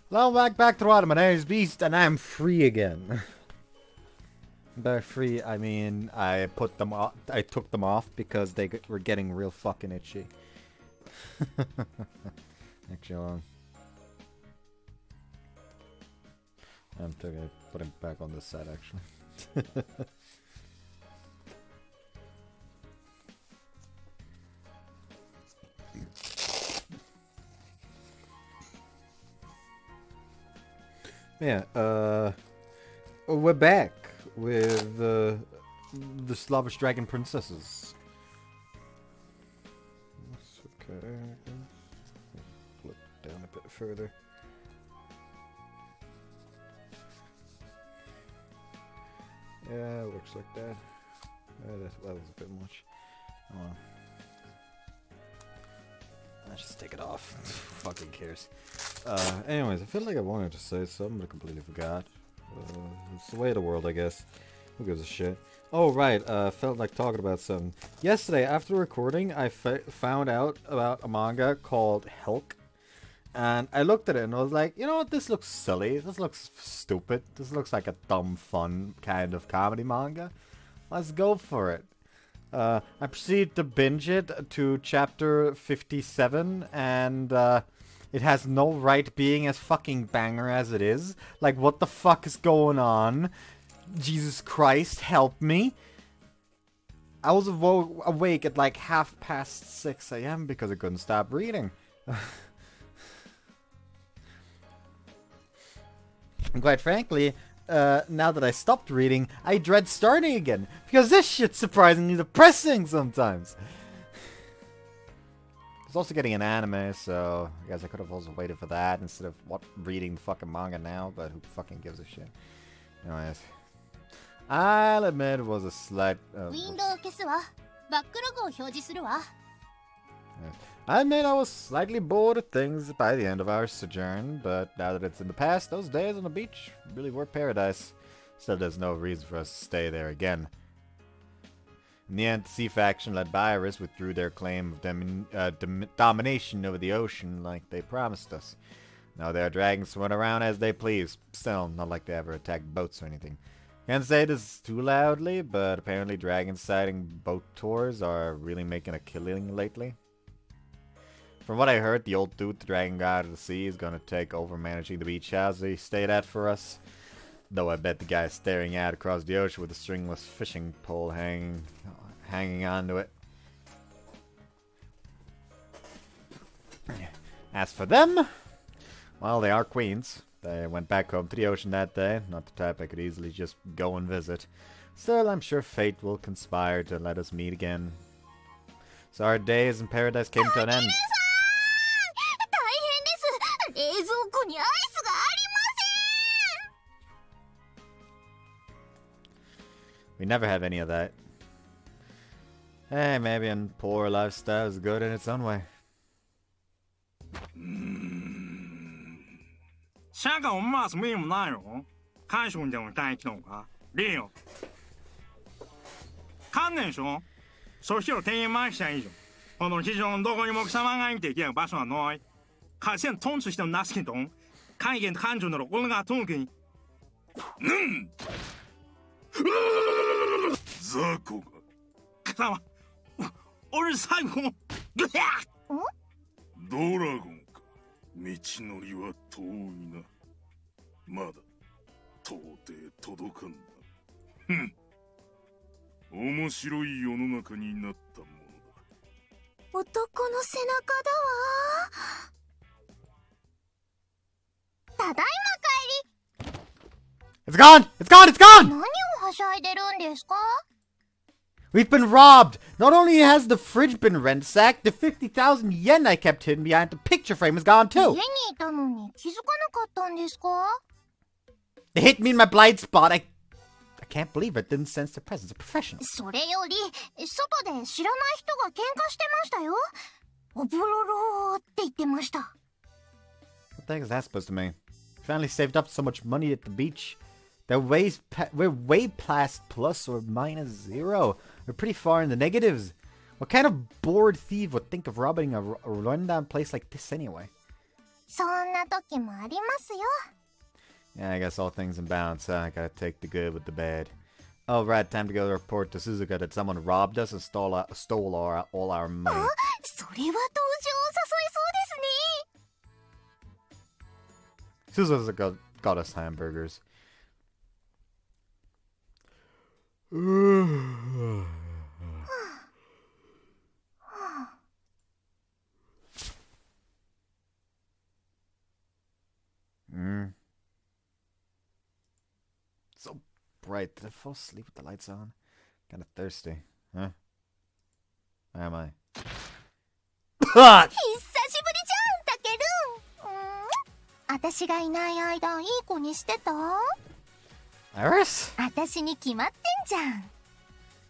Hello, back to the water. My name is Beast, and I'm free again. By free, I mean I put them off. I took them off because they were getting real fucking itchy. Actually, I'm gonna put him back on this side. Actually. Yeah, we're back with the Slobbish Dragon Princesses. That's okay. Flip down a bit further. Yeah, it looks like that. That was a bit much. Oh well. Let's just take it off. Fucking cares. Anyways, I feel like I wanted to say something, but I completely forgot. It's the way of the world, I guess. Who gives a shit? Oh, right. Felt like talking about something. Yesterday, after recording, I found out about a manga called Helk. And I looked at it and I was like, you know what? This looks silly. This looks stupid. This looks like a dumb, fun kind of comedy manga. Let's go for it. I proceeded to binge it to chapter 57, and it has no right being as fucking banger as it is. Like, what the fuck is going on? Jesus Christ, help me. I was awake at like 6:30 a.m. because I couldn't stop reading. And quite frankly, now that I stopped reading, I dread starting again. Because this shit's surprisingly depressing sometimes. It's also getting an anime, so I guess I could have also waited for that instead of reading the fucking manga now, but who fucking gives a shit. Anyways. I'll admit it was a slight... I admit I was slightly bored of things by the end of our sojourn, but now that it's in the past, those days on the beach really were paradise. Still, there's no reason for us to stay there again. In the end, the Sea Faction led by Iris withdrew their claim of domination over the ocean like they promised us. Now their dragons run around as they please. Still, not like they ever attacked boats or anything. Can't say this too loudly, but apparently dragons sighting boat tours are really making a killing lately. From what I heard, the old dude, the dragon god of the sea, is gonna take over managing the beach house he stayed at for us. Though I bet the guy's staring out across the ocean with a stringless fishing pole hanging onto it. As for them, well, they are queens. They went back home to the ocean that day, not the type I could easily just go and visit. Still, I'm sure fate will conspire to let us meet again. So our days in paradise came to an end. We never have any of that. Hey, maybe a poor lifestyle is good in its own way. シャガを回す目もないよ。カイションでも大気のか。リオ。観念しょ。そして天然マイシャ以上。この地上のどこにも貴様がいていけ場所はない。海鮮トンツしてもなすけど、海源感情の俺がとんけに。ザコが。貴様、俺最後の。ドラゴン。 道のりは遠いな。まだ到底届かんな。ふん。面白い世の中になったものだ。男の背中だわ。ただいま帰り。It's gone! It's gone! It's gone! 何をはしゃいでるんですか? We've been robbed! Not only has the fridge been ransacked, the 50,000 yen I kept hidden behind the picture frame is gone too! 家にいたのに気づかなかったんですか? They hit me in my blind spot. I can't believe it didn't sense the presence of professionals. それより、外で知らない人が喧嘩してましたよ。おぼろろーって言ってました。What the heck is that supposed to mean? Finally saved up so much money at the beach. We're way past plus or minus zero. We're pretty far in the negatives. What kind of bored thief would think of robbing a rundown place like this anyway? そんな時もありますよ。 Yeah, I guess all things in balance, huh? I gotta take the good with the bad. Oh, right, time to go report to Suzuka that someone robbed us and stole all our money. それは同情を誘いそうですね。 Suzuka got us hamburgers. So bright. Did I fall asleep with the lights on? Kinda thirsty. Huh? Where am I? 久しぶりじゃん、たける。私がいない間いい子にしてた？ Iris? 私に決まってんじゃん。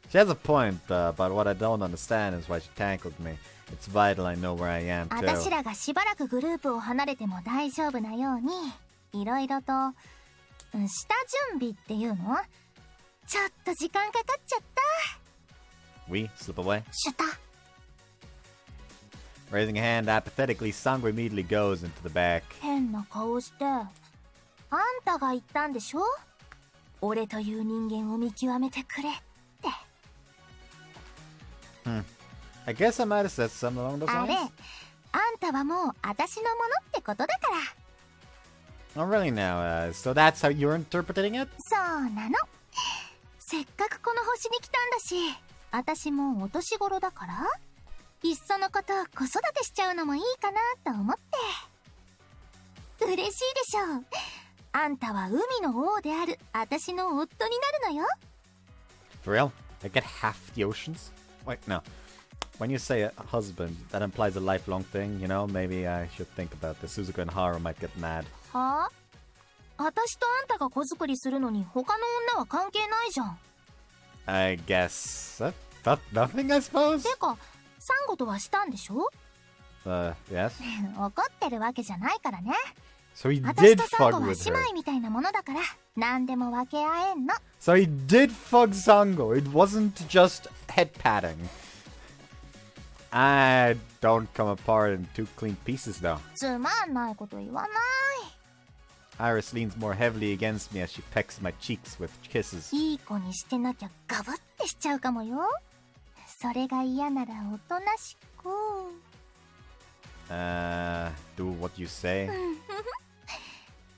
She has a point, but what I don't understand is why she tackled me. It's vital I know where I am, too. 私らがしばらくグループを離れても大丈夫なように、いろいろと下準備っていうの？ちょっと時間かかっちゃった。 We slip away. シュタ。 Raising a hand apathetically, Sango immediately goes into the back. 変な顔して。あんたが言ったんでしょ？俺という人間を見極めてくれって。I guess I might have said something along those あれ、 lines. あんたはもう私のものってことだから。 Oh, really now? So that's how you're interpreting it? そうなの。せっかくこの星に来たんだし、私もお年頃だから、いっそのこと子育てしちゃうのもいいかなと思って。嬉しいでしょう。あんたは海の王である私の夫になるのよ。 For real? I get half the oceans? Wait, no. When you say a husband, that implies a lifelong thing, you know? Maybe I should think about this. Suzuka and Haru might get mad. はあ？私とあんたが子作りするのに他の女は関係ないじゃん。 I guess... nothing, I suppose? てか、サンゴとはしたんでしょ？ Yes? 怒ってるわけじゃないからね。 So he 私 did とサン fuck ゴは with 姉 her. 妹みたいなものだから何でも分け合えんの。 So he did fuck Sango. It wasn't just head patting. I don't come apart in two clean pieces, though. つまんないこと言わない。 Iris leans more heavily against me as she pecks my cheeks with kisses. いい子にしてなきゃガブってしちゃうかもよ。それが嫌ならおとなしく。 Do what you say.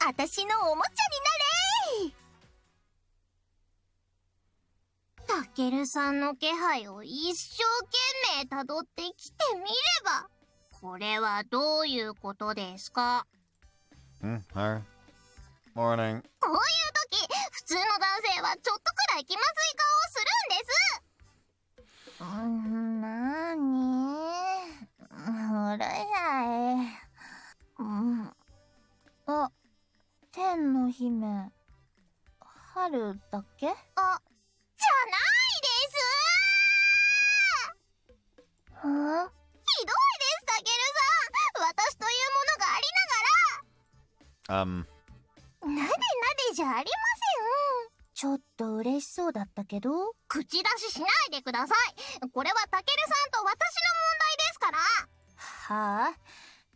私のおもちゃになれ。たけるさんの気配を一生懸命辿ってきてみれば、これはどういうことですか？ Her. Morning. こういう時、普通の男性はちょっとくらい気まずい顔をするんです。なーに？うるさい。あ、天の姫、春だっけ？あ、じゃないですー。ひどいです、たけるさん。私というものがありながら。なでなでじゃありません。ちょっと嬉しそうだったけど。口出ししないでください。これはたけるさんと私の問題ですから。はあ？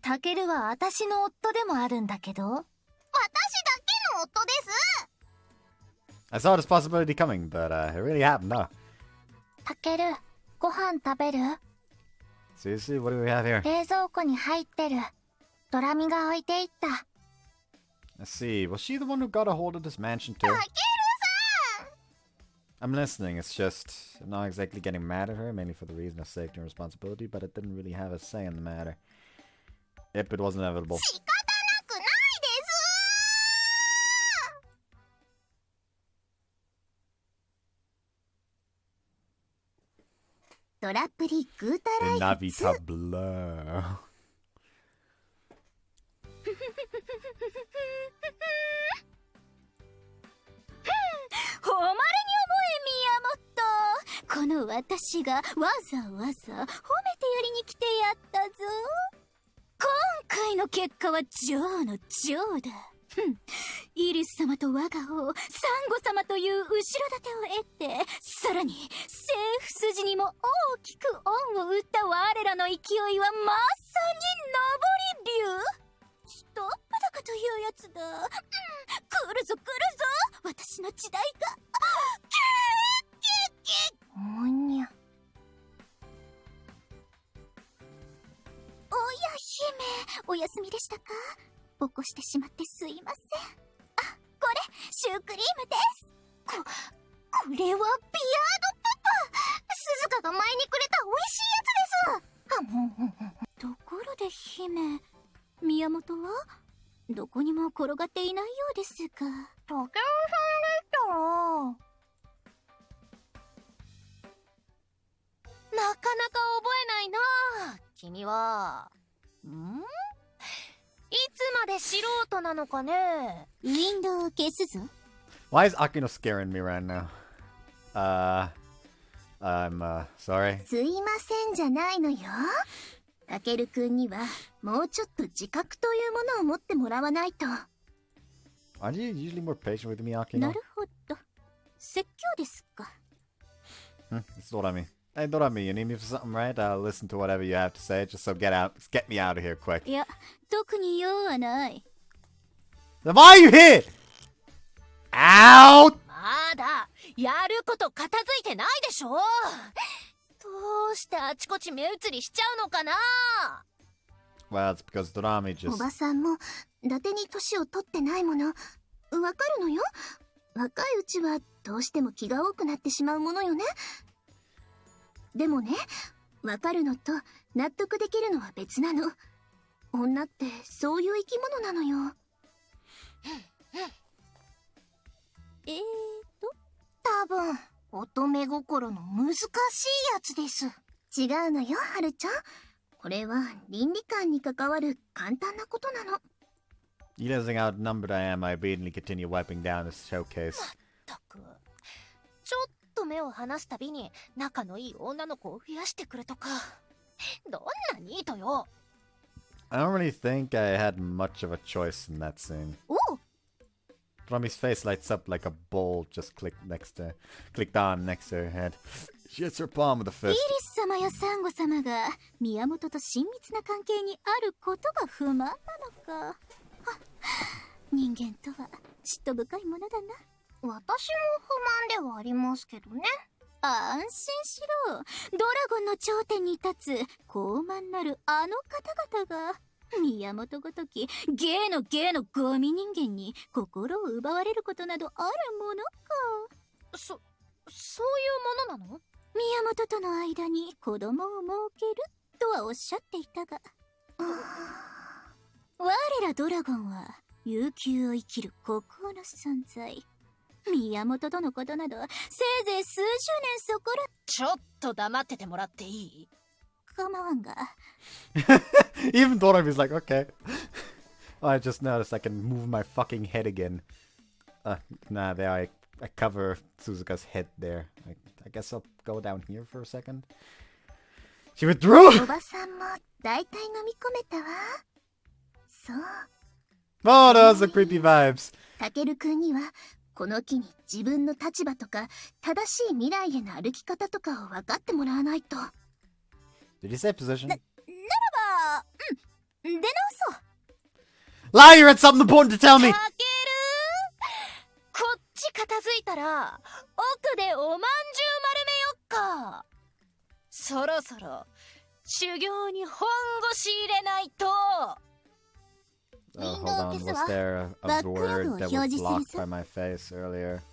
たけるは私の夫でもあるんだけど。私だけの夫です。 I saw this possibility coming, but it really happened, huh? たける、ご飯食べる？ Seriously, what do we have here? 冷蔵庫に入ってる。ドラミが置いていった。 Let's see. Was she the one who got a hold of this mansion too? たけるさん。 I'm listening. It's just I'm not exactly getting mad at her, mainly for the reason of safety and responsibility, but it didn't really have a say in the matter. Yep, it was inevitable. 仕方なくないですー。トラプリグータライフ2。 Inevitable. 誉れに思え宮本。この私がわざわざ褒めてやりに来てやったぞ。今回の結果はジョーのジョーだ。イリス様と我が王サンゴ様という後ろ盾を得て、さらに政府筋にも大きく恩を売った我らの勢いはまさに上り竜。ストップだかというやつだ。来るぞ来るぞ、私の時代が。むにゃ。おや姫、お休みでしたか？起こしてしまってすいません。あ、これシュークリームです。これはビアードパパ、鈴鹿が前にくれた美味しいやつです。ところで姫、宮本はどこにも転がっていないようですが。竹雄さんでしたらなかなか覚えないな。君は。いつまで素人なのかね。ウィンドウを消すぞ。Why is Akino scaring me right now? I'm sorry. すいませんじゃないのよ。たけるくんにはもうちょっと自覚というものを持ってもらわないと。Aren't you usually more patient with me, Akino? なるほど。説教ですか。That's what I mean. Hey, Dorami, you need me for something, right? I'll listen to whatever you have to say, just so get me out of here quick. いや、特に用はない。Then why are you here? Out! まだやること片付いてないでしょ。どうしてあちこち目移りしちゃうのかな。 Well, it's because Dorami お just... ばさんも伊達に年を取ってないものわかるのよ。若いうちはどうしても気が多くなってしまうものよね。でもね、わかるのと納得できるのは別なの。女ってそういう生き物なのよ。多分乙女心の難しいやつです。違うのよ、はるちゃん。これは倫理観に関わる簡単なことなの。Realizing how outnumbered I am, I obediently continue wiping down this showcase. まったく。ちょっと目を離すたびに仲のいい女の子を増やしてくるとか。どんなニートよ。I don't really think I had much of a choice in that scene. おう。Dorami's face lights up like a bowl just clicked on next to her head. She hits her palm with a イ fist. リス様やサンゴ様が宮本と親密な関係にあることが不満なのか。人間とは嫉妬深いものだな。私も不満ではありますけどね。安心しろ。ドラゴンの頂点に立つ高慢なるあの方々が宮本ごときゲイのゴミ人間に心を奪われることなどあるものか。そういうものなの？宮本との間に子供を設けるとはおっしゃっていたが、我らドラゴンは悠久を生きる孤高の存在。宮本とのことなどせいぜい数十年そこら。ちょっと黙っててもらっていい？構わんが。Even Dorami's like, okay. I just noticed I can move my fucking head again. Nah, there I cover Suzuka's head there. I guess I'll go down here for a second. She withdrew! おばさんも大体飲み込めたわ。そう。Oh, those are creepy vibes. たけるくんにはこの機に自分の立場とか正しい未来への歩き方とかを分かってもらわないと。Did you say position? ならば、出直そう。 Lie, you had something important to tell me! たける、こっち片付いたら奥でおまんじゅう丸めよっか。そろそろ修行に本腰入れないと。Oh, hold on. Was there a word that was blocked by my face earlier?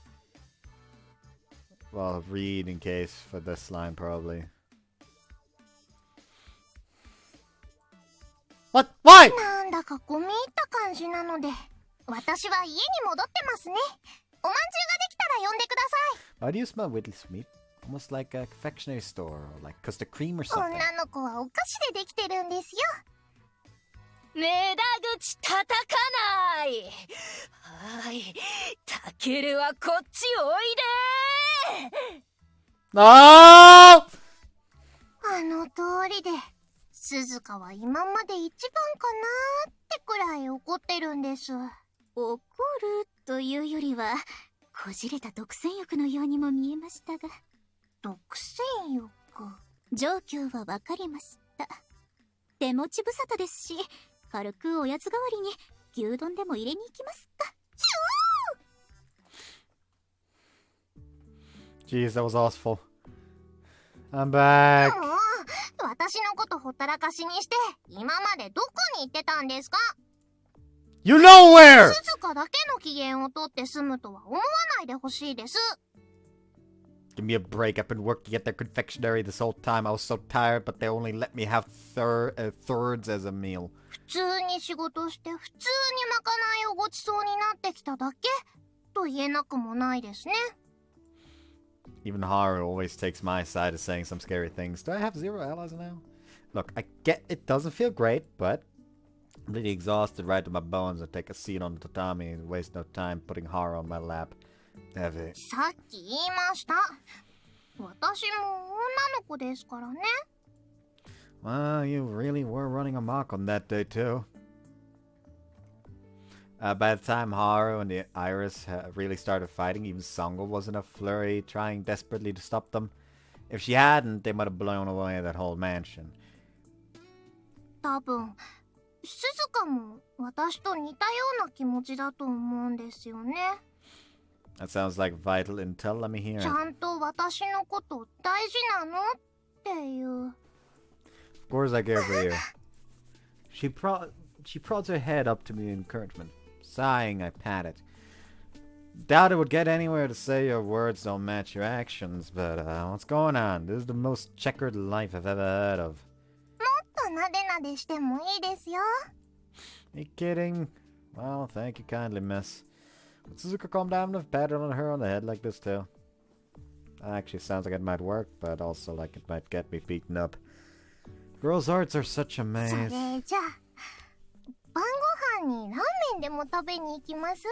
Well, read in case for this line, probably. What? Why? なんだか込み入った感じなので、私は家に戻ってますね。おまんじゅうができたら呼んでください。 Why do you smell weirdly sweet? Almost like a confectionery store or like custard cream or something. 女の子はお菓子でできてるんですよ。目田口叩かない。はい、タケルはこっちおいで。No! あの通りで、鈴鹿は今まで一番かなってくらい怒ってるんです。怒るというよりは、こじれた独占欲のようにも見えましたが。独占欲？状況はわかりました。手持ち無沙汰ですし、軽くおやつ代わりに牛丼でも入れに行きますか。Jeez, that was awful. I'm back. もう私のことほったらかしにして今までどこに行ってたんですか。 You know where! 鈴鹿だけの機嫌を取って済むとは思わないでほしいです。 Give me a break. I've been working at their confectionery this whole time. I was so tired, but they only let me have thirds as a meal. 普通に仕事して普通にまかないをごちそうになってきただけと言えなくもないですね。 Even Haru always takes my side of saying some scary things. Do I have 0 allies now? Look, I get it doesn't feel great, but I'm really exhausted right to my bones. I take a seat on the tatami and waste no time putting Haru on my lap. Have it. さっき言いました。私も女の子ですからね。 Well, you really were running amok on that day, too. By the time Haru and the Iris really started fighting, even Songo was in a flurry, trying desperately to stop them. If she hadn't, they might have blown away that whole mansion. 多分鈴鹿も私と似たような気持ちだと思うんですよね。 That sounds like vital intel. Let me hear ち it. ゃんと私のこと大事なのっていう。 Of course I care for you. She prods her head up to me in encouragement. Sighing, I pat it. Doubt it would get anywhere to say your words don't match your actions, but what's going on? This is the most checkered life I've ever heard of. もっとなでなでしてもいいですよ。 Are you kidding? Well, thank you kindly, miss. Would Suzuka calm down if patted on her on the head like this too? That actually sounds like it might work, but also like it might get me beaten up. Girls' hearts are such a そ maze. れじゃあ晩ご飯にラーメンでも食べに行きます？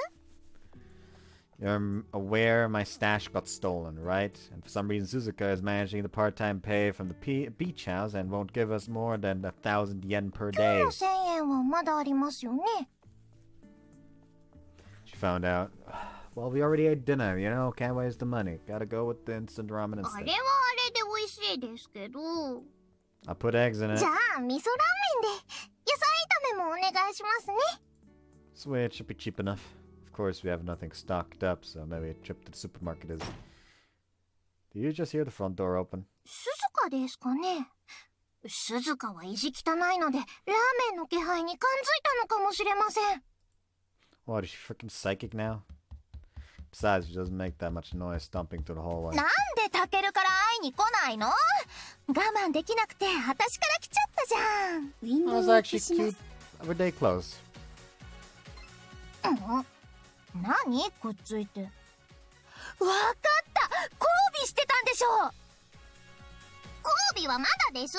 You're aware my stash got stolen, right? And for some reason Suzuka is managing the part-time pay from the beach house and won't give us more than 1,000 yen per 今 day. 日の1000円はまだありますよね。 She found out. Well, we already ate dinner, you know? Can't waste the money. Gotta go with the instant ramen あれ instead. はあれで美味しいですけど。 I'll put eggs in it. じゃあ味噌ラーメンで野菜炒めもお願いしますね。 Sweet, should be cheap enough. Of course, we have nothing stocked up, so maybe a trip to the supermarket is... Do you just hear the front door open? 鈴鹿ですかね。鈴鹿は意地汚いのでラーメンの気配に感づいたのかもしれません。 What, is she freaking psychic now? Besides, she doesn't make that much noise stomping through the hallway. なんでタケルから会いに来ないの？我慢できなくて私から来ちゃったじゃん。ウィン That ドウ was を actually しま cute. す。 Our day close. 何くっついて。わかった交尾してたんでしょ。交尾はまだです。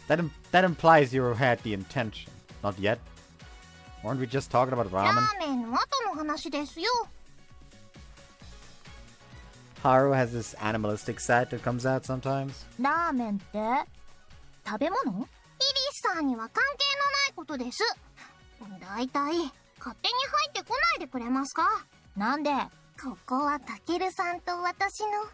That implies you had the intention. Not yet. Weren't we just talking about ラ ramen? ーメンの後の話ですよ。 Haru has this animalistic side that comes out sometimes. ラーメンって食べ物？イリスさんには関係のないことです。だいたい勝手に入ってこないでくれますか？なんで？ここはタケルさんと私のアイノ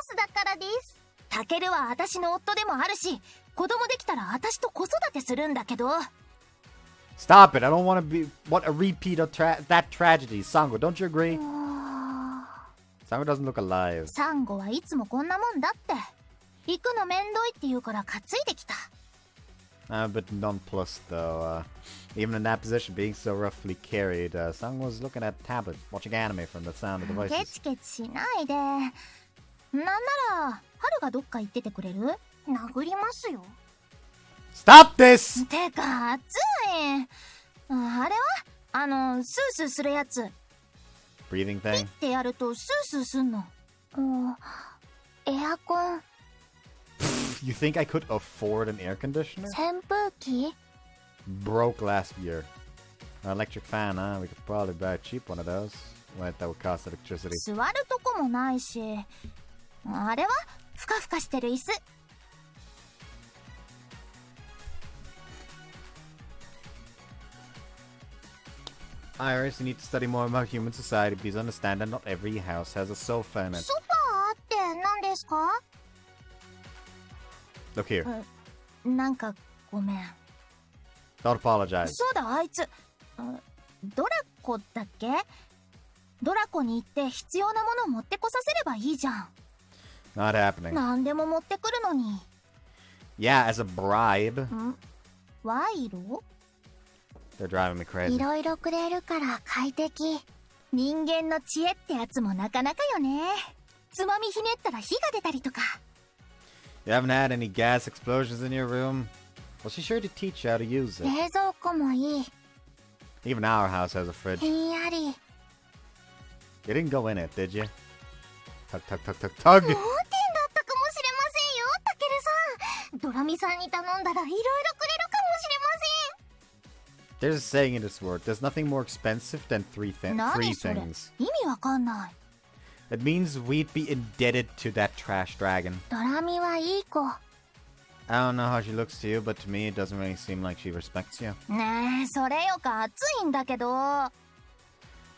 スだからです。タケルは私の夫でもあるし、子供できたら私と子育てするんだけど。 Stop it! I don't want a repeat of that tragedy. Sango, don't you agree? Sango doesn't look alive. サンゴはいつもこんなもんだって。行くのめんどいって言うから担いできた。I'm a bit nonplussed though. Even in that position, being so roughly carried, Sango was looking at a tablet, watching anime from the sound of the ケ voices. チケチしないで。なんなら春がどっか行っててくれる？殴りますよ。 Stop this! てか暑い。あれはスースーするやつ。 Breathing ピ thing. ッてやるとスースーすんの。エアコン、 You think I could afford an air conditioner? 扇風機。 Broke last year. An electric fan, huh? We could probably buy a cheap one of those. What that would cost electricity. 座るとこもないし。あれはふかふかしてる椅子。 Iris, you need to study more about human society. Please understand that not every house has a sofa in it. ソファーって何ですか？ Look here. なんかごめん。 Don't apologize. そうだ、あいつドラコだっけ？ドラコに行って必要なものを持ってこさせればいいじゃん。 Not happening. 何でも持ってくるのに。 Yeah, as a bribe. 賄賂？ They're driving me crazy. いろいろくれるから快適。人間の知恵ってやつもなかなかよね。つまみひねったら火が出たりとか。 You haven't had any gas explosions in your room? Well, she's sure to teach you how to use it. 冷蔵庫もいい。 Even our house has a fridge. ひんやり。 You didn't go in it, did you? Tug, tug, tug, tug, tug. 盲点だったかもしれませんよ、タケルさん。ドラミさんに頼んだらいろいろくれるかもしれません。 There's a saying in this word. There's nothing more expensive than three 何それ？ things. 意味わかんない。 It means we'd be indebted to that trash dragon. ドラミはいい子。 I don't know how she looks to you, but to me it doesn't really seem like she respects you. ねえ、それよか熱いんだけど。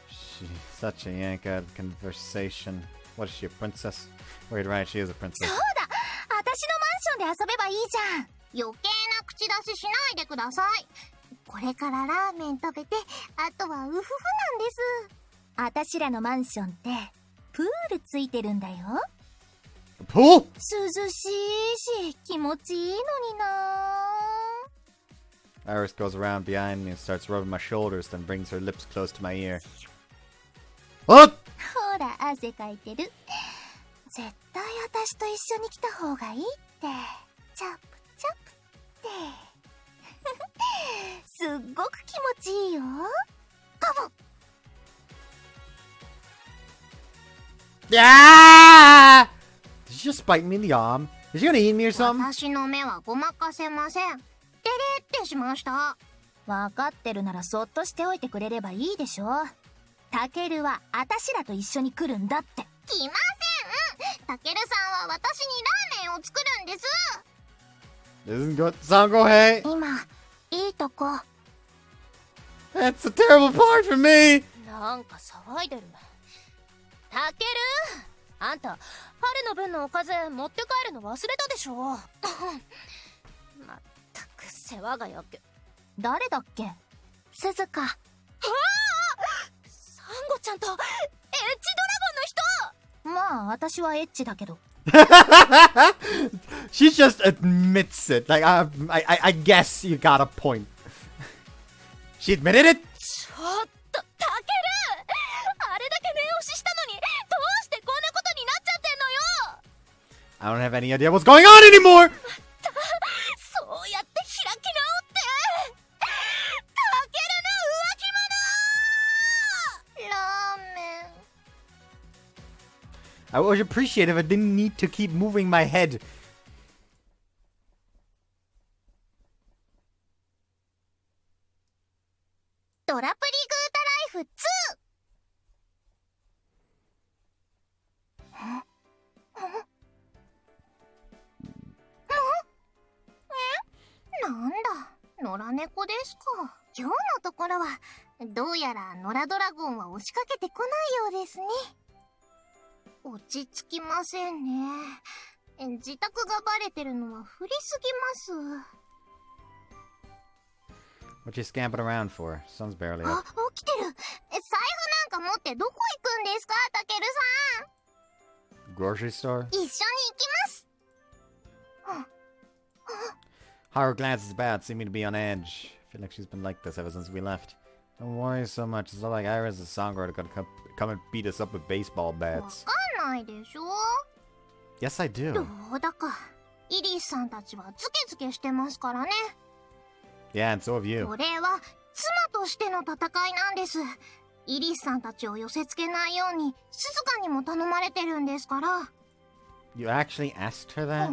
She's such a yank out of conversation. What is she, a princess? Wait, right, she is a そう princess. だ、私のマンションで遊べばいいじゃん。余計な口出ししないでください。これからラーメン食べて、あとはウフフなんです。私らのマンションってプールついてるんだよ。 Pool? 涼しいし気持ちいいのにな。 Iris goes around behind me and starts rubbing my shoulders, then brings her lips close to my ear. What? ほら汗かいてる。絶対私と一緒に来た方がいいって。チャプチャプってすっごく気持ちいいよ。カモン。 Yeah! Did she just bite me in the arm? Is she gonna eat me or something? 私の目はごまかせません。てれってしました。わかってるならそっとしておいてくれればいいでしょ。タケルは私らと一緒に来るんだって。来ません。タケルさんは私にラーメンを作るんです。 Doesn't go sound go hey? 今いいとこ。 That's a terrible part for me! なんか騒いでる。タケル、あんた春の分のおかず持って帰るの忘れたでしょ。まったく世話が焼け。誰だっけ？鈴鹿。ああ、サンゴちゃんとエッチドラゴンの人。まあ私はエッチだけど。She just admits it. Like, I guess you got a point. She admitted it? ちょっとタケル、あれだけ念押ししたのにどうしてこんなことになっちゃってんのよ。 I don't have any idea what's going on anymore! そうやって開き直ってタケルの浮気者。ラーメン。 I would appreciate if I didn't need to keep moving my head. ドラプリグータライフ2。なんだ、野良猫ですか。今日のところはどうやら野良ドラゴンは押しかけてこないようですね。落ち着きませんね。自宅がバレてるのは不利すぎます。 What you scamping around for? Sun's barely あ、 up. 起きてる。財布なんか持ってどこ行くんですか、タケルさん。 Grocery store? 一緒に行きます。 How her glances about seem to be on edge. I feel like she's been like this ever since we left. Don't worry so much. It's not like Iris, the songwriter, gonna come and beat us up with baseball わ bats. かんないでしょ。 Yes, I ど do. うだか。イリスさんたちはズケズケしてますからね。 Yeah, and so have you. これは妻としての戦いなんです。イリスさんたちを寄せつけないように静かにも頼まれてるんですから。 You actually asked her that?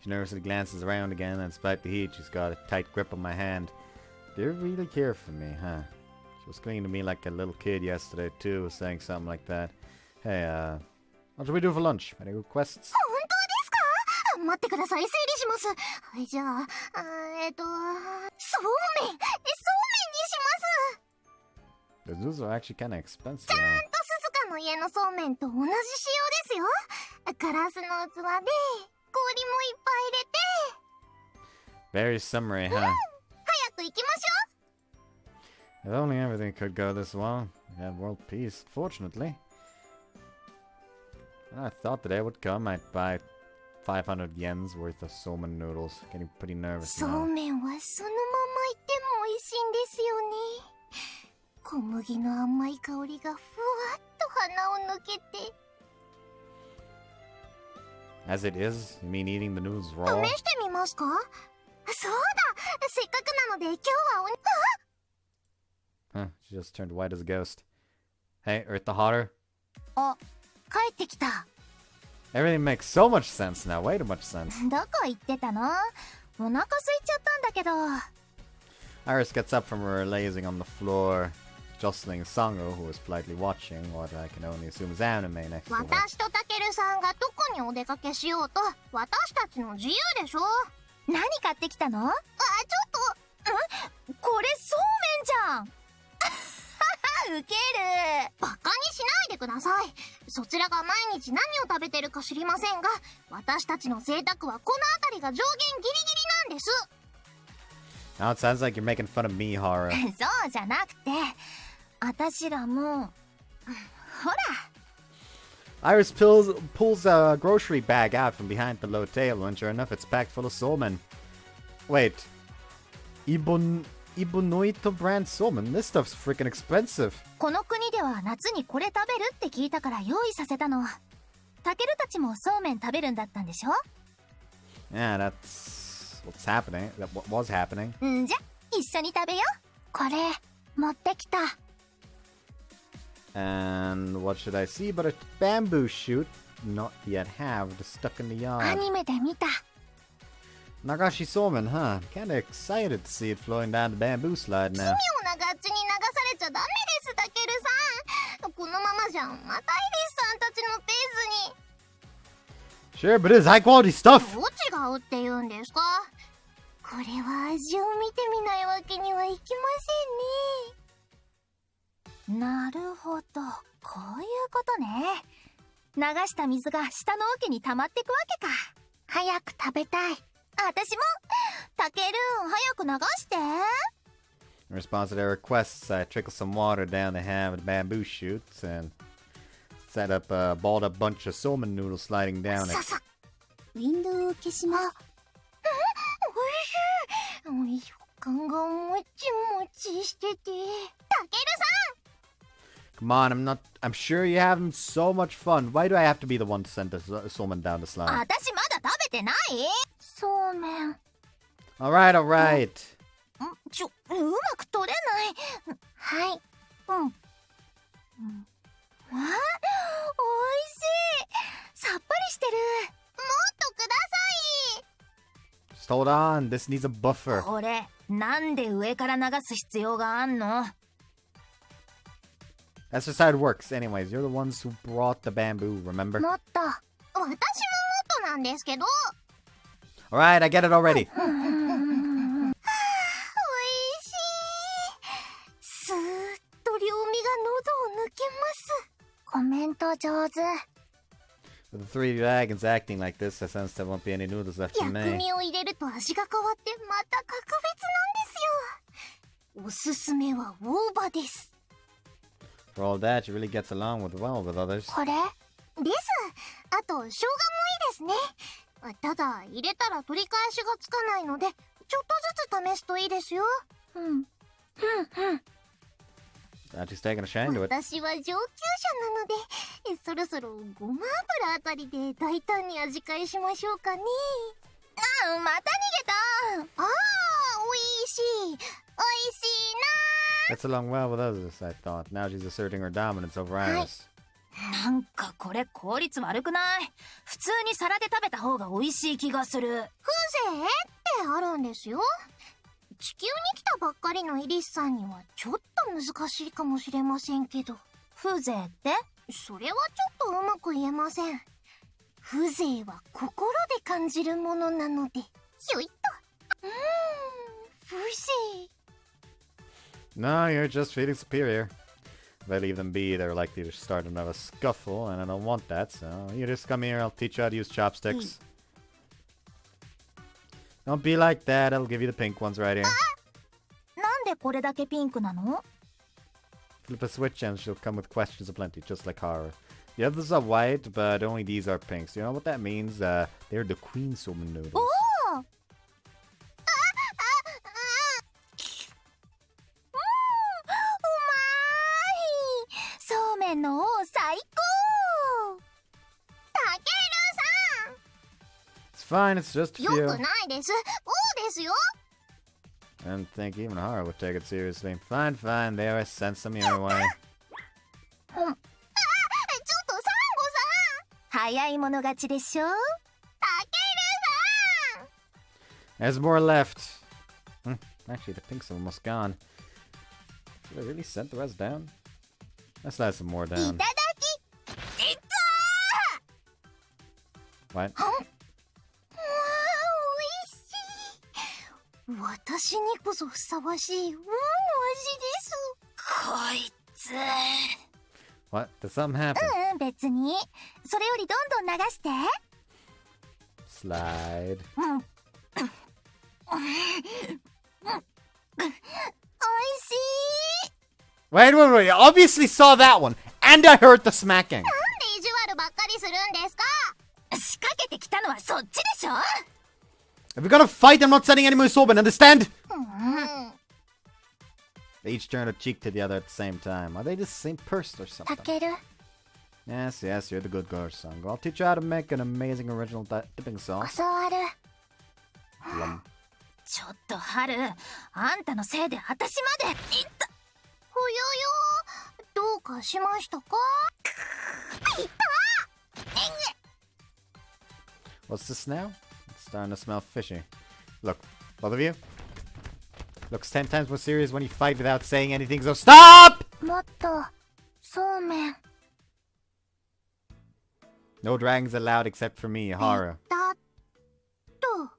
She nervously glances around again, and despite the heat, she's got a tight grip on my hand. They really care for me, huh? She was clinging to me like a little kid yesterday, too, saying something like that. Hey, what should we do for lunch? Any requests? 本当ですか？待ってください、整理します。はい、じゃあ、そうめんにします。 Those are actually kind of expensive ちゃん now. と鈴鹿の家のそうめんと同じ仕様ですよ。ガラスの器で氷もいっぱい入れて。Very summery, huh? 早く行きまし If only everything could go this well. We have world peace, fortunately. When I thought the day would come, I'd buy 500 yens worth of somen noodles. Getting pretty ょう。 nervous そう now. めんはそのままいても美味しいんですよね。小麦の甘い香りがふわっと鼻を抜けて。 As it is, you mean eating the noodles raw? 試してみますか？そうだ、せっかくなので今日はHuh, she just turned white as a ghost. Hey, Earth the Hotter. あ、帰ってきた。 Everything makes so much sense now, way too much sense. どこ行ってたの？お腹空いちゃったんだけど。 Iris gets up from her lazing on the floor, jostling Sango, who is politely watching what I can only assume is anime next to her. 私とタケルさんがどこにお出かけしようと私たちの自由でしょ。何買ってきたの？あ、ちょっと、これそうめんじゃん。ウケる。バカにしないでください。そちらが毎日何を食べてるか知りませんが、私たちの贅沢はこの辺りが上限ギリギリなんです。 Now it sounds like you're making fun of me, Hara. そうじゃなくて、私らも、ほら。 Iris pulls a grocery bag out from behind the low table, and sure enough, it's packed full of somen. Wait. Ibonoito brand somen? This stuff's freaking expensive. この国では夏にこれ食べるって聞いたから用意させたの。タケルたちもそうめん食べるんだったんでしょ？ Yeah, that's what's happening. What was happening. んじゃ、一緒に食べよ。これ、持ってきた。 And what should I see but a bamboo shoot, not yet halved, stuck in the ア yard. ニメで見た。 Nagashi somen, huh? Kinda excited to see it flowing down the bamboo slide 奇 now. 妙なガッチに流されちゃダメです、タケルさん。このままじゃ、またイリスさんたちのペースに。 Sure, but it is high quality stuff! どう違うって言うんですか？これは味を見てみないわけにはいきませんね。なるほど、こういうことね。流した水が下の桶に溜まってくわけか。早く食べたい。私も。タケル、早く流して。 In response to their requests, I trickle some water down the halved bamboo shoots and set up a balled up bunch of somen noodles sliding down it. ささ。ウィンドウを消します。おいしい。食感がもちもちしてて。タケルさん。 Come on, I'm sure you're having so much fun. Why do I have to be the one to send the somen down the slide? 私まだ食べてない？そうめん。 Alright, alright. うまく取れない。はい。うん。おいしい。さっぱりしてる。もっとください。 Just hold on, this needs a buffer. これ、なんで上から流す必要があんの？ That's just how it works. Anyways, you're the ones who brought the bamboo, remember? もっと。私ももっとなんですけど。 Alright, I get it already. おいしい。スーッと両身が喉を抜けます。コメント上手。 With the three dragons acting like this, I sense there won't be any noodles left in 薬 me. 味を入れると味が変わってまた格別なんですよ。おすすめは大葉です。 For all that, she really gets along well with others. これです。あと生姜もいいですね。ただ入れたら取り返しがつかないのでちょっとずつ試すといいですよ。Now she's taking a shine to it. 私は上級者なのでそろそろごま油あたりで大胆に味変えしましょうかね。また逃げた。おいしい。おいしいな。 Gets along well with others, I thought. Now she's asserting her dominance over Iris. なんかこれ効率悪くない？普通に皿で食べた方が美味しい気がする。風情ってあるんですよ。地球に来たばっかりのイリスさんにはちょっと難しいかもしれませんけど。風情って？それはちょっとうまく言えません。風情は心で感じるものなので。ひょいっと。風情。 No, you're just feeling superior. If I leave them be, they're likely to start another scuffle, and I don't want that, so you just come here, I'll teach you how to use chopsticks. Don't be like that. I'll give you the pink ones right here. なんでこれだけピンクなの？ Flip a switch and she'll come with questions aplenty, just like horror. The others are white, but only these are pinks. You know what that means? They're the queen sumen noodles. おお！うまい！そうめんの王最高！たける It's fine, it's just a さん！ few. よくないです。王ですよ。 I didn't think even horror would take it seriously. Fine, fine. There, I sent some your way. ちょっとサンゴさん！早い者勝ちでしょ？たけるさん！ There's more left. Actually, the pinks are almost gone. Should I really send the rest down? Let's let some more いた down. だき！いった What? ー！わあ、おいしい！私にこそふさわしい王の味です。こいつ。 What? Did something happen? 別に。それよりどんどん流して。 Slide. おいしい。 Wait. You obviously saw that one. And I heard the smacking. なんで意地悪ばっかりするんですか？仕掛けてきたのはそっちでしょ？ If we're gonna fight, I'm not sending any more soap, understand? うん。 They each turned a cheek to the other at the same time. Are they the same person or た something? ける。 Yes, you're the good girl, son. I'll teach you how to make an amazing original dipping sauce. 教わる。 Blum. ちょっと春、あんたのせいで私まで。いった。ほよよ。どうかしましたか？いった。What's this now? It's starting to smell fishy. Look, both of you. Looks 10 times more serious when you fight without saying anything, so stop! もっとそうめん。 No dragons allowed except for me, Haru. だと。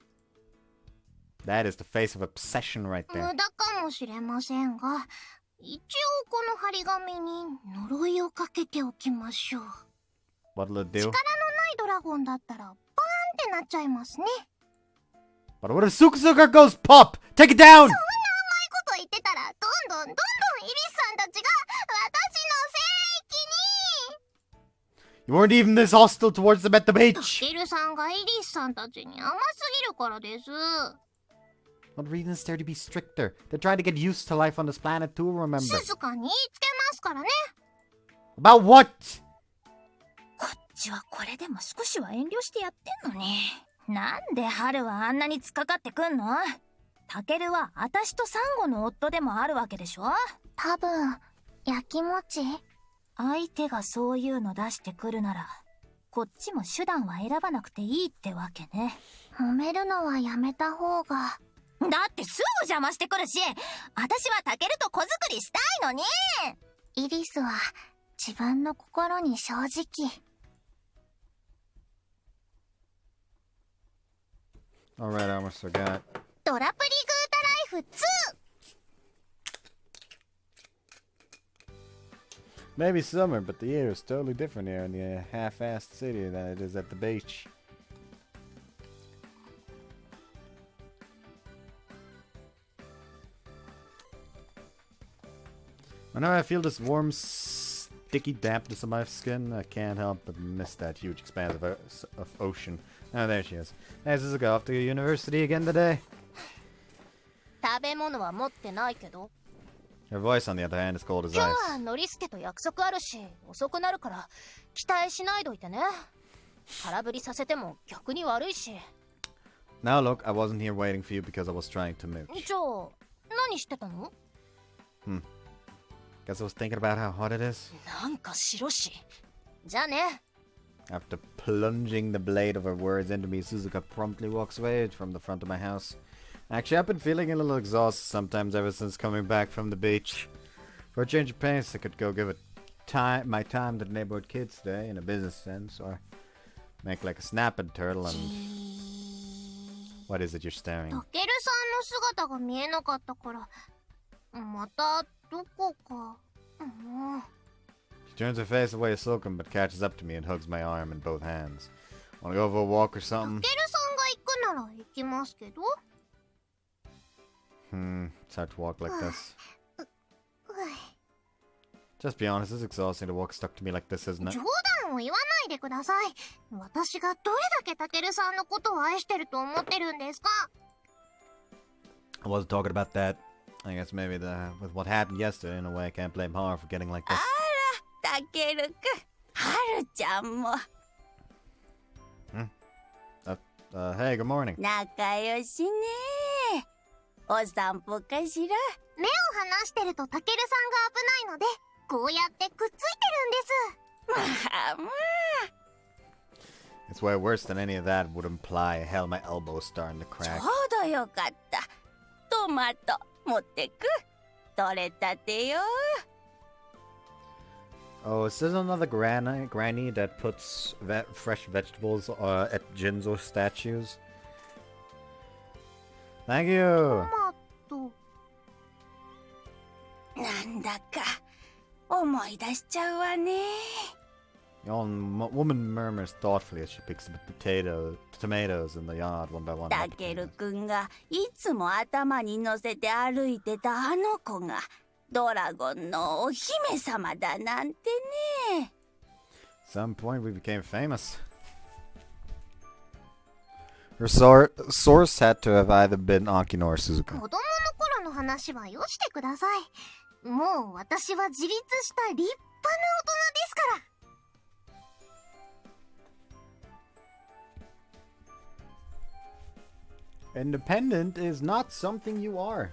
That is the face of obsession right 無 there. 駄かもしれませんが、一応この張り紙に呪いをかけておきましょう。 What'll it 力 do? のないドラゴンだったらバーンってなっちゃいますね。 But what if Sukusuka goes pop? Take it down! こと言ってたらどんどんイリスさんたちが私の聖域に。 You weren't even this hostile towards them at the タ beach! ケルさんがイリスさんたちに甘すぎるからです。 What reason is there to be stricter? They're trying to get used to life on this planet too, remember? 静かに言いつけますからね。 About what? こっちはこれでも少しは遠慮してやってんのに。なんで春はあんなに突っかかってくんの？タケルは私とサンゴの夫でもあるわけでしょ？多分、焼きもち？相手がそういうの出してくるなら、こっちも手段は選ばなくていいってわけね。褒めるのはやめた方が。だってすぐ邪魔してくるし、私はタケルと子作りしたいのに。イリスは自分の心に正直。 Alright, I almost forgot. ドラプリグータライフ2。 Maybe summer, but the air is totally different here in the half-assed city than it is at the beach. Whenever I feel this warm, sticky dampness on my skin, I can't help but miss that huge expanse of ocean. Oh, there she is. Hey, Suzuka, off to university again today? 食べ物は持ってないけど。 Her voice, on the other hand, is cold as 今 ice. 日はノリスケと約束あるし、遅くなるから期待しないどいてね。空振りさせても逆に悪いし。 Now look, I wasn't here waiting for you because I was trying to mooch. じゃあ、何してたの？ Guess I was thinking about how hot it is. なんかしろし。じゃあね。 After plunging the blade of her words into me, Suzuka promptly walks away from the front of my house. Actually, I've been feeling a little exhausted sometimes ever since coming back from the beach. For a change of pace, I could go give my time to the neighborhood kids today in a business sense, or make like a snapping turtle and... What is it you're staring? タケルさんの姿が見えなかったから、またどこか。She turns her face away sulking, but catches up to me and hugs my arm in both hands. Wanna go for a walk or タ something? ケルさんが行くななら行きますけど。It's hard to walk like this. うい Just be honest, it's exhausting to walk stuck to me like this, isn't it? 冗談を言わないでください。私がどれだけタケルさんのことを愛してると思ってるんですか？ I wasn't talking about that. I guess maybe with what happened yesterday, in a way, I can't blame Har for getting like this. タケルくん、はるちゃんも Hey, good morning. 仲良しね。お散歩かしら。目を離してるとタケルさんが危ないので、こうやってくっついてるんです。まあまあ。 It's way worse than any of that would imply. Hell, my elbow's starting to ち crack. ょうどよかった。トマト持ってく。取れたてよ。 Oh, is this another granny that puts fresh vegetables at Jinzo statues? Thank you! トマト。なんだか思い出しちゃうわね。 The old woman murmurs thoughtfully as she picks the tomatoes in the yard one by one. タケルくんがいつも頭に乗せて歩いてたあの子がドラゴンのお姫様だなんてね。 At some point we became famous. Her source had to have either been Akino or 子 Suzuka. 供の頃の話はよしてください。もう私は自立した立派な大人ですから。Independent is not something you are.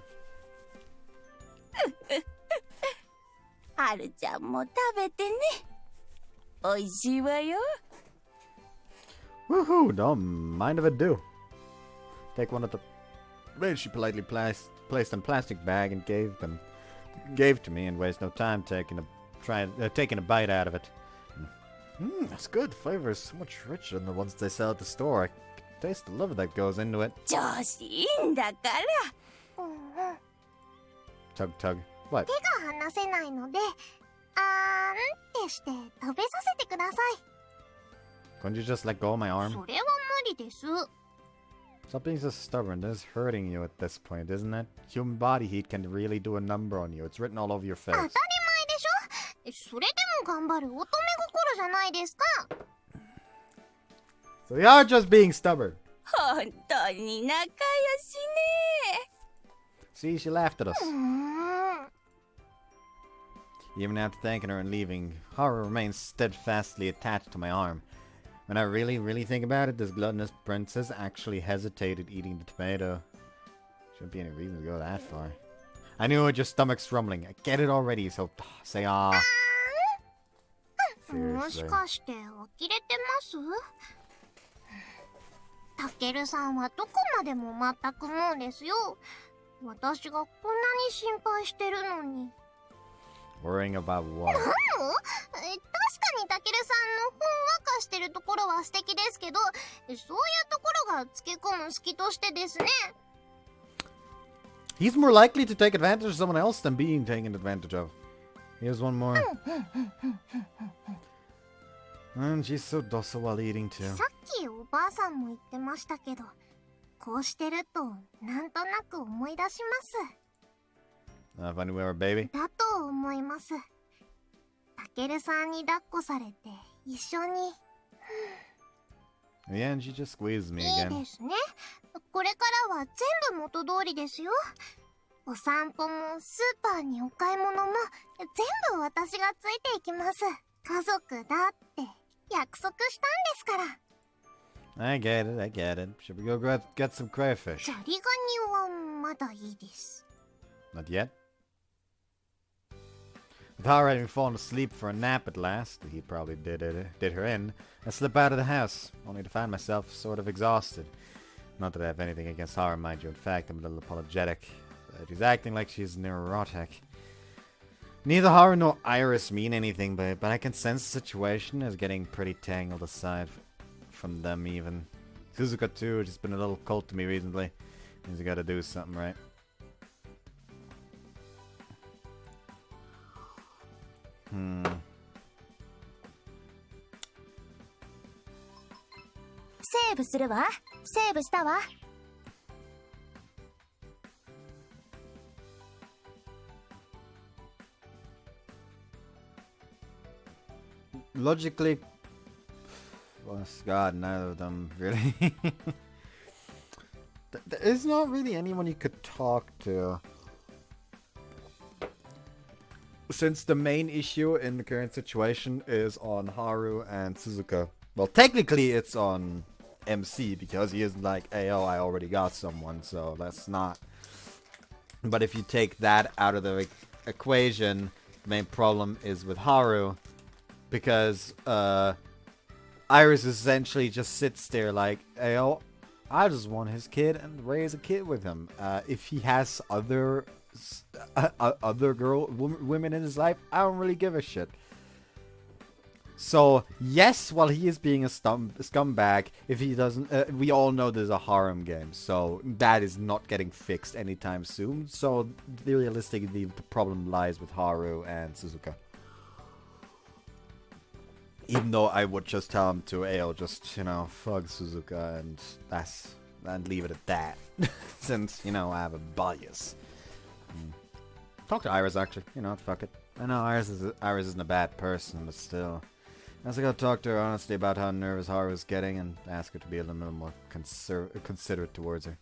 はるちゃんも食べてね。おいしいわよ。 Woohoo! Don't mind if I do. Take one of the which she politely placed in a plastic bag and gave to me and waste no time taking a bite out of it. That's good. The flavor is so much richer than the ones they sell at the store. I can taste the liver that goes into it. 調子いいんだから。Tug tug. What? 手が離せないので、あーんってして食べさせてください。 Couldn't you just let go of my arm? それは無理です。 Stop being so stubborn. This is hurting you at this point, isn't it? Human body heat can really do a number on you. It's written all over your 当た face. り前でしょ。それでも頑張る乙女心じゃないですか。 So you are just being stubborn. 本当に仲良しね。 See, she laughed at us. うーん。 Even after thanking her and leaving, Haru remains steadfastly attached to my arm. When I really think about it, this gluttonous princess actually hesitated eating the tomato. Shouldn't be any reason to go that far. I knew it, your stomach's rumbling. I get it already, so say ah. もし Seriously. かして呆れてます？タケルさんはどこまでも全くもうですよ。私がこんなに心配してるのに。 Worrying about what? 確かにタケルさんのほんわかしてるところは素敵ですけど、そういうところがつけ込む隙としてですね。 He's more likely to take advantage of someone else than being taken advantage of. Here's one more. And she's so docile while eating too. さっきおばあさんも言ってましたけど、こうしてるとなんとなく思い出します。 If I knew we were a baby. だと思います。タケルさんに抱っこされて一緒に。 In the end, she just squeezed me いい again. ですね。これからは全部元通りですよ。お散歩もスーパーにお買い物も全部私がついていきます。家族だって約束したんですから。 I get it. Should we go get some crayfish? ザリガニはまだいいです。 Not yet. With Haru having fallen asleep for a nap at last, he probably did her in, I slip out of the house, only to find myself sort of exhausted. Not that I have anything against Haru, mind you. In fact, I'm a little apologetic. But she's acting like she's neurotic. Neither Haru nor Iris mean anything, but I can sense the situation is getting pretty tangled aside from them even. Suzuka too, she's been a little cold to me recently. Means I gotta do something right. ーブするわ。セーブしたわ。Logically, well, God, neither of them really. There's not really anyone you could talk to. Since the main issue in the current situation is on Haru and Suzuka. Well, technically it's on MC because he isn't like, hey, oh, I already got someone, so that's not. But if you take that out of the equation, the main problem is with Haru. Because Iris essentially just sits there like, hey, oh, I just want his kid and raise a kid with him. If he has other women in his life, I don't really give a shit. So yes, while he is being a scumbag, if he doesn't, we all know there's a harem game, so that is not getting fixed anytime soon. So realistically, the problem lies with Haru and Suzuka. Even though I would just tell him to, hey, just, you know, fuck Suzuka and leave it at that. Since, you know, I have a bias. Talk to Iris, actually. You know, fuck it. I know Iris isn't a bad person, but still. I also gotta talk to her honestly about how nervous Haru's getting and ask her to be a little more considerate towards her.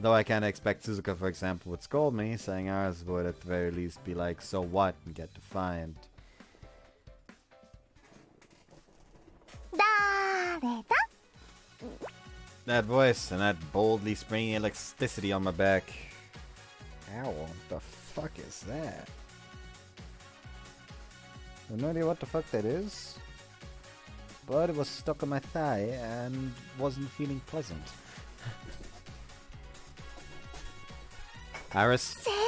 Though I can't expect Suzuka, for example, would scold me, saying Iris would at the very least be like, so what, and get defiant. That voice and that boldly springy elasticity on my back. Ow, what the fuck is that? I have no idea what the fuck that is. But it was stuck on my thigh and wasn't feeling pleasant. Iris? 正解！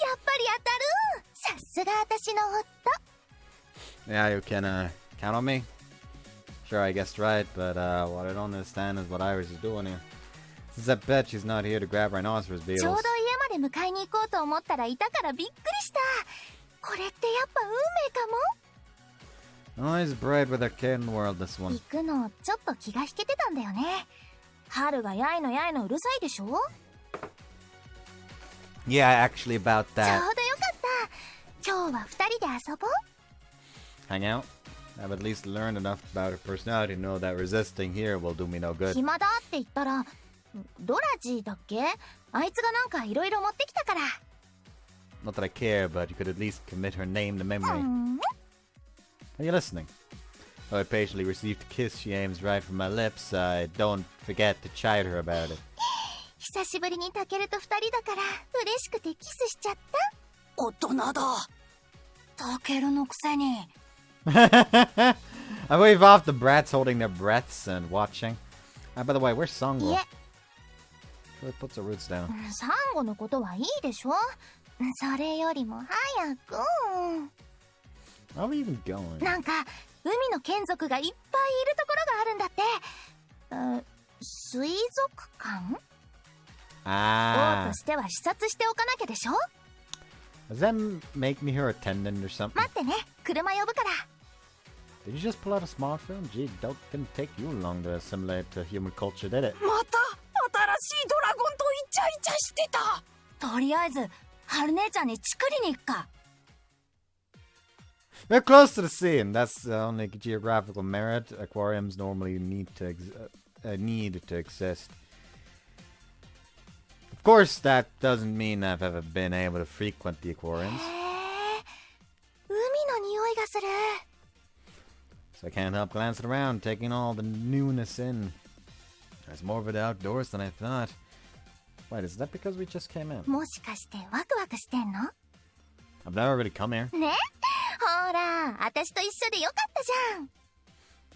やっぱり当たる！さすが私の夫。 Yeah, you can count on me? Sure, I guessed right, but what I don't understand is what Iris is doing here. Since I bet she's not here to grab rhinoceros ちょう beetles. ど家まで迎えに行こうと思ったらいたからびっくりした。これってやっぱ運命かも。 Always bright with her kid in the world, this one. 行くのちょっと気が引けてたんだよね。春がやいのやいのうるさいでしょ。 Yeah, actually about ちょうどよ that. かった。今日は二人で遊ぼう。 Hang out? I've at least learned enough about her personality to know that resisting here will do me no good. 暇だって言ったら、ドラジーだっけ？あいつがなんかいろいろ持ってきたから。 Not that I care, but you could at least commit her name to memory. Are you listening? Though I patiently received a kiss she aims right from my lips, I don't forget to chide her about it. 久しぶりにタケルと二人だから嬉しくてキスしちゃった。大人だ。タケルのくせに。 I wave off the brats holding their breaths and watching. By the way, where's Songwo? いえ、 Really puts her roots down. サンゴのことはいいでしょ。それよりも早く。 How are we even going? なんか海の眷属がいっぱいいるところがあるんだって。水族館？ 王 Ah. としては視察しておかなきゃでしょ。 Does that make me her attendant or something? 待ってね、車呼ぶから。 Did you just pull out a smartphone? Gee, didn't take you long to assimilate to human culture, did it? また新しいドラゴンとイチャイチャしてた。とりあえず春姉ちゃんにチクりに行くか。 We're close to the sea, and that's the only geographical merit aquariums normally need to exist. Of course, that doesn't mean I've ever been able to frequent the aquariums, 海の匂いがする。 so I can't help glancing around, taking all the newness in. There's more of it outdoors than I thought. Wait, is that because we just came in? もしかしてワクワクしてんの？ I've never really come here. ね？ほら、私と一緒でよかったじゃん。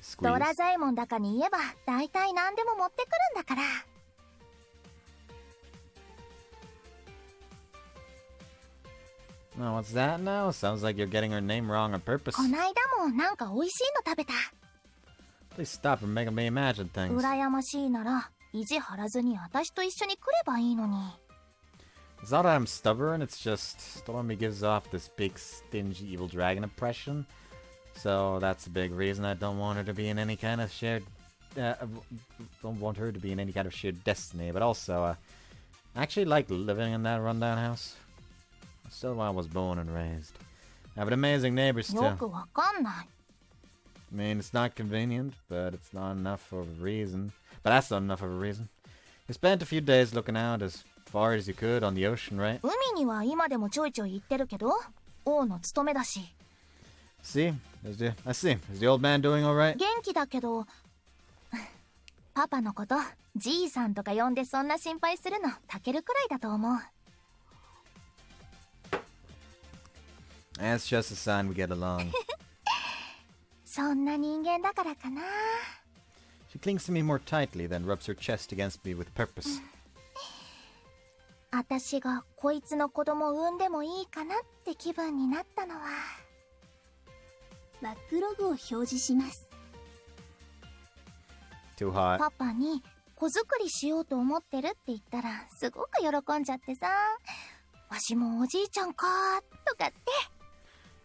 Squeeze. ドラザイモンだかに言えば大体何でも持ってくるんだから。 Oh, what's that now? Sounds like you're getting her name wrong on purpose. こないだもなんか美味しいの食べた。 Please stop and making me imagine things. 羨ましいなら意地張らずに私と一緒に来ればいいのに。 It's not that I'm stubborn, it's just Stormy gives off this big, stingy, evil dragon impression. So that's a big reason I don't want her to be in any kind of shared don't want her to be in any kind of shared destiny, but also, I actually like living in that rundown house. Still where I was born and raised. I have amazing neighbors too. よくわかんない。 I mean, it's not convenient, but it's not enough of a reason. But that's not enough of a reason. You spent a few days looking out as far as you could on the ocean, right? 海には今でもちょいちょい行ってるけど、王の務めだし。 See? I see. Is the old man doing alright? 元気だけど、パパのこと、じいさんとか呼んでそんな心配するの、タケルくらいだと思う。 That's just a sign we get along. そんな人間だからかな。 She clings to me more tightly, then rubs her chest against me with purpose. 私がこいつの子供を産んでもいいかなって気分になったのは。バックログを表示します。 Too hot. パパに子作りしようと思ってるって言ったらすごく喜んじゃってさ、わしもおじいちゃんかーとかって。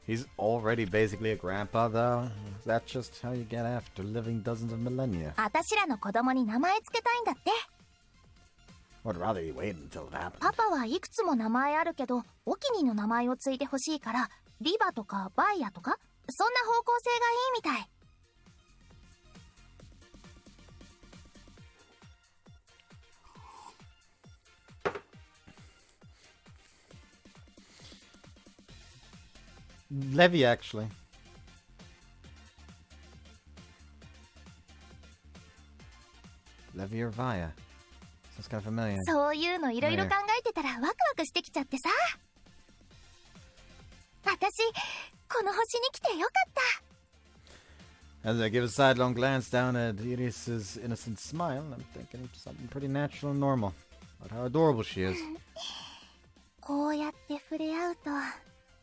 He's already basically a grandpa, though. Is that just how you get after living dozens of millennia? 私らの子供に名前つけたいんだって。 I'd rather you wait until it happens. パパはいくつも名前あるけど、お気に入りの名前をついてほしいから、リバとかバイアとか、そんな方向性がいいみたい。 Levy, actually. Levy or Via? Sounds kind of familiar. そういうのいろいろ考えてたらワクワクしてきちゃってさ。私、この星に来てよかった。 As I give a sidelong glance down at Iris's innocent smile, I'm thinking of something pretty natural and normal. About how adorable she is. こうやって触れ合うと、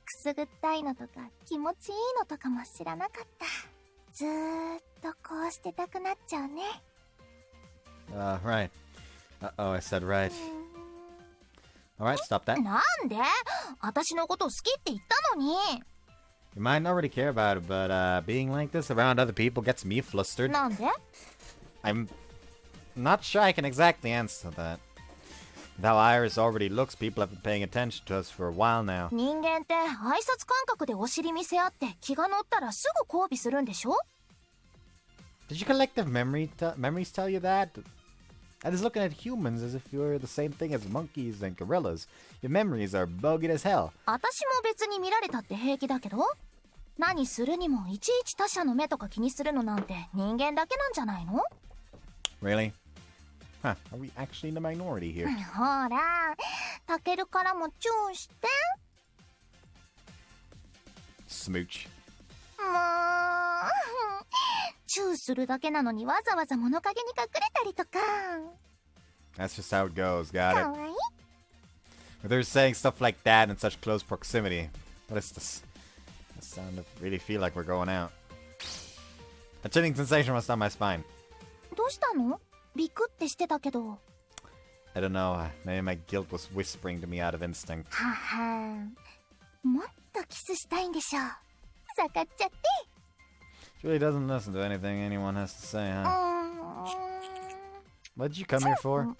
くすぐったいのとか気持ちいいのとかも知らなかった。ずーっとこうしてたくなっちゃうね。 Right. Uh-oh, I said right. Alright, stop that. なんで？私のこと好きって言ったのに。 You might not already care about it, but being like this around other people gets me flustered. なんで？ I'm not sure I can exactly answer that. With how Iris already looks, people have been paying attention to us for a while now. 人間って挨拶感覚でお尻見せ合って気が乗ったらすぐ交尾するんでしょ？ Did your collective memories tell you that? I was looking at humans as if you're the same thing as monkeys and gorillas. Your memories are bugged as hell. 私も別に見られたって平気だけど、何するにもいちいち他者の目とか気にするのなんて人間だけなんじゃないの？ Really? Huh, are we actually in the minority here? ほら、タケルからもチューして。 Smooch. もう、チューするだけなのにわざわざ物陰に隠れたりとか。 That's just how it goes, got か it? わいい。 But they're saying stuff like that in such close proximity. What is this? I sound to really feel like we're going out. A chilling sensation runs down my spine. どうしたの？ビクってしてたけど。 I don't know, maybe my guilt was whispering to me out of instinct. ははもっとキスしたいんでしょ。さかっちゃって。 She really doesn't listen to anything anyone has to say, huh? う What did you come here for?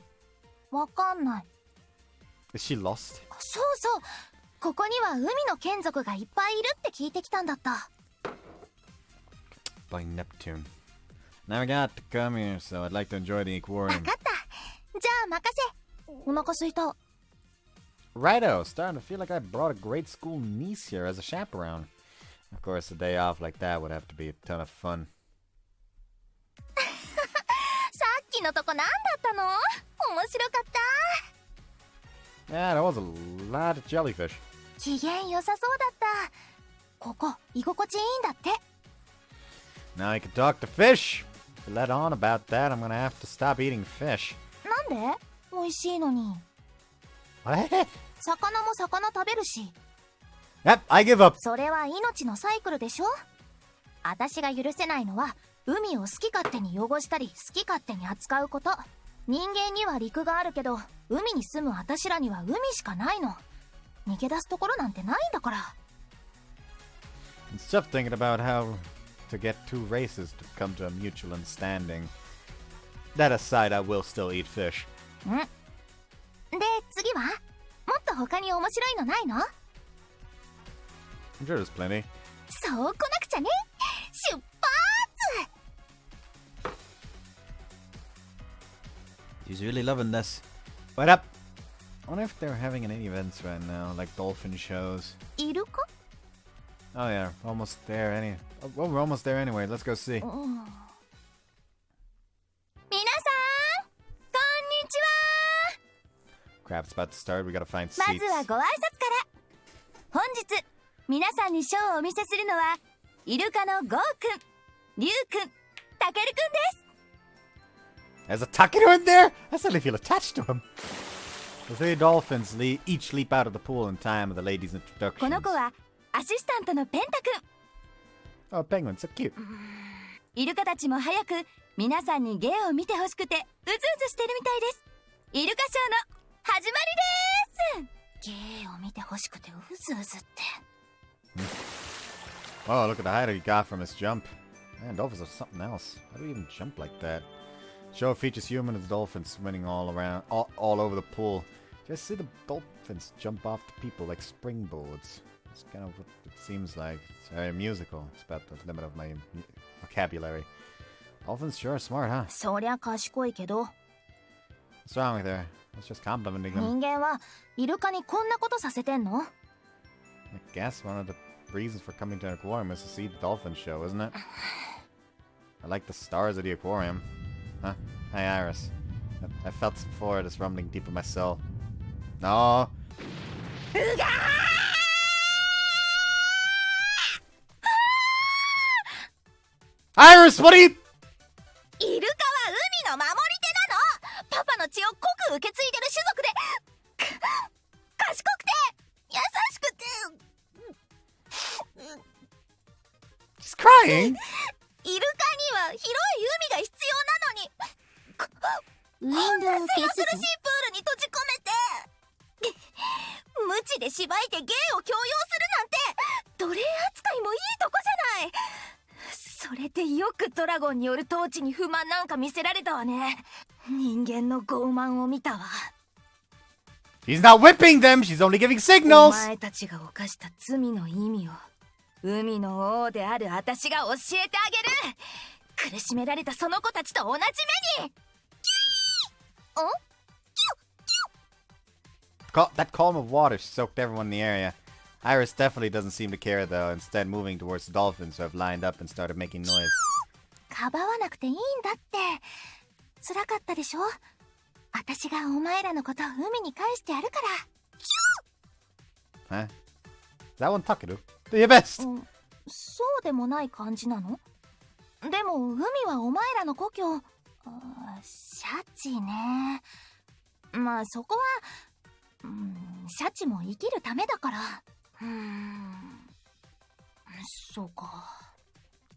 わかんない。 Is she lost? そうそう。ここには海の眷属がいっぱいいるって聞いてきたんだった。 By Neptune. Never got to come here, so I'd like to enjoy the わ aquarium. かった。じゃあ任せ。お腹すいた。 Righto, starting to feel like I brought a grade school niece here as a chaperone. Of course, a day off like that would have to be a ton of fun. さっきのとこなんだったの？面白かった。 Yeah, there was a lot of jellyfish. 機嫌良さそうだった。ここ居心地いいんだって。 Now I can talk to fish. If you let on about that, I'm gonna have to stop eating fish. なんで？美味しいのに。 What? 魚も魚食べるし。 Yep, I give up. それは命のサイクルでしょ。私が許せないのは海を好き勝手に汚したり好き勝手に扱うこと。人間には陸があるけど海に住む私らには海しかないの。逃げ出すところなんてないんだから。 It's tough thinking about how to get two races to come to a mutual understanding. That aside, I will still eat fish. で、次はもっと他に面白いのないの？ I'm sure there's plenty. そう来なくちゃね。出発！ He's really loving this. What up? I wonder if they're having any events right now, like dolphin shows. イルカ？ Oh yeah, almost there. Well, we're almost there anyway. Let's go see. 皆さん、こんにちは。 Crap's about to start. We gotta find ま seats. ずはご挨拶から。本日皆さんにショーをお見せするのはイルカのゴーくん、リュウくん、タケルくんです。 There's a Takeru in there? I suddenly feel attached to him. The three dolphins each leap out of the pool in time of the ladies' こ introductions. の子はアシスタントのペンタくん。 Oh, penguin, so cute. イルカたちも早く皆さんに芸を見てほしくてうずうずしてるみたいです。イルカショーの始まりです。芸を見てほしくてうずうずって。Oh, look at the height he got from his jump. Man, dolphins are something else. How do you even jump like that? Show features human and dolphins swimming all over the pool. Just see the dolphins jump off the people like springboards. That's kind of what it seems like. It's very musical. It's about the limit of my vocabulary. Dolphins sure are smart, huh? そりゃ賢いけど、 What's wrong with her? I was just complimenting them. 人間はイルカにこんなことさせてんの？ I guess one of the reasons for coming to an aquarium is to see the dolphin show, isn't it? I like the stars of the aquarium. Huh? Hi, Iris. I felt this before, this rumbling deep in my soul. No! Iris, what are you... イルカは海の守り手なの。パパの血を濃く受け継いでる種族で、賢くて優しくて。 She's crying? イルカには広い海が必要なのに、ウィンドウを消す苦しいプールに閉じ込めて、無知でしばいて芸を強要するなんて奴隷扱いもいいとこじゃない。それでよくドラゴンによる統治に不満なんか見せられたわね。人間の傲慢を見たわ。 She's not whipping them, she's only giving お signals! 前たちが犯した罪の意味を海の王である私が教えてあげる。苦しめられたその子たちと同じ目に。That column of water soaked everyone in the area. Iris definitely doesn't seem to care though, instead moving towards the dolphins who have lined up and started making noise. かばわなくていいんだって。辛かったでしょ。私がお前らのこと海に返してやるか Huh? Is that one Takeru? Do your best! ら。そうでもない感じなの？でも海はお前らの故郷。シャチね。まあそこは、シャチも生きるためだから。そうか。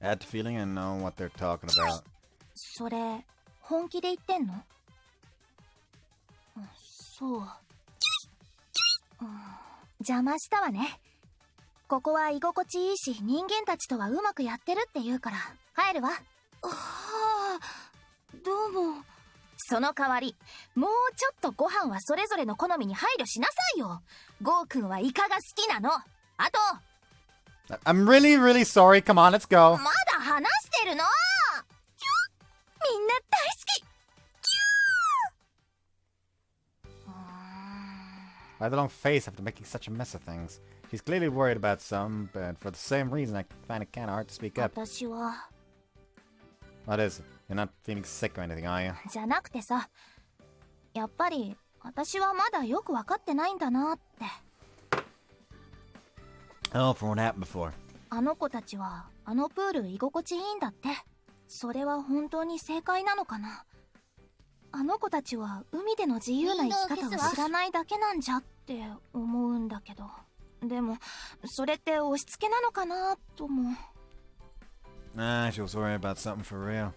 I had the feeling I know what they're talking about. それ本気で言ってんの？そう。邪魔したわね。ここは居心地いいし人間たちとはうまくやってるって言うから帰るわ。はあ、どうも。その代わりもうちょっとご飯はそれぞれの好みに配慮しなさいよ。ゴーくんはイカが好きなの。あと I'm really, really sorry. Come on, let's go. まだ話してるの。みんな大好き。 Why the long face after making such a mess of things? She's clearly worried about some, but for the same reason I find it kinda hard to speak up. 私は What is it? You're not feeling sick or anything, are you? じゃなくてさ、やっぱり私はまだよく分かってないんだなって。 Oh, from what happened before. あの子たちはあのプール居心地いいんだって。それは本当に正解なのかな。あの子たちは海での自由な生き方を知らないだけなんじゃって思うんだけど、でもそれって押し付けなのかなとも。 Nah, she was worried about something for real.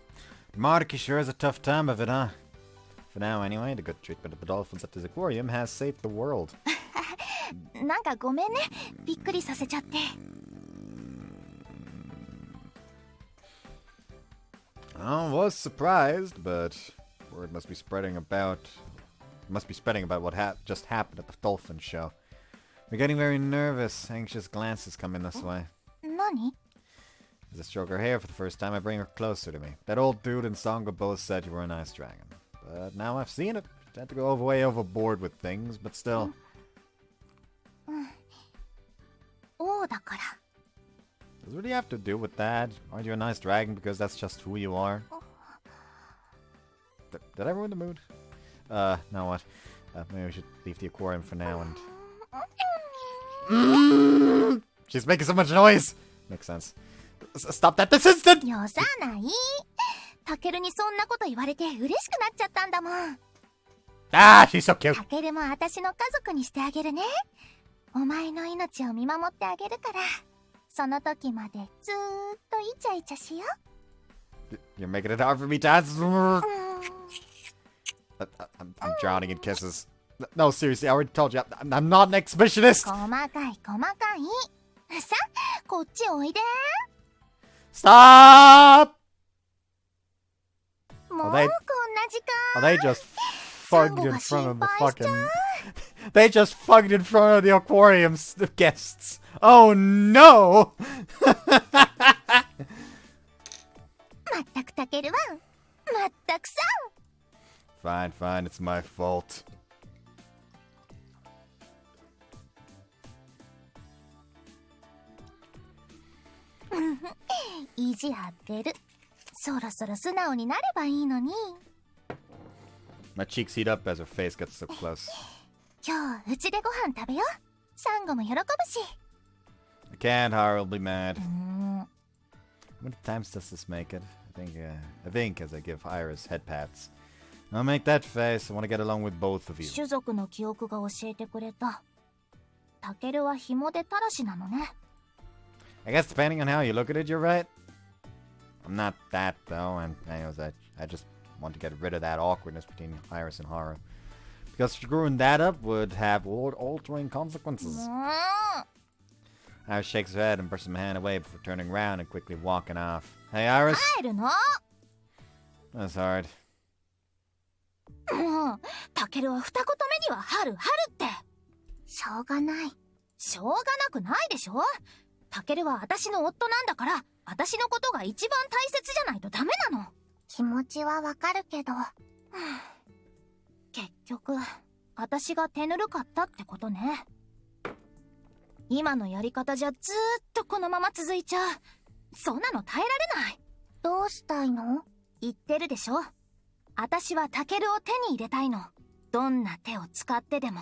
Mariki sure is a tough time of it, huh? For now, anyway, the good treatment of the dolphins at this aquarium has saved the world. なんかごめんね、びっくりさせちゃって。 I was surprised, but Word must be spreading about what just happened at the dolphin show. We're getting very nervous. Anxious glances come in this way. 何？ As I stroke her hair for the first time, I bring her closer to me. That old dude and Songa both said you were a nice dragon. But now I've seen it. Tend to go way overboard with things, but still. 王だから。 Does it really have to do with that? Aren't you a nice dragon because that's just who you are? Did I ruin the mood? Now what? Maybe we should leave the aquarium for now and... She's making so much noise! Makes sense. Stop that this instant! よさない。タケルにそんなこと言われて嬉しくなっちゃったんだもん。Ah, she's so cute! タケルも私の家族にしてあげるね。お前の命を見守ってあげるから。その時までずーっとイチャイチャしよう。 You're making it hard for me to answer. I'm drowning in kisses. No, seriously, I already told you, I'm not an exhibitionist! 細かい細かい。さあ、こっちおいで。 Stop! もうこんな Are they- 時間。 Oh, they just fucked in front of the fucking... They just fucked in front of the aquarium's guests. Oh no! まったくタケルはまったくさ。 Fine, fine, it's my fault. 意地張ってる。そろそろ素直になればいいのに。 My cheeks heat up as her face gets so close. 今日うちでご飯食べよう。サンゴも喜ぶし。 I can't, Haru will be mad. How many times does this make it? I think as I give Iris head pats. I'll make that face. I want to get along with both of you. 種族の記憶が教えてくれた。タケルは紐でたらしなのね。 I guess depending on how you look at it, you're right. I'm not that though, and anyways, I just want to get rid of that awkwardness between Iris and Haru. Because screwing that up would have world-altering consequences. もう。 Iris shakes her head and brushes my hand away before turning around and quickly walking off. Hey, Iris. 帰るの？ That's hard. もう、タケルは二言目には春春って。しょうがない。しょうがなくないでしょ？タケルは私の夫なんだから、私のことが一番大切じゃないとダメなの。気持ちはわかるけど。結局、私が手ぬるかったってことね。今のやり方じゃずーっとこのまま続いちゃう。そんなの耐えられない。どうしたいの？言ってるでしょ。私はタケルを手に入れたいの。どんな手を使ってでも。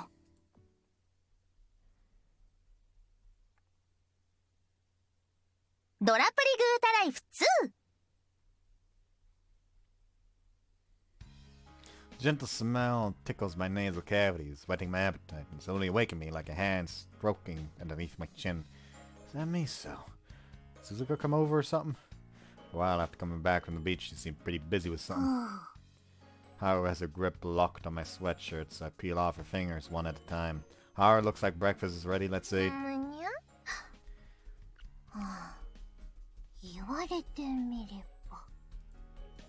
ドラプリグータライフ2。 Gentle smell tickles my nasal cavities, whetting my appetite, and slowly awaken me like a hand stroking underneath my chin. Is that me, so? Did Suzuka come over or something? A while after coming back from the beach, she seemed pretty busy with something. Haru has her grip locked on my sweatshirt, so I peel off her fingers one at a time. Haru, looks like breakfast is ready, let's eat. 言われてみれば。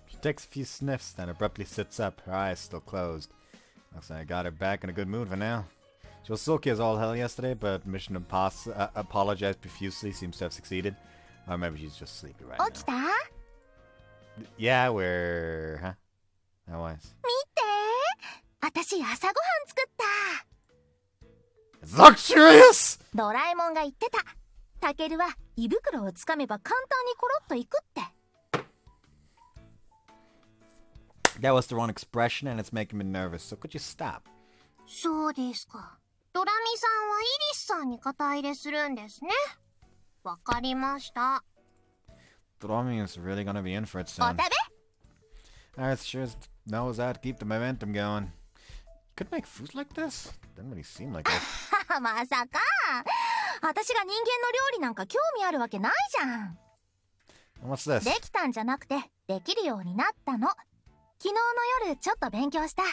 She takes a few sniffs, then abruptly sits up, her eyes still closed. Looks like I got her back in a good mood for now. She was sulky as all hell yesterday, but Mission apologized profusely seems to have succeeded. Or maybe she's just sleepy right 起き now. た？ Yeah, we're... Huh? How was? 見て！私朝ごはん作った。 It's luxurious! ドラえもんが言ってた。タケルは胃袋をつかめば簡単にコロッといくって。 That was the wrong expression and it's making me nervous, so could you stop? そうですか。ドラミさんはイリスさんに肩入れするんですね。わかりました。 Dromi is really gonna be in for it お soon. 食べ？ Iris sure knows how to keep the momentum going. Could make food like this? Doesn't really seem like it. まさか。私が人間の料理なんか興味あるわけないじゃん。 What's this? できたんじゃなくて、できるようになったの。昨日の夜ちょっと勉強した。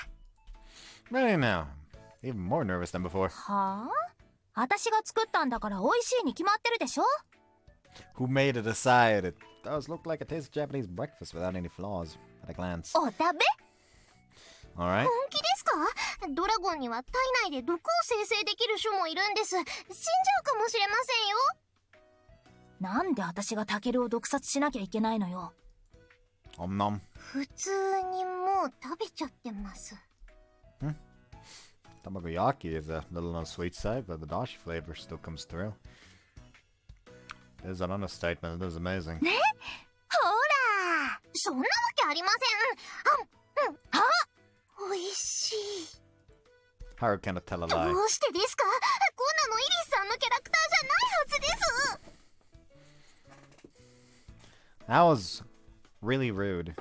Really now? Even more nervous than before. はあ？私が作ったんだから美味しいに決まってるでしょ。 Who made it aside? It does look like a tasty Japanese breakfast without any flaws at a glance. お食べ？ Alright. 本気ですか？ドラゴンには体内で毒を生成できる種もいるんです。死んじゃうかもしれませんよ。なんで私がタケルを毒殺しなきゃいけないのよ。Om nom. 普通にもう食べちゃってます。Tamagoyaki is a little on the sweet side, but the dashi flavor still comes through. It is an understatement. It is amazing. ね？ほら、そんなわけありません。あ、美味しい。 Haru cannot tell a ど lie. うしてですか？こんなのイリスさんのキャラクターじゃないはずです。 That was really rude.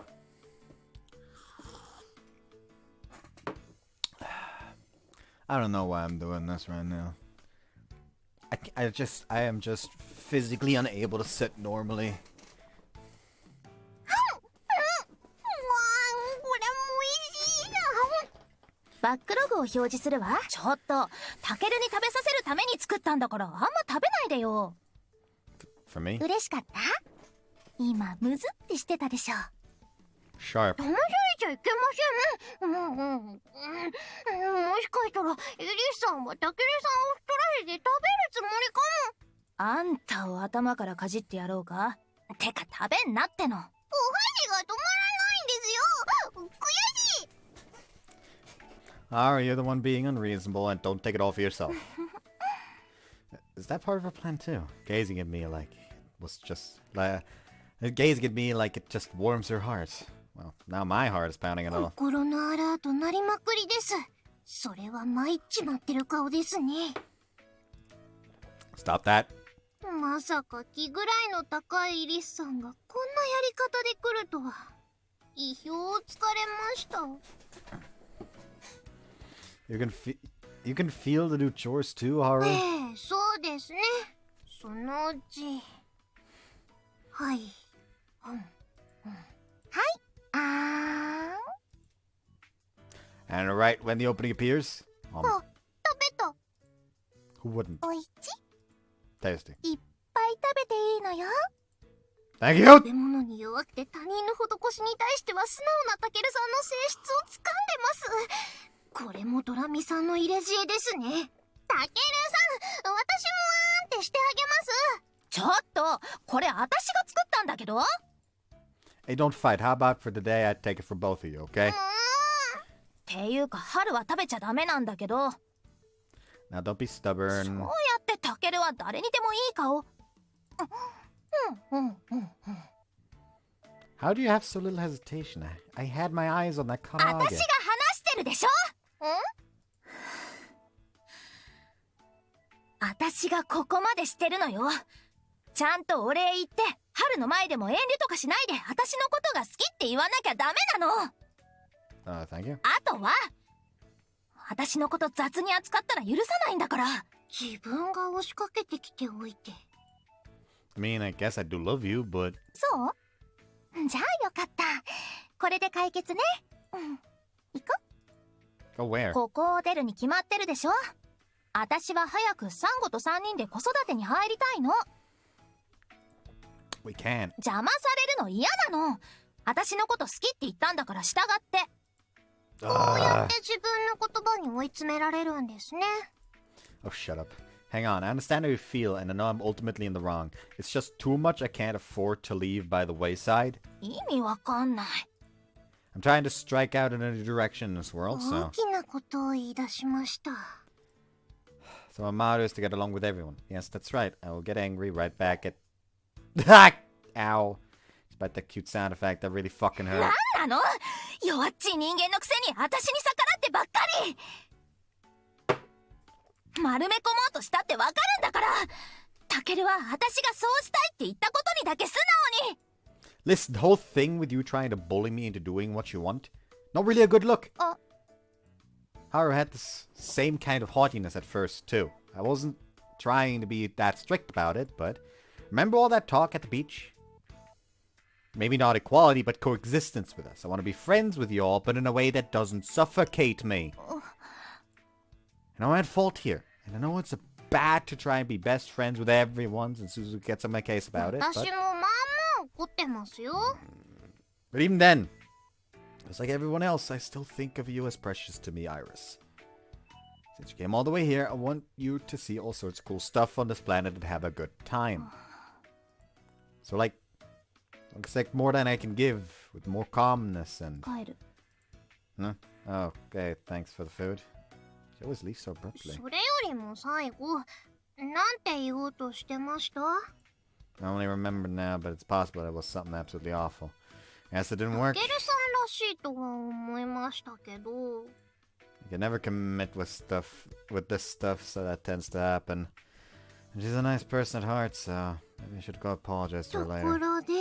I don't know why I'm doing this right now. I am just physically unable to sit normally. これも美味しいな。バックログを表示するわ。ちょっと、タケルに食べさせるために作ったんだからあんま食べないでよ。 For me? 嬉しかった？今ムズってしてたでしょ。 Sharp. 騙されちゃいけません。もしかしたらイリスさんはタケルさんを取られて食べるつもりかも。あんたを頭からかじってやろうか。てか食べんなっての。お箸が止まらないんですよ。悔しい。 Haru, you're the one being unreasonable, and don't take it all for yourself. Is that part of her plan too? Gazing at me like was just gazing at me like it just warms her heart. Well, now my heart is pounding a little. 心のアラートなりまくりです。それは参っちまってる顔ですね。 Stop that. まさか気ぐらいの高いイリスさんがこんなやり方で来るとは。意表をつかれました。 You can feel the new chores too, Haru. そうですね。そのうち。はい。はい。And right when the opening appears, あ、食べた。 who wouldn't? おいち。 Tasty. いっぱい食べていいのよ。 Thank you. 食べ物に弱くて他人の施しに対しては素直なタケルさんの性質を掴んでます。これもドラミさんの入れ知恵ですね。タケルさん、私もあーんってしてあげます。ちょっと、これ私が作ったんだけど。 Hey, don't fight. How about for today I take it for both of you, okay? っていうか、春は食べちゃダメなんだけど。 Now don't be そう stubborn. やってタケルは誰にでもいい顔。 How do you have so little hesitation? I had my eyes on that 私が Kanage. 話してるでしょ。私がここまでしてるのよ。ちゃんとお礼言って、春の前でも遠慮とかしないで私のことが好きって言わなきゃダメなの。 Thank you. あとは、私のこと雑に扱ったら許さないんだから。自分が押しかけてきておいて。 I mean, I guess I do love you, but そうじゃあよかった。これで解決ね。行こ go where? ここを出るに決まってるでしょ。私は早くサンゴと3人で子育てに入りたいの。 We can't. 邪魔されるの嫌なの。私のこと好きって言ったんだから従って。こうやって自分の言葉に追い詰められるんですね。 Oh, shut up. Hang on, I understand how you feel, and I know I'm ultimately in the wrong. It's just too much I can't afford to leave by the wayside. 意味わかんない。 I'm trying to strike out in a new direction in this world, 大 so... きなことを言い出しました。 So my motto is to get along with everyone. Yes, that's right. I will get angry right back at... Ow. Despite that cute sound effect, that really fucking な hurt. んなの？弱っちい人間のくせに私に逆らってばっかり。丸め込もうとしたってわかるんだから。タケルは私がそうしたいって言ったことにだけ素直に。 Listen, the whole thing with you trying to bully me into doing what you want, not really a good look. Haru had this same kind of haughtiness at first, too. I wasn't trying to be that strict about it, but remember all that talk at the beach? Maybe not equality, but coexistence with us. I want to be friends with you all, but in a way that doesn't suffocate me. And I'm at fault here. And I know it's bad to try and be best friends with everyone, and Suzu gets on my case about it, 私 but... もまあまあ怒ってますよ。 But even then, Just like everyone else, I still think of you as precious to me, Iris. Since you came all the way here, I want you to see all sorts of cool stuff on this planet and have a good time. So, like, expect more than I can give, with more calmness and... Huh? Oh, okay, thanks for the food. She always leaves so abruptly. それよりも最後、なんて言おうとしてました？ I only remember now, but it's possible it was something absolutely awful. Yes, it didn't work. タケルさんらしいとは思いましたけど。You can never commit with this stuff, so that tends to happen. And she's a nice person at heart, so maybe I should go apologize to her とこ later. ろで、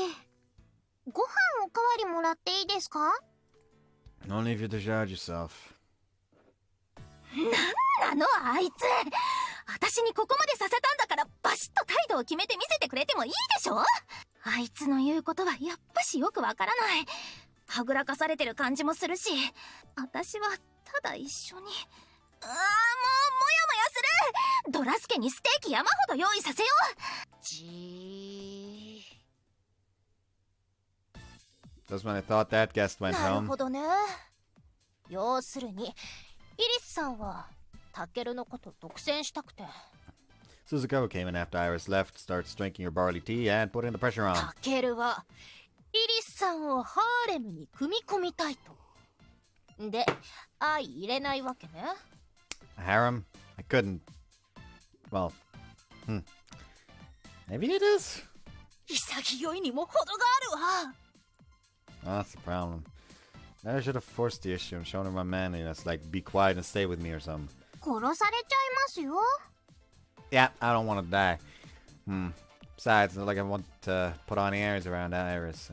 ご飯おかわりもらっていいですか？ Only if you discharge yourself. なんなのあいつ。私にここまでさせたんだからバシッと態度を決めて見せてくれてもいいでしょ。あいつの言うことはやっぱしよくわからない。はぐらかされてる感じもするし、私はただ一緒に。もうモヤモヤする。ドラスケにステーキ山ほど用意させよう。Just when I thought that guest went なる home. ほどね。要するにイリスさんはタケルのこと独占したくて。 Suzuka came in after Iris left, starts drinking her barley tea and putting the pressure on. タケルはイリスさんをハーレムに組み込みたいと。で、相入れないわけね。A harem? I couldn't. Well, maybe it is? 潔いにも程があるわ。 That's the problem. Maybe I should have forced the issue and shown her my manliness, like be quiet and stay with me or something. 殺されちゃいますよ。 Yeah, I don't want to die. Besides, it's not like I want to put on airs around Iris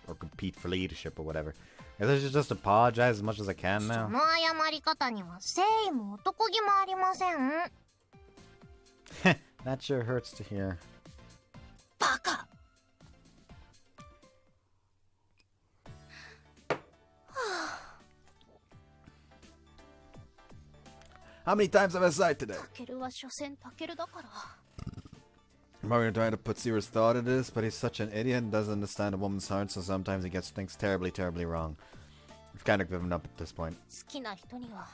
or compete for leadership or whatever. I guess I should just apologize as much as I can そ now. の謝り方には誠意も男気もありません。 That sure hurts to hear. バカ。 How many times have I sighed today? タケルは所詮タケルだから。 Mario trying to put serious thought into this, but he's such an idiot and doesn't understand a woman's heart, so sometimes he gets things terribly, terribly wrong. I've kind of given up at this point. 好きな人には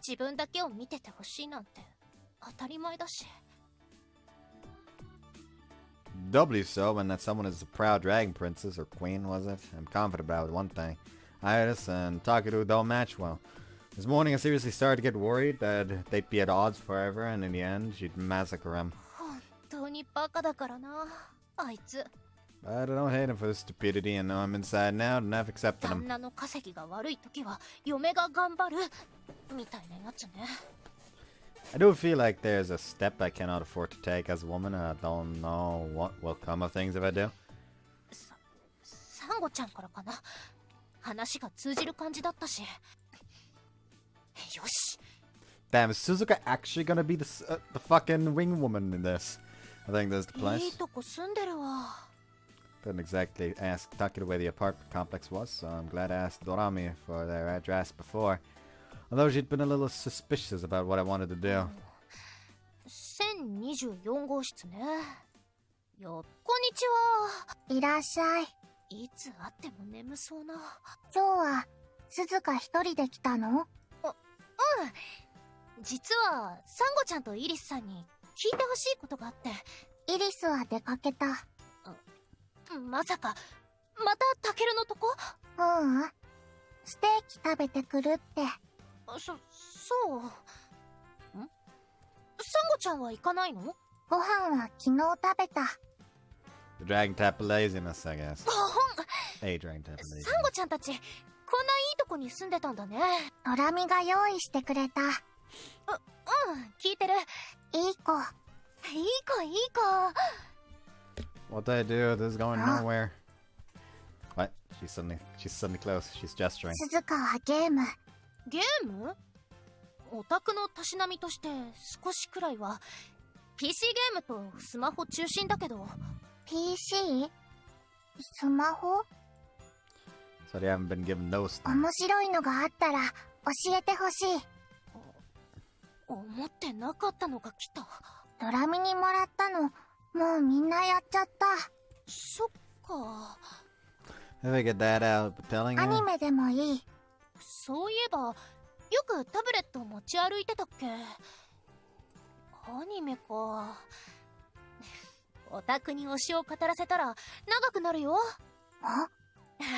自分だけを見ててほしいなんて当たり前だし。 Doubly so when that someone is a proud dragon princess, or queen, was it? I'm confident about one thing. Iris and Takeru don't match well. This morning I seriously started to get worried that they'd be at odds forever, and in the end, she'd massacre him. 本当にバカだからな、あいつ。 But I don't hate him for his stupidity, and though I'm inside now, and I've accepted 旦 him. 那の稼ぎが悪い時は嫁が頑張るみたいなやつね。 I do feel like there's a step I cannot afford to take as a woman, and I don't know what will come of things if I do. サンゴちゃんからかな。話が通じる感じだったし。よし。 Damn, is Suzuka actually gonna be the fucking wing woman in this? I think that's the い place. いとこ住んでるわ。 Didn't exactly ask Takeru where the apartment complex was, so I'm glad I asked Dorami for their address before. Although she'd been a little suspicious about what I wanted to do. 1024号室ね。こんにちは。いらっしゃい。いつ会っても眠そうな。今日は鈴鹿一人で来たの？実はサンゴちゃんとイリスさんに聞いてほしいことがあって。イリスは出かけた。まさかまたタケルのとこ？ステーキ食べてくるって。そう。サンゴちゃんは行かないの？ご飯は昨日食べた。 The dragon type of laziness, I guess. A dragon type of サンゴ laziness. ちゃんたちこんないいとこに住んでたんだね。ドラミが用意してくれた。聞いてる。いい子。いい子。 What did I do? This is going nowhere. What? She's suddenly close. She's gesturing. 鈴鹿はゲーム。ゲーム？オタクのたしなみとして少しくらいは PC ゲームとスマホ中心だけど。 PC？ スマホ？ So they haven't been given those things. 面白いのがあったら教えてほしい。思ってなかったのが来た。ドラミにもらったの、もうみんなやっちゃった。そっか。I figured that out, but telling ア her? ニメでもいい。そういえば、よくタブレット持ち歩いてたっけ？アニメか。オタクに推しを語らせたら長くなるよ。あ、私は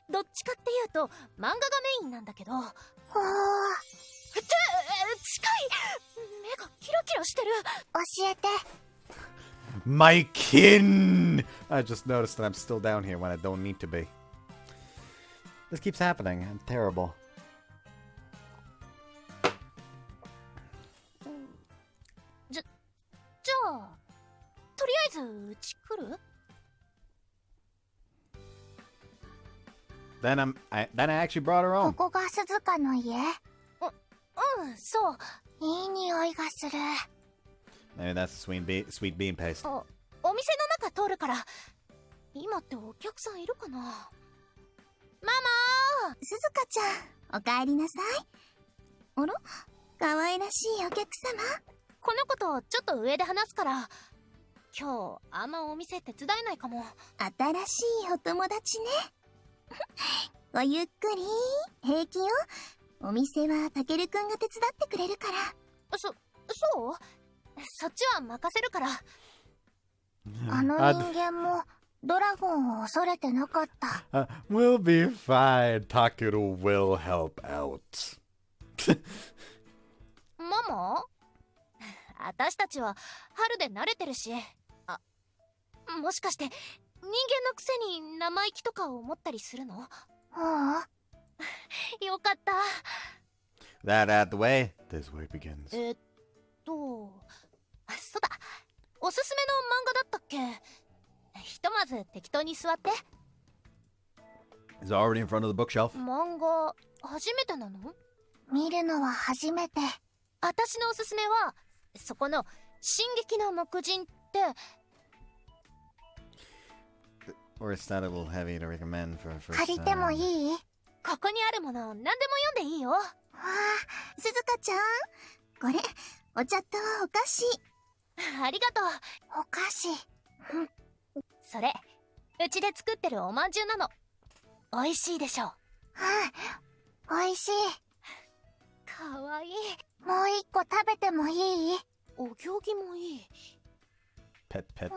どっちかっていうと漫画がメインなんだけど。ほー。近い。目がキラキラしてる。教えて。 My kin! I just noticed that I'm still down here when I don't need to be. This keeps happening. I'm terrible. じゃあとりあえずうち来る？ Then I actually brought her こ home. こが鈴鹿の家？うん、そう。いい匂いがする。 Maybe that's sweet bean paste. お店の中通るから。今ってお客さんいるかな？ママー！鈴鹿ちゃん、おかえりなさい。あら、可愛らしいお客様。この子とちょっと上で話すから。今日あんまお店手伝えないかも。新しいお友達ね。ごゆっくり、平気よ。お店はたけるくんが手伝ってくれるから。そう？そっちは任せるから。あの人間もドラゴンを恐れてなかった。We'll be fine. Takeru will help out. ママ？私たちは春で慣れてるし。もしかして人間のくせに生意気とか思ったりするの？よかった。 That out the way. This way begins. そうだ。おすすめの漫画だったっけ？ひとまず適当に座って。 It's already in front of the bookshelf. 漫画初めてなの？見るのは初めて。私のおすすめはそこの進撃の木人って。 Or it's not a little heavy to recommend for a first 借りても time. いい？ここにあるもの何でも読んでいいよ。わあ、鈴鹿ちゃん。これ、お茶とお菓子。ありがとう。お菓子。それうちで作ってるおまんじゅうなの。美味しいでしょ？おいしい。かわいい。もう一個食べてもいい？お行儀もいい。 Pet, pet. ご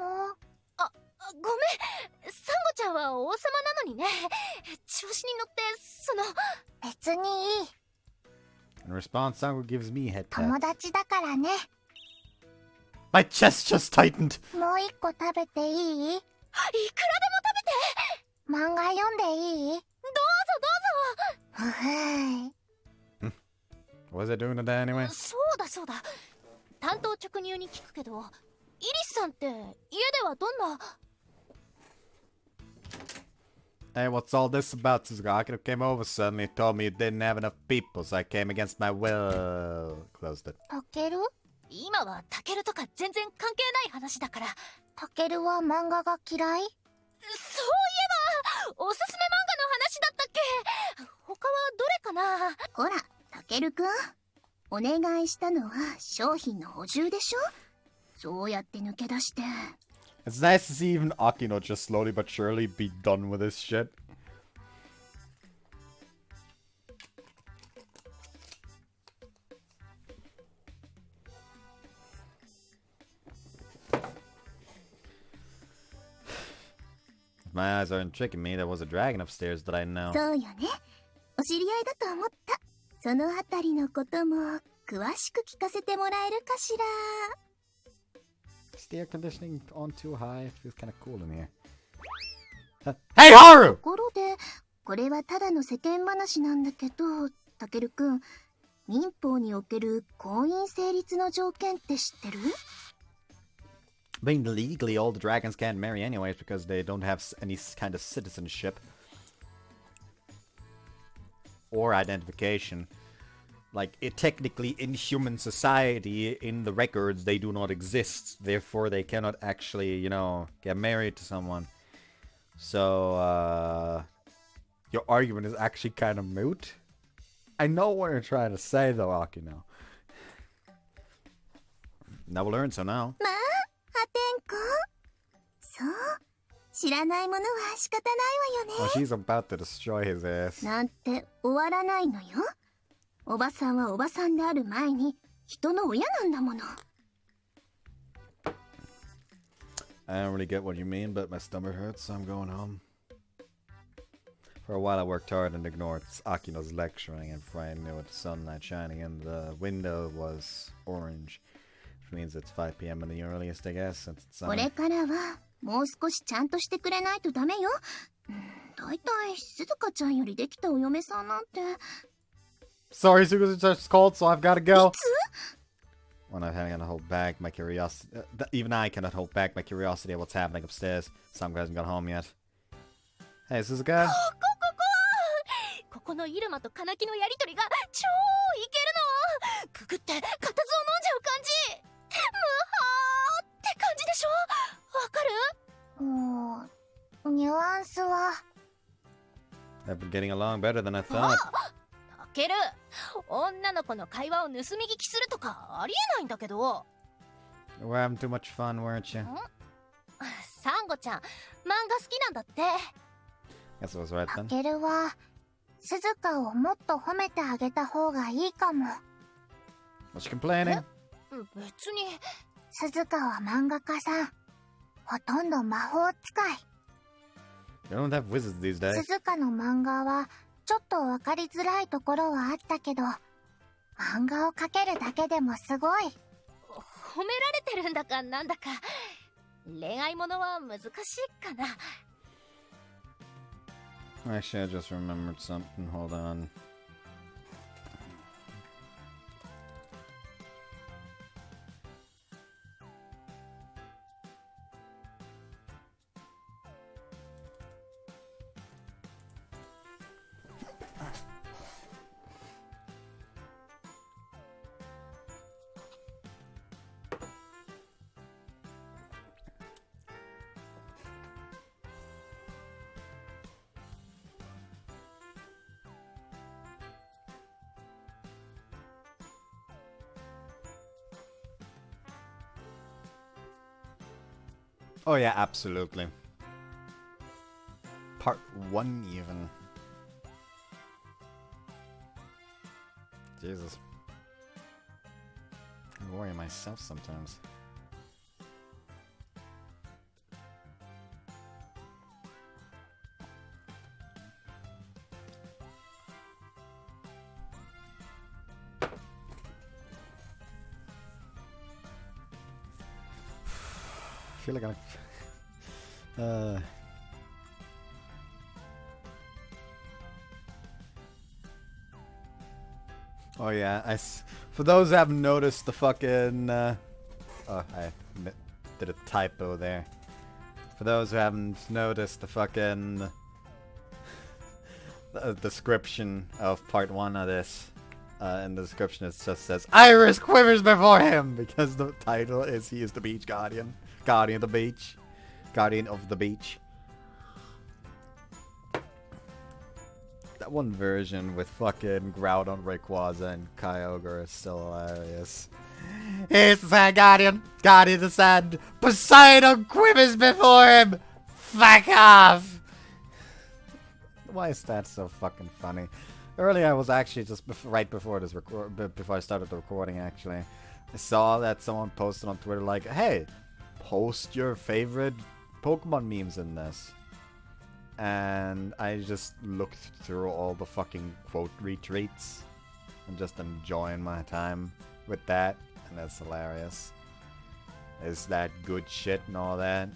めん、サンゴちゃんは王様なのにね。調子に乗って別にいい。 In response, Sango gives me head tap. 友達だからね。 My chest just tightened. もう一個食べていい？いくらでも食べて。漫画読んでいい？どうぞどうぞ。はい。 What was I doing today anyway? そうだ。単刀直入に聞くけど、イリスさんって家ではどんな？ Hey, what's all this about? Suzuka came over suddenly, told me you didn't have enough people, so I came against my will. Closed it. タケル？今はタケルとか全然関係ない話だから。タケルは漫画が嫌い？そういえばおすすめ漫画の話だったっけ？他はどれかな？ほら、タケルくん。お願いしたのは商品の補充でしょ？そうやって抜け出して。 It's nice to see even Akino just slowly but surely be done with this shit. If my eyes aren't tricking me, there was a dragon upstairs that I know. そうよね。お知り合いだと思った。そのあたりのことも詳しく聞かせてもらえるかしら。 Is the air conditioning on too high? It feels kind of cool in here. Hey, Haru! ところで、これはただの世間話なんだけど、タケルくん、民法における婚姻成立の条件って知ってる？ I mean, legally, all the dragons can't marry anyways because they don't have any kind of citizenship or identification. Like, technically, in human society, in the records, they do not exist. Therefore, they cannot actually, get married to someone. So, your argument is actually kind of moot. I know what you're trying to say, though, Akino. Now we'll learn so now. まあ、破天荒。そう、知らないものは仕方ないわよ Oh, ね。 she's about to destroy his ass. なんて終わらないのよ。おばさんはおばさんである前に人の親なんだもの。 I don't really get what you mean, but my stomach hurts, so I'm going home. For a while I worked hard and ignored Akino's lecturing, and before I knew it, the sunlight shining in the window was orange. Which means it's 5 p.m. in the earliest, I guess, since it's これ sunny. からはもう少しちゃんとしてくれないとダメよ。だいたい静香ちゃんよりできたお嫁さんなんて。 Sorry, Suzuka's called, so I've gotta go. When I cannot hold back my curiosity, even I cannot hold back my curiosity of what's happening upstairs. Some guy hasn't got home yet. Hey, Suzuka. ここのイルマとカナキのやりとりが超イケるの。くぐって固唾を飲んじゃう感じ。ムハーって感じでしょ。わかる？ニュアンスは。 I've been getting along better than I thought. タケル、女の子の会話を盗み聞きするとかありえないんだけど。 We're having too much fun, weren't you? サンゴちゃん、漫画好きなんだって。 Guess I was right タ then. ケルは静香をもっと褒めてあげた方がいいかも。 Was she complaining? 別に。静香は漫画家さん。ほとんど魔法使い。 You don't have wizards these days. 静香の漫画はちょっとわかりづらいところはあったけど、漫画を描けるだけでもすごい。褒められてるんだかなんだか。恋愛ものは難しいかな。 Actually, I just remembered something. Hold on. Oh yeah, absolutely. Part 1 even. Jesus. I worry myself sometimes. I feel like oh yeah, for those who haven't noticed the fucking oh, I did a typo there. For those who haven't noticed the fucking description of part 1 of this, in the description it just says Iris quivers before him, because the title is he is the beach guardian. Guardian of the beach. Guardian of the beach. That one version with fucking Groudon, Rayquaza, and Kyogre is still hilarious. Here's the Sand Guardian. Guardian of the Sand. Poseidon quivers before him. Fuck off. Why is that so fucking funny? Earlier I was actually just right before this before I started the recording actually. I saw that someone posted on Twitter like, hey, post your favorite Pokemon memes in this. And I just looked through all the fucking quote retweets and just enjoying my time with that, and that's hilarious. Is that good shit and all that?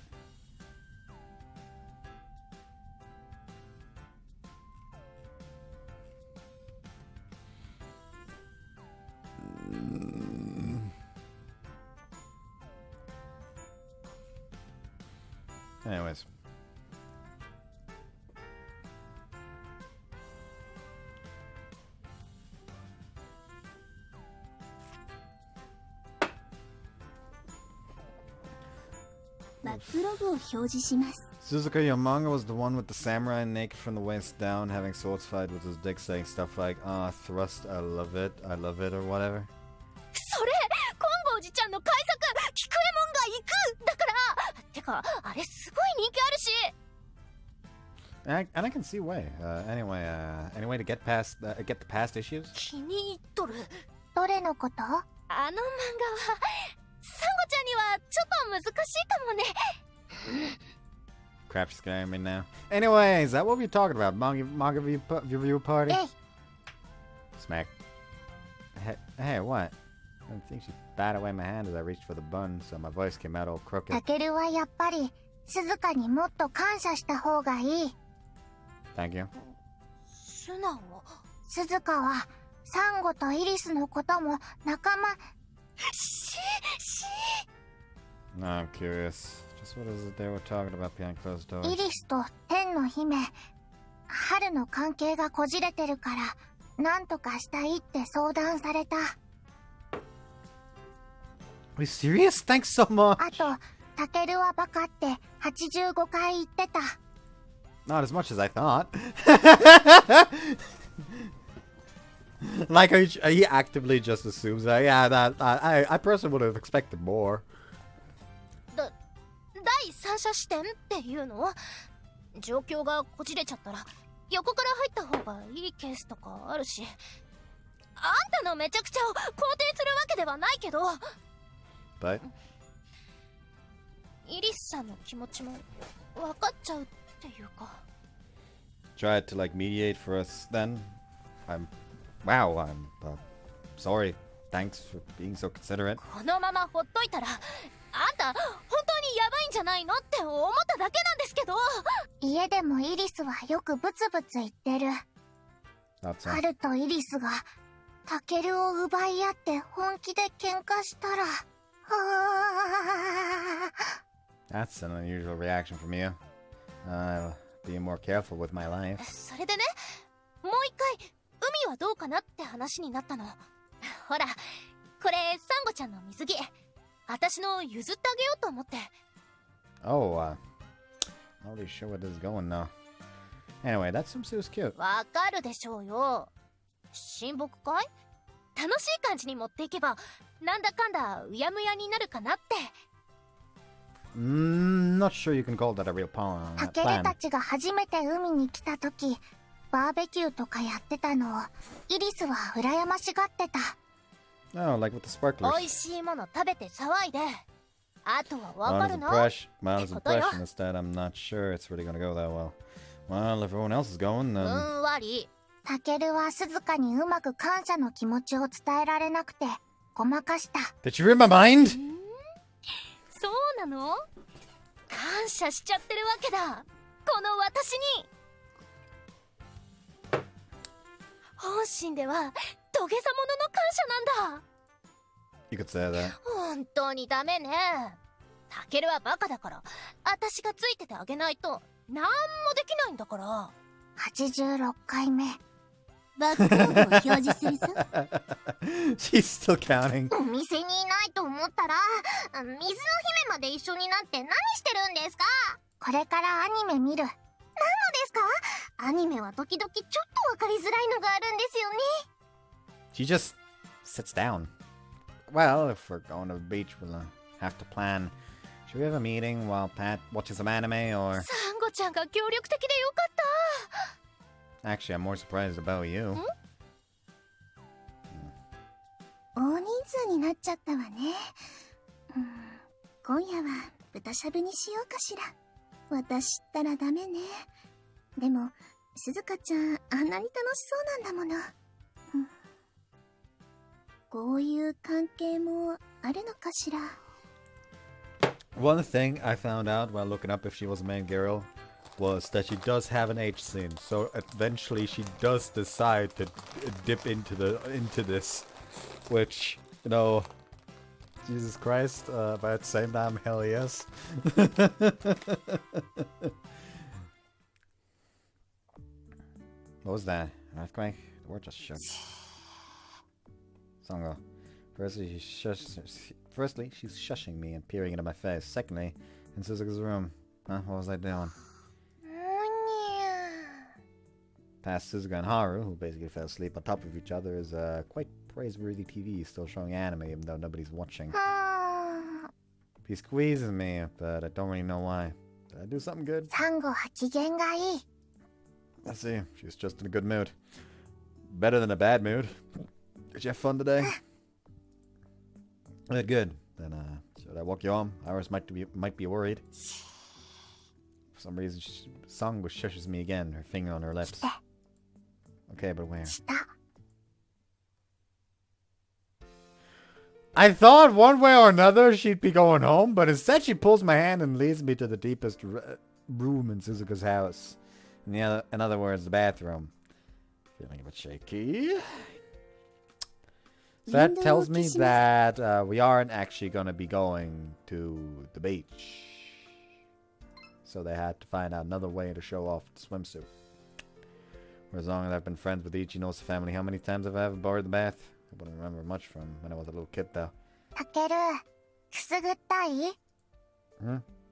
Anyways. Suzuka, your manga was the one with the samurai naked from the waist down having swords fight with his dick saying stuff like, thrust, I love it, or whatever. それ金剛寺ちゃんの改作菊右衛門が行くだから。てかあれすごい人気あるし。And I can see why. Anyway, any way to get the past issues? 気に入っとる。どれのこと？あの漫画は、サンゴちゃんにはちょっと難しいかもね。Crap, she's scaring me now. Anyway, is that what we're talking about? Manga review party? えい、 Smack. Hey, what? I think she batted away my hand as I reached for the button, so my voice came out all crooked. タケルはやっぱり静かにもっと感謝した方がいい。 Thank you. 素直。鈴鹿はサンゴとイリスのことも仲間。 No, I'm curious. Just what is it they were talking about behind closed doors? イリスと天の姫、春の関係がこじれてるからなんとかしたいって相談された。 Are you serious? Thanks so much. あとタケルはバカって85回言ってた。 Not as much as I thought. Like he actively just assumes that. Yeah, that I personally would have expected more. 第三者視点っていうの？状況がこじれちゃったら横から入った方がいいケースとかあるし、あんたのめちゃくちゃを肯定するわけではないけど、 But イリスさんの気持ちも分かっちゃうっていうか。 tried to like mediate for us then. I'm sorry. Thanks for being so considerate. このままほっといたら、あんた本当にヤバいんじゃないのって思っただけなんですけど。家でもイリスはよくブツブツ言ってる。 That's all. 春とイリスがタケルを奪い合って本気で喧嘩したら、That's an unusual reaction from you. I'll be more careful with my life. それでね、もう一回海はどうかなって話になったの。ほら、これサンゴちゃんの水着、私の譲ってあげようと思って。 Oh, not really sure where this is going now. Anyway, that swimsuit is cute. わかるでしょうよ。親睦会？楽しい感じに持っていけば、なんだかんだうやむやになるかなって。 Not sure you can call that a real plan. タケルたちが初めて海に来た時、バーベキューとかやってたのをイリスは羨ましがってた。 Oh, like with the sparklers. 美味しいもの食べて騒いで、あとはわか Miles るの？ Miles' impression is that I'm not sure it's really gonna go that well. Well, if everyone else is going, ふ then んわり。タケルは鈴鹿にうまく感謝の気持ちを伝えられなくてごまかした。 did you read my mind? そうなの？感謝しちゃってるわけだ、この私に。本心では土下座者の感謝なんだ。 You could say that. 本当にダメね。タケルはバカだから、私がついててあげないとなんもできないんだから。86回目。バックログを表示するぞ。 She's still counting. お店にいないと思ったら、水の姫まで一緒になって何してるんですか？これからアニメ見る。何のですか？アニメは時々ちょっとわかりづらいのがあるんですよね。 She just sits down. Well, if we're going to the beach, we'll have to plan. Should we have a meeting while Pat watches some anime, or... サンゴちゃんが協力的でよかった。 Actually, I'm more surprised about you. 大人数になっちゃったわね。今夜は豚しゃぶにしようかしら。私ったらダメね。でも、鈴鹿ちゃん、あんなに楽しそうなんだもの。こういう関係もあるのかしら。 One thing I found out while looking up if she was a main girl was that she does have an H scene. So eventually she does decide to dip into this, which, you know, Jesus Christ, but at the same time, hell yes. What was that? An earthquake? The word just shook. Songo. Firstly, she's shushing me and peering into my face. Secondly, in Suzuka's room. Huh? What was I doing? Past Suzuka and Haru, who basically fell asleep on top of each other, is quite praiseworthy TV, still showing anime even though nobody's watching. He squeezes me, but I don't really know why. Did I do something good? サンゴは機嫌がいい。I see. She's just in a good mood. Better than a bad mood. Did you have fun today? Good. Then, should I walk you home? Iris might be worried. For some reason, Song shushes me again, her finger on her lips. Okay, but where? I thought one way or another she'd be going home, but instead she pulls my hand and leads me to the deepest room in Suzuka's house. In other words, the bathroom. Feeling a bit shaky. So that tells me that we aren't actually going to be going to the beach. So they had to find out another way to show off the swimsuit. For as long as I've been friends with the Ichinose family, how many times have I ever borrowed the bath? I wouldn't remember much from when I was a little kid, though. Takeru, kusuguttai?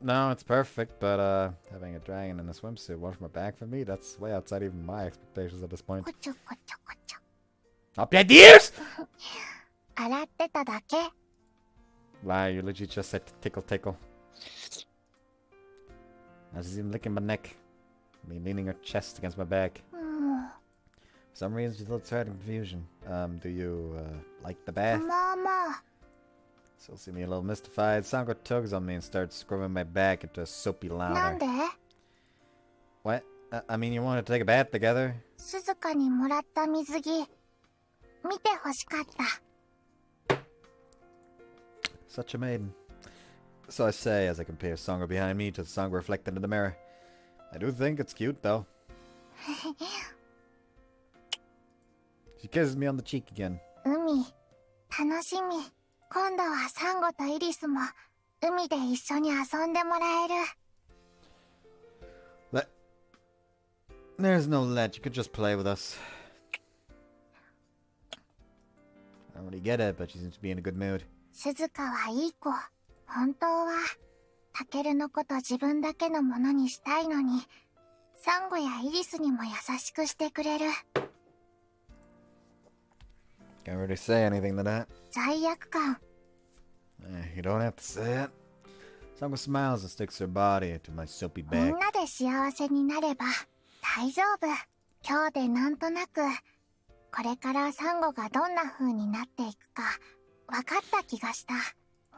No, it's perfect, but having a dragon in a swimsuit wash my back for me, that's way outside even my expectations at this point. Kocho, kocho, kocho. Up your ears! 洗ってただけ。 Wow, you legit just said tickle tickle. Now she's even licking my neck. Me leaning her chest against my back. For some reason, she looks hurt in confusion. Do you, like the bath? まあまあ。 Still see me a little mystified. Sango tugs on me and starts scrubbing my back into a soapy な louder. んで What? I mean, you want to take a bath together? 鈴鹿にもらった水着、見てほしかった。 Such a maiden. So I say as I compare Sango behind me to the Sango reflected in the mirror. I do think it's cute, though. She kisses me on the cheek again. 海、楽しみ。今度はサンゴとイリスも海で一緒に遊んでもらえる。There's no let. You could just play with us. I don't really get it, but she seems to be in a good mood. 鈴鹿はいい子。本当はタケルのこと自分だけのものにしたいのに、サンゴやイリスにも優しくしてくれる。 Can't really say anything to that. 罪悪感。 You don't have to say it. Sango smiles and sticks her body to my soapy み back. んなで幸せになれば大丈夫。今日でなんとなくこれからサンゴがどんな風になっていくか分かった気がした。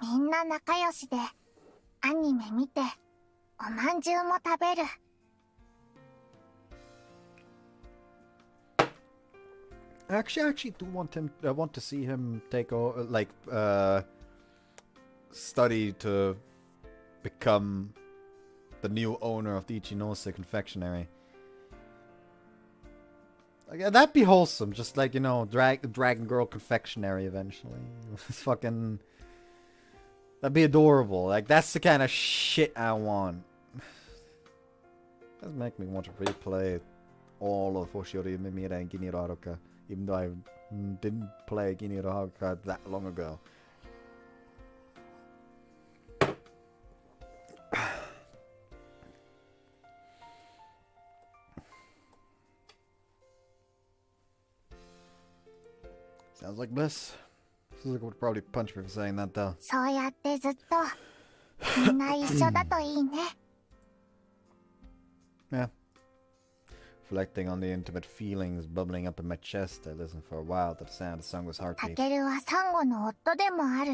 みんな仲良しでアニメ見ておまんじゅうも食べる。 Actually, I actually do want to see him take over, study to become the new owner of the Ichinose confectionery. Like, that'd be wholesome, just like, you know, Dragon Girl confectionery eventually. It's fucking... That'd be adorable. Like, that's the kind of shit I want. Does make me want to replay all of Hoshiori Mimira and Giniro Haruka, even though I didn't play Giniro Haruka that long ago. Sounds like bliss. Suzuka would probably punch me for saying that, though. そうやってずっとみんな一緒だといいね。 Yeah. Reflecting on the intimate feelings bubbling up in my chest, I listened for a while to the sound of Sango's タ heartbeat. ケルはサンゴの夫でもある。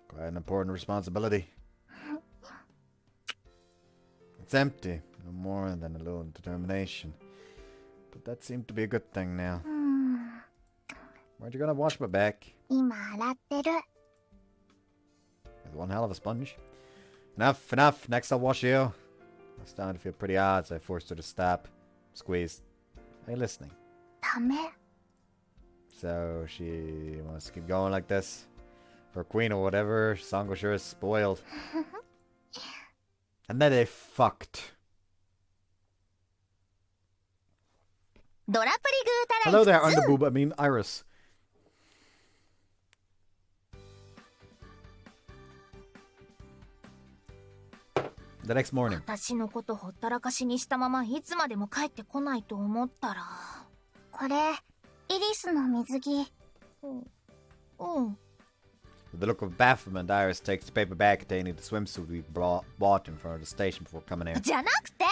Quite an important responsibility. It's empty, no more than a little determination. But that seemed to be a good thing now. Weren't you gonna wash my back? 今洗ってる。 With one hell of a sponge. Enough. Next I'll wash you. I was starting to feel pretty odd, so I forced her to stop. Squeeze. Are you listening? ダメ。 So she wants to keep going like this? For a queen or whatever, Sango sure is spoiled. And then they fucked. ドラプリグータライ Hello フ there, 2 Underboob. I mean, Iris. The next morning. 私のことほったらかしにしたままいつまでも帰ってこないと思ったら。これイリスの水着。うん。 With the look of bafflement, Iris takes the paper bag containing the swimsuit we bought in front of the station before coming here. じゃなくて、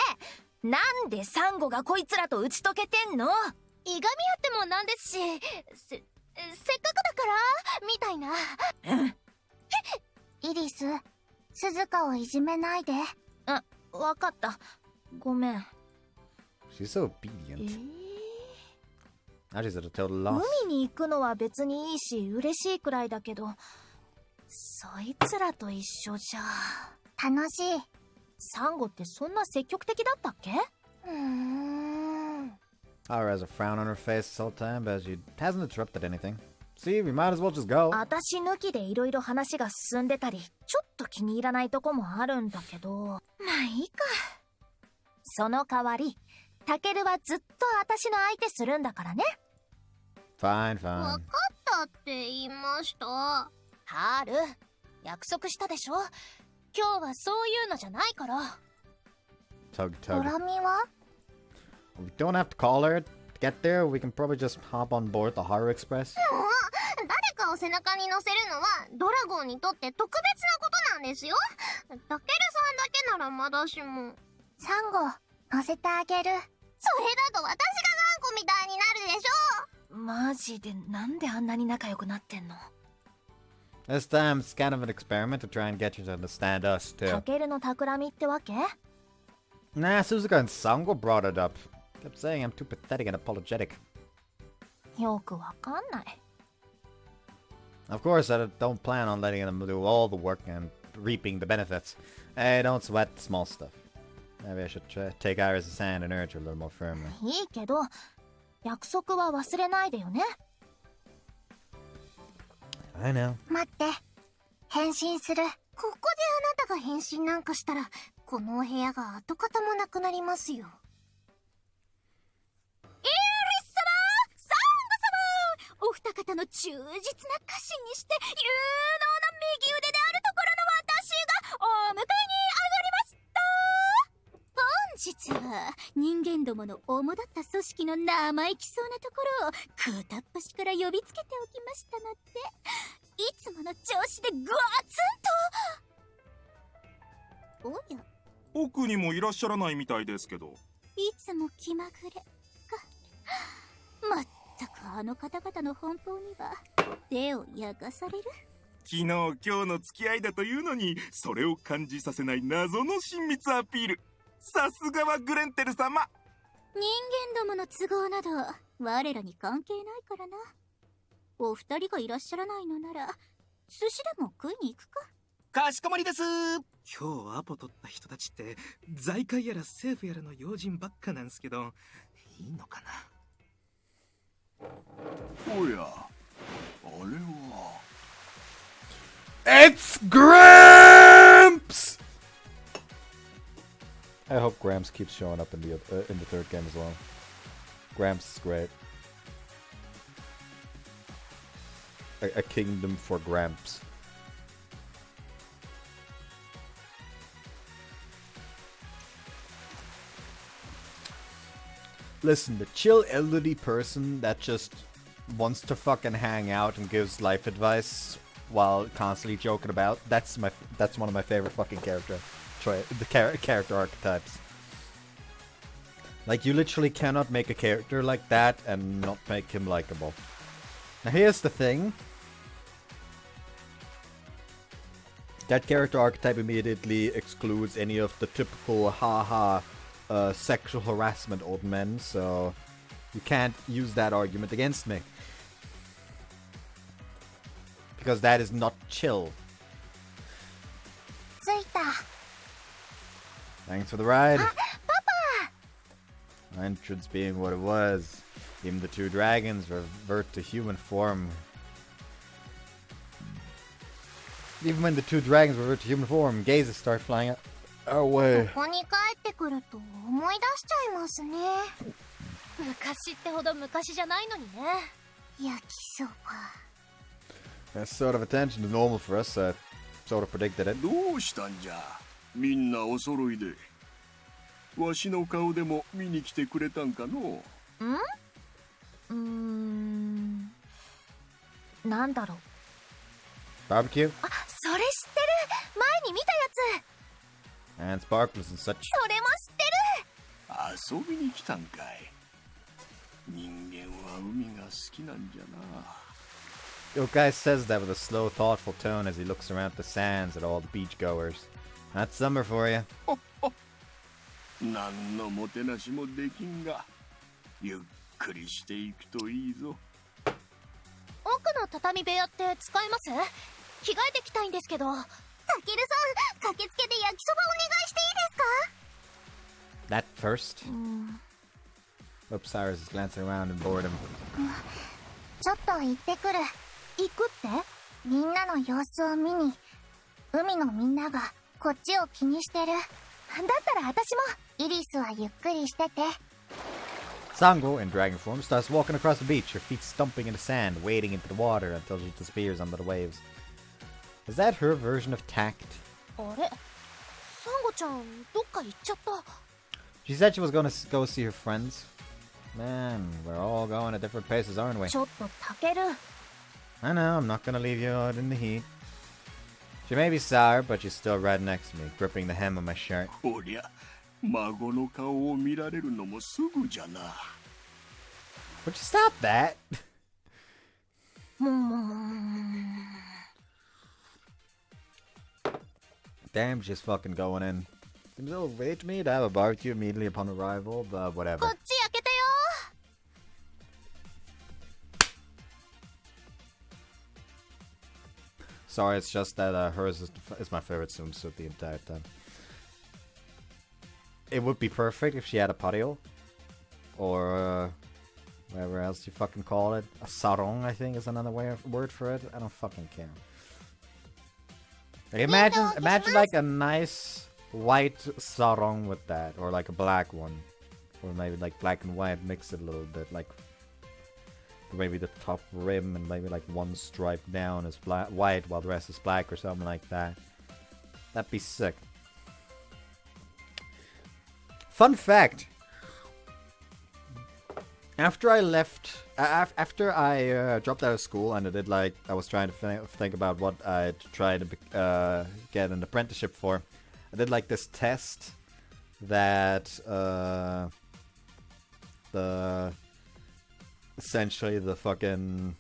なんでサンゴがこいつらと打ち解けてんの？いがみ合ってもなんですし、せっかくだからみたいな。イリス、鈴鹿をいじめないで。わかった。ごめん。 She's so obedient. Now she's at a total loss. 海に行くのは別にいいし嬉しいくらいだけど、そいつらと一緒じゃ。楽しい。サンゴってそんな積極的だったっけ？Ara has a frown on her face this whole time, but she hasn't interrupted anything. See, we might as well just go. 私抜きでいろいろ話が進んでたり、ちょっと気に入らないとこもあるんだけど、まあいいか。その代わり、タケルはずっと私の相手するんだからね。Fine, わ fine. かったって言いました。ハル、約束したでしょ。今日はそういうのじゃないから。Tug, ド tug. ラミは We don't have to call her to get there. We can probably just hop on board the Haru Express. 誰かを背中に乗せるのはドラゴンにとって特別なことなんですよ。タケルさんだけならまだしも。サンゴ、乗せてあげる。それだと私がサンゴみたいになるでしょ。マジでなんであんなに仲良くなってんの？ This time, it's kind of an experiment to try and get you to understand us, タ too. ケルの企みってわけ？ Nah, Suzuka and Sango brought it up. Kept saying I'm too pathetic and apologetic. よくわかんない。Of course, I don't plan on letting them do all the work and reaping the benefits. I don't sweat the small stuff. Maybe I should take Iris' hand and urge her a little more firmly. いいけど、約束は忘れないでよね。I know. 待って、変身する。ここであなたが変身なんかしたら、このお部屋が跡形もなくなりますよ。お二方の忠実な家臣にして有能な右腕であるところの私がお迎えに上がりますと、本日は人間どもの主だった組織の生意気そうなところを片っ端から呼びつけておきましたので、いつもの調子でガツンと。おや、奥にもいらっしゃらないみたいですけど。いつも気まぐれか。まったくあの方々の奔放には手を焼かされる。昨日今日の付き合いだというのに、それを感じさせない謎の親密アピール。さすがはグレンテル様。人間どもの都合など我らに関係ないからな。お二人がいらっしゃらないのなら寿司でも食いに行くか。かしこまりです。今日アポ取った人たちって財界やら政府やらの要人ばっかなんすけど、いいのかな。おや、あれは。It's Gramps! I hope Gramps keeps showing up in the third game as well. Gramps is great. A kingdom for Gramps. Listen, the chill elderly person that just wants to fucking hang out and gives life advice while constantly joking about, that's one of my favorite fucking character archetypes. Like, you literally cannot make a character like that and not make him likable. Now here's the thing. That character archetype immediately excludes any of the typical haha sexual harassment old men, so you can't use that argument against me. Because that is not chill. 着いた。 Thanks for the ride. Entrance being what it was. Even the two dragons revert to human form. Even when the two dragons revert to human form, gazes start flying our way. ここに帰ってくると思い出しちゃいますね。昔ってほど昔じゃないのにね。焼きそば。That sort of attention is normal for us. Sort of predicted it. どうしたんじゃ、みんなお揃いで。わしの顔でも見に来てくれたんかの。なんだろう。 Barbecue? あ、それ知ってる。前に見たやつ。 And sparklers and such. それも知ってる。あ遊びに来たんかい。人間は海が好きなんじゃな。 Yokai says that with a slow, thoughtful tone as he looks around the sands at all the beachgoers. That's summer for you. 何のもてなしもできんが、ゆっくりしていくといいぞ。奥の畳部屋って使えます？着替えてきたいんですけど。タケルさん、駆けつけて焼きそばお願いしていいですか？ That first? Oops, Cyrus is glancing around in boredom. ちょっと行ってくる。行くって？みんなの様子を見に。海のみんながこっちを気にしてる。だったら私も。イリスはゆっくりしてて。Sango, in dragon form, starts walking across the beach, her feet stumping in the sand, wading into the water until she disappears under the waves. Is that her version of tact? あれ？サンゴちゃん、どっか行っちゃった。She said she was going to go see her friends. Man, we're all going at different paces, aren't we? ちょっとタケル。I know, I'm not gonna leave you out in the heat. She may be sour, but she's still right next to me, gripping the hem of my shirt. おりゃ、孫の顔を見られるのもすぐじゃな。Would you stop that? Damn, she's fucking going in. Seems overweight to me to have a barbecue immediately upon arrival, but こ whatever. っち開けてよ。Sorry, it's just that hers is my favorite swimsuit the entire time. It would be perfect if she had a patio. Or whatever else you fucking call it. A sarong, I think, is another word for it. I don't fucking care. Like, imagine like a nice white sarong with that. Or like a black one. Or maybe like black and white, mix it a little bit. Like maybe the top rim and maybe like one stripe down is white while the rest is black or something like that. That'd be sick. Fun fact. After I left, after I dropped out of school and I was trying to think about what I'd try to get an apprenticeship for. I did like this test that essentially the fucking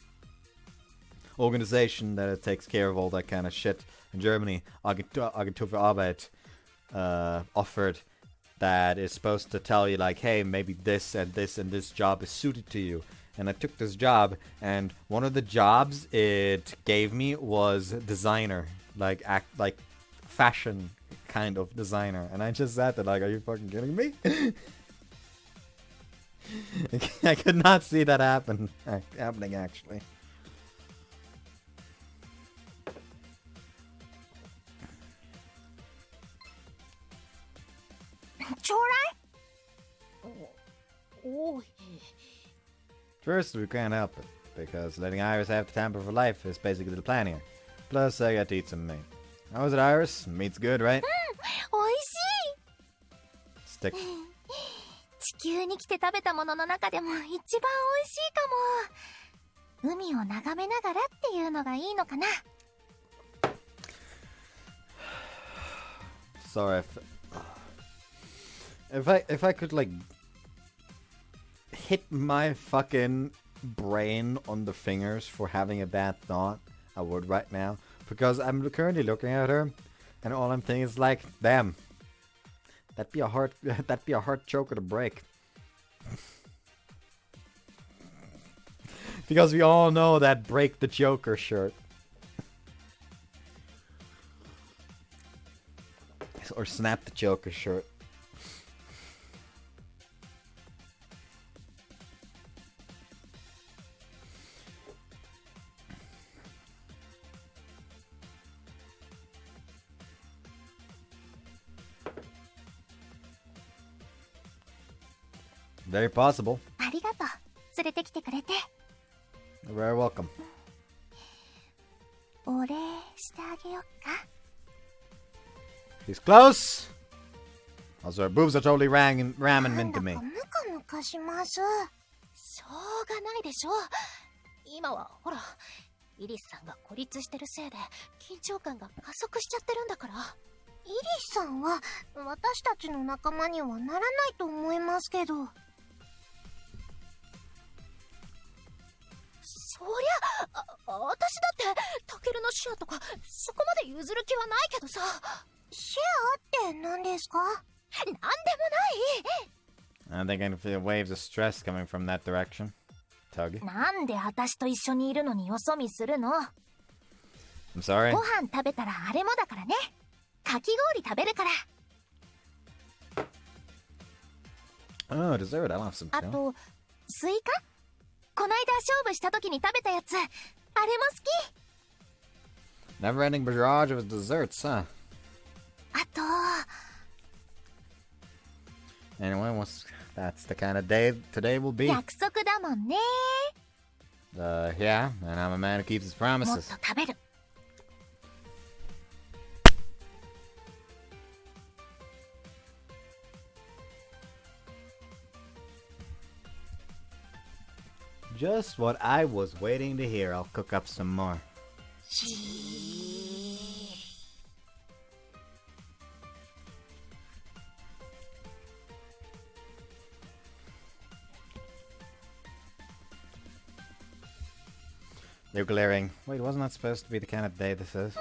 organization that takes care of all that kind of shit in Germany, Agentur für Arbeit, offered, that is supposed to tell you like, hey, maybe this and this and this job is suited to you. And I took this job, and one of the jobs it gave me was designer, like fashion kind of designer. And I just sat there like, are you fucking kidding me? I could not see that happening actually. First, we can't help it, because letting Iris have the temper for life is basically the plan here. Plus, I got to eat some meat. How is it, Iris? Meat's good, right? おいしい。 Stick. 地球に来て食べたものの中でも一番美味しいかも。海を眺めながらっていうのがいいのかな。 Sorry, if I could like hit my fucking brain on the fingers for having a bad thought, I would right now, because I'm currently looking at her, and all I'm thinking is like, damn, that'd be a hard choker to break. Because we all know that break the Joker shirt. Or snap the Joker shirt. Very possible. ありがとう。連れてきてくれて。 You're very welcome. お礼してあげよっか。 He's close. Also, her boobs are totally ramming into me. なんだかムカムカします。しょうがないでしょ。今はほら、イリスさんが孤立してるせいで緊張感が加速しちゃってるんだから。イリスさんは私たちの仲間にはならないと思いますけど。そりゃ、私だってタケルのシェアとかそこまで譲る気はないけどさ。シェアって何ですか？なんでもない。 I think I can feel waves of stress coming from that direction. Tug. なんで私と一緒にいるのによそ見するの？ I'm sorry. ご飯食べたらあれもだからね。かき氷食べるから。 Oh, dessert. I'll have some あ too. とスイカ、こないだ勝負した時に食べたやつ、あれも好き。 Never-ending barrage of desserts, huh? あと Anyway, that's the kind of day today will be. 約束だもんね。 Yeah, and I'm a man who keeps his もっ promises. と食べる。 Just what I was waiting to hear. I'll cook up some more. They're glaring. Wait, wasn't that supposed to be the kind of day this is?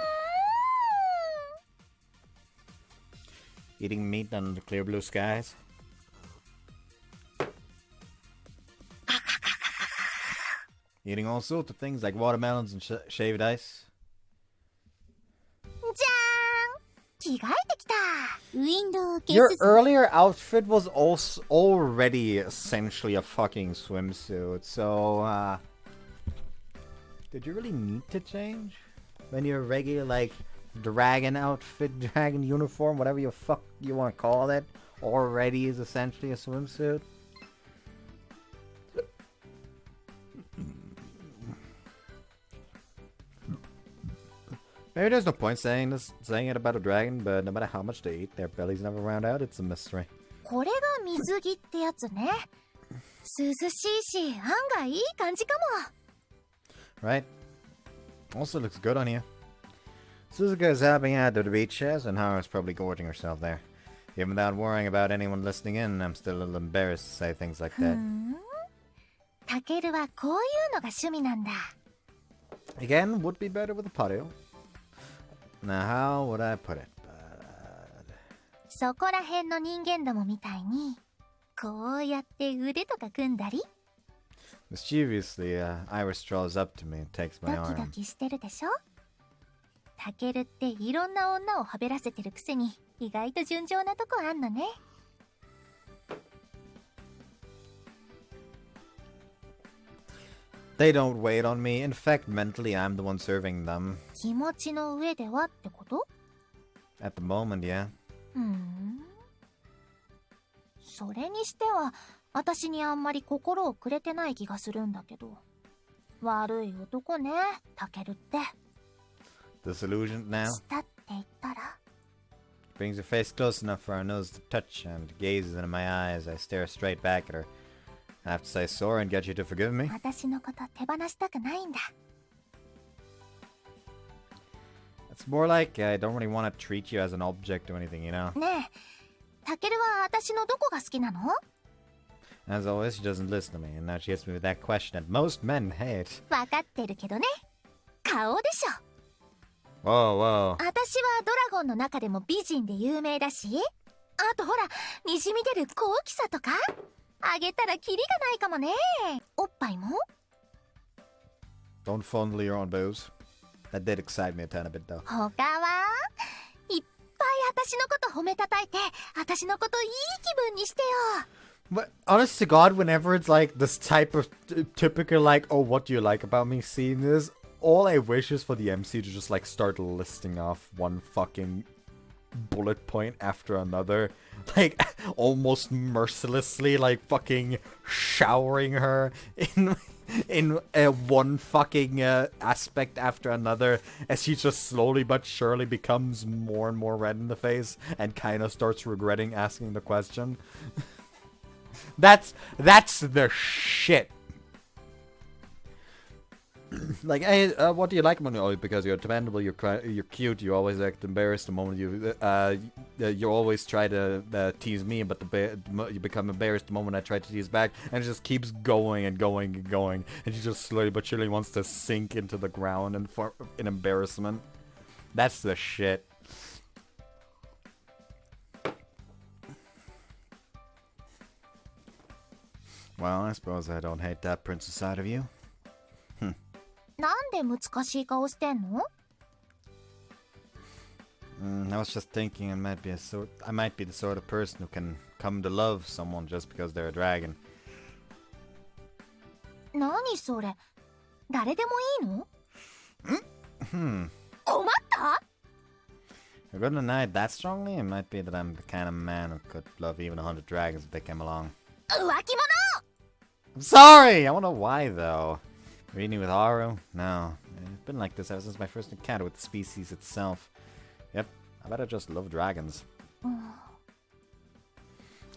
Eating meat under clear blue skies? Eating all sorts of things like watermelons and shaved ice. じゃーん、着替えてきた。ウィンドウ消 Your す。 earlier outfit was also already essentially a fucking swimsuit, so, did you really need to change? When your regular, like, dragon outfit, dragon uniform, whatever you fuck you want to call it, already is essentially a swimsuit? Maybe there's no point saying it about a dragon, but no matter how much they eat, their bellies never round out. It's a mystery. これが水着ってやつね。涼しいし、案外いい感じかも。 Right? Also looks good on you. Suzuka is helping out to the beaches, and Haru's probably gorging herself there. Even without worrying about anyone listening in, I'm still a little embarrassed to say things like that. タケルはこういうのが趣味なんだ。 Again, would be better with a patio. Now, how would I put it? そこら辺の人間どもみたいに、こうやって腕とか組んだり、 Mischievously, Iris strolls up to me and takes ド my キド arm. キしてるでしょ。タケルっていろんな女をはべらせてるくせに、意外と純情なとこあんのね。 They don't wait on me. In fact, mentally, I'm the one serving them. 気持ちの上ではってこと？ At the moment, yeah. それにしては、私にあんまり心をくれてない気がするんだけど。悪い男ね、タケルって。 Disillusioned now. したって言ったら？ Brings her face close enough for our nose to touch and gazes into my eyes. I stare straight back at her. I have to say sorry and get you to forgive me. 私のこと手放したくないんだ。 It's more like I don't really want to treat you as an object or anything, you know? ねえ、タケルは私のどこが好きなの？ As always, she doesn't listen to me, and now she hits me with that question that most men hate. わかってるけどね。顔でしょ。 Whoa, whoa. 私はドラゴンの中でも美人で有名だし、あとほら、にじみ出る高貴さとかあげたらキリがないかもね。おっぱいも？ Don't fondle your own boobs. That did excite me a tiny bit, though. 他はいっぱい私のこと褒めたたいて、私のこといい気分にしてよ。 But honest to God, whenever it's like this type of typical like, oh, what do you like about me seeing this? All I wish is for the MC to just like start listing off one fucking bullet point after another. Like, almost mercilessly, like fucking showering her in one fucking aspect after another as she just slowly but surely becomes more and more red in the face and kind of starts regretting asking the question. That's the shit. Like, hey, what do you like, Money? Oh, because you're dependable, you're cute, you always act embarrassed the moment you always try to tease me, but you become embarrassed the moment I try to tease back, and it just keeps going and going and going, and she just slowly but surely wants to sink into the ground in embarrassment. That's the shit. Well, I suppose I don't hate that princess side of you. なんで難しい顔してんの？ I was just thinking I might be the sort of person who can come to love someone just because they're a dragon. 何それ？誰でもいいの？ 困った？ If I couldn't deny it that strongly, it might be that I'm the kind of man who could love even 100 dragons if they came along. 浮気者！ I'm sorry! I wonder why, though. Reading with Haru? No. It's been like this ever since my first encounter with the species itself. Yep, I better just love dragons. They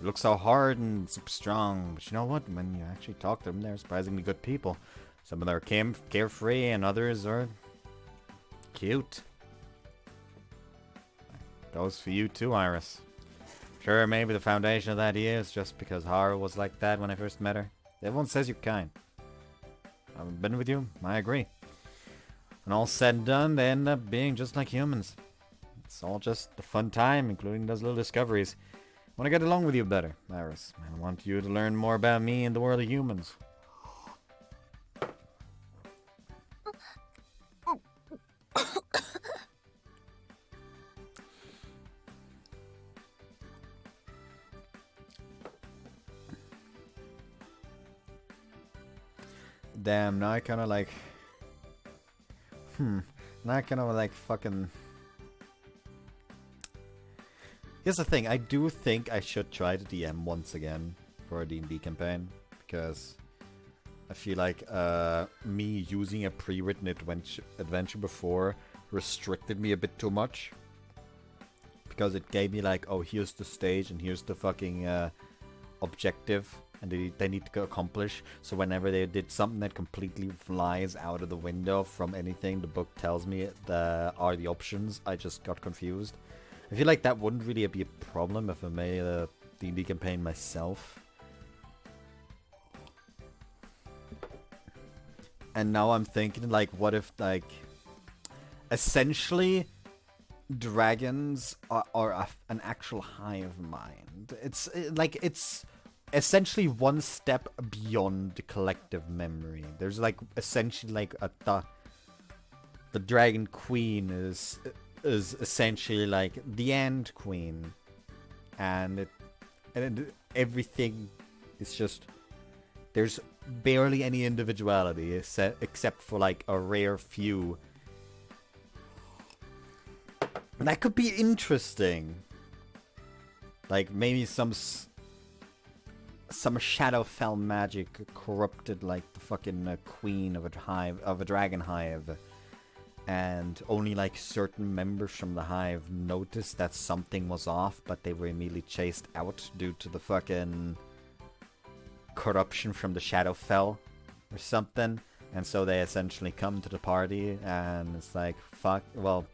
look so hard and super strong, but you know what? When you actually talk to them, they're surprisingly good people. Some of them are carefree, and others are cute. Goes for you too, Iris. Sure, maybe the foundation of that is just because Haru was like that when I first met her. Everyone says you're kind. I've been with you, I agree. When all said and done, they end up being just like humans. It's all just a fun time, including those little discoveries. I want to get along with you better, Iris. I want you to learn more about me and the world of humans. Damn, now I kind of like... Now I kind of like fucking... Here's the thing, I do think I should try to DM once again for a D&D campaign, because I feel like me using a pre-written adventure before restricted me a bit too much. Because it gave me like, oh, here's the stage and here's the fucking objective and they need to accomplish. So whenever they did something that completely flies out of the window from anything the book tells me are the options, I just got confused. I feel like that wouldn't really be a problem if I made a D&D campaign myself. And now I'm thinking, like, what if, like, essentially dragons are an actual hive mind. It's essentially one step beyond the collective memory. There's like essentially like the dragon queen is essentially like the end queen, and everything is just, there's barely any individuality except for like a rare few. And that could be interesting. Like maybe some Shadowfell magic corrupted like the fucking queen of a dragon hive, and only like certain members from the hive noticed that something was off, but they were immediately chased out due to the fucking corruption from the Shadowfell or something. And so they essentially come to the party and it's like, fuck, well,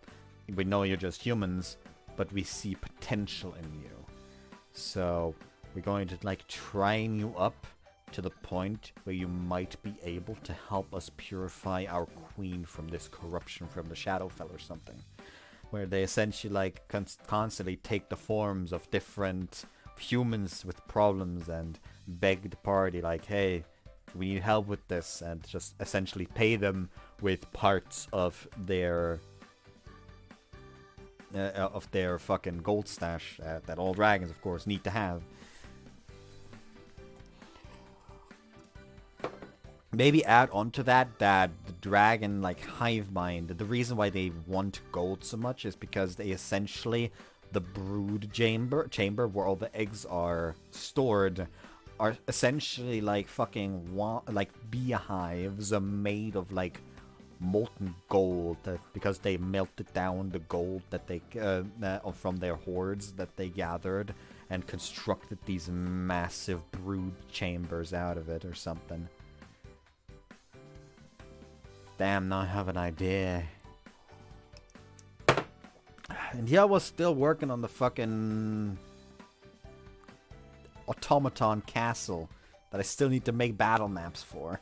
we know you're just humans, but we see potential in you. So we're going to like train you up to the point where you might be able to help us purify our queen from this corruption from the Shadowfell or something. Where they essentially like constantly take the forms of different humans with problems and beg the party like, hey, we need help with this, and just essentially pay them with parts of their fucking gold stash that all dragons, of course, need to have. Maybe add on to that the dragon, like, hive mind, the reason why they want gold so much is because they essentially, the brood chamber where all the eggs are stored, are essentially like fucking like beehives are made of like molten gold, because they melted down the gold that they from their hoards that they gathered and constructed these massive brood chambers out of it or something. Damn, now I have an idea. And yeah, I was still working on the fucking automaton castle that I still need to make battle maps for.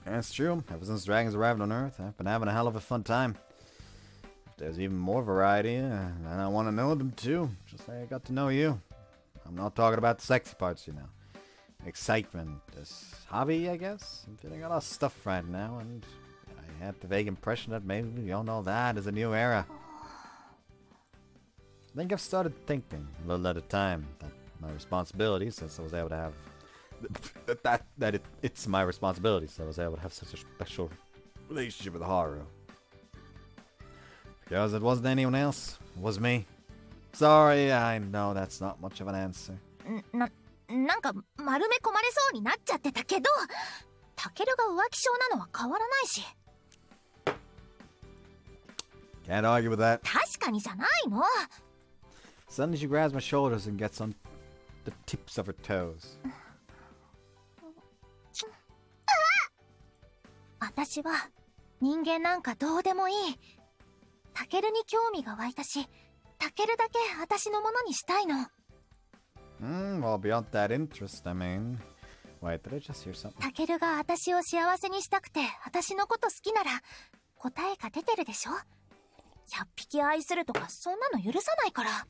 That's true. Ever since dragons arrived on Earth, I've been having a hell of a fun time. If there's even more variety, then I want to know them too. Just like I got to know you. I'm not talking about the sexy parts, you know. Excitement, this hobby, I guess. I'm feeling a lot of stuff right now, and I had the vague impression that maybe beyond all that is a new era. I think I've started thinking, a little at a time, that my responsibility, since I was able to have it's my responsibility, so I was able to have such a special relationship with Haru. Because it wasn't anyone else, it was me. Sorry, I know that's not much of an answer. なんか丸め込まれそうになっちゃってたけど、タケルが浮気性なのは変わらないし。Can't argue with that. 確かにじゃないの。Suddenly she grabs my shoulders and gets on the tips of her toes. 私は人間なんかどうでもいい。タケルに興味が湧いたし、タケルだけ私のものにしたいの。Well, beyond that interest, I mean... Wait, did I just hear something? タケルが私を幸せにしたくて、私のこと好きなら、答えが出てるでしょ？ 100 匹愛するとか、そんなの許さないから。I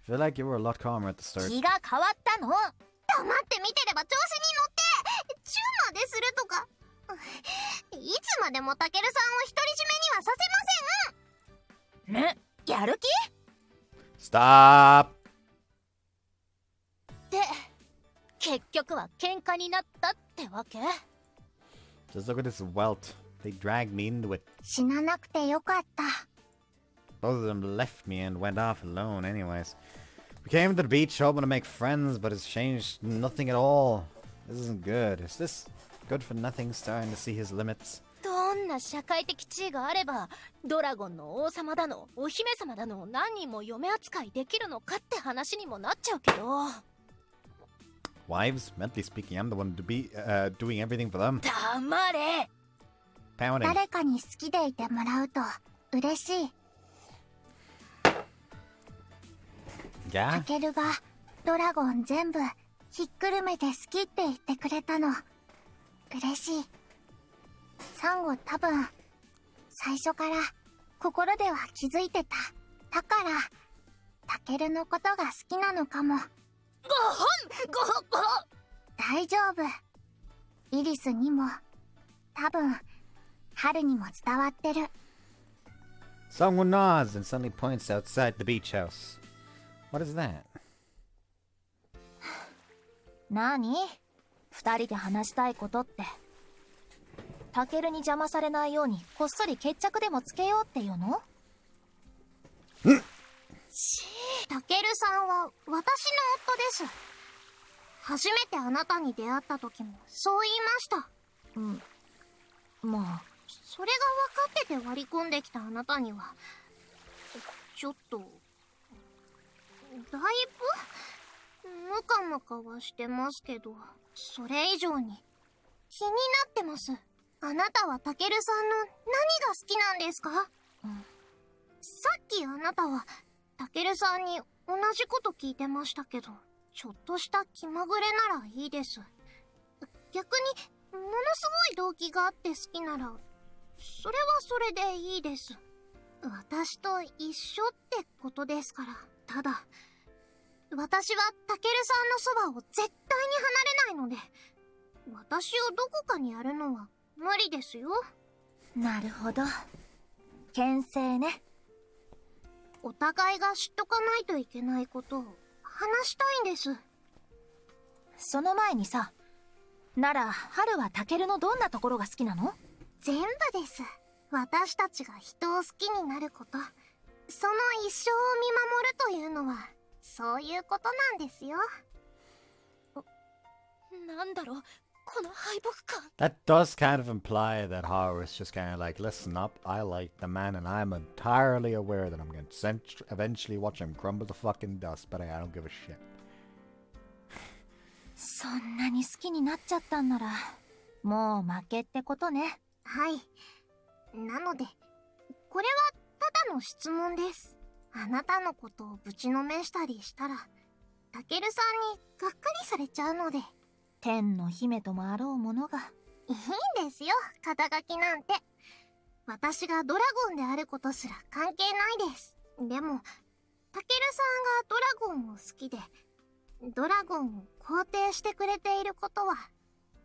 feel like you were a lot calmer at the start. 気が変わったの。黙って見てれば調子に乗って、チューまでするとか。いつまでもタケルさんを独り占めにはさせません。ね、やる気？ Stop! で、結局は喧嘩になったってわけ？ Just look at this welt. They dragged me into it. 死ななくてよかった。Both of them left me and went off alone anyways. We came to the beach hoping to make friends, but it's changed nothing at all. This isn't good. Is this good for nothing starting to see his limits? どんな社会的地位があれば、ドラゴンの王様だの、お姫様だの、何人も嫁扱いできるのかって話にもなっちゃうけど。Wives? Mentally speaking, I'm the one to be doing everything for them. 黙れ。 Pounding. 誰かに好きでいてもらうと嬉しい。タ Yeah? ケルがドラゴン全部ひっくるめて好きって言ってくれたの嬉しい。サンゴ多分最初から心では気づいてた。だからタケルのことが好きなのかも。大丈夫。イリスにも多分春にも伝わってる。 Someone nods and suddenly points outside the beach house. What is that? 何？二人で話したいことって。タケルに邪魔されないようにこっそり決着でもつけようっていうの？タケルさんは私の夫です。初めてあなたに出会った時もそう言いました。まあそれが分かってて割り込んできたあなたにはちょっとだいぶムカムカはしてますけど、それ以上に気になってます。あなたはタケルさんの何が好きなんですか？さっきあなたはタケルさんに同じこと聞いてましたけど、ちょっとした気まぐれならいいです。逆にものすごい動機があって好きならそれはそれでいいです。私と一緒ってことですから。ただ私はタケルさんのそばを絶対に離れないので、私をどこかにやるのは無理ですよ。なるほど。牽制ね。お互いが知っとかないといけないことを話したいんです。その前にさ、なら春はタケルのどんなところが好きなの？全部です。私たちが人を好きになること、その一生を見守るというのはそういうことなんですよ。なんだろう、この敗北感。 That does kind of imply that Haru is just kind of like, listen up, I like the man and I'm entirely aware that I'm going to eventually watch him crumble to fucking dust, but I don't give a shit. そんなに好きになっちゃったんなら、もう負けってことね。はい。なので、これはただの質問です。あなたのことをぶちのめしたりしたら、タケルさんにがっかりされちゃうので。天の姫ともあろうものが。いいんですよ、肩書きなんて。私がドラゴンであることすら関係ないです。でも、タケルさんがドラゴンを好きで、ドラゴンを肯定してくれていることは、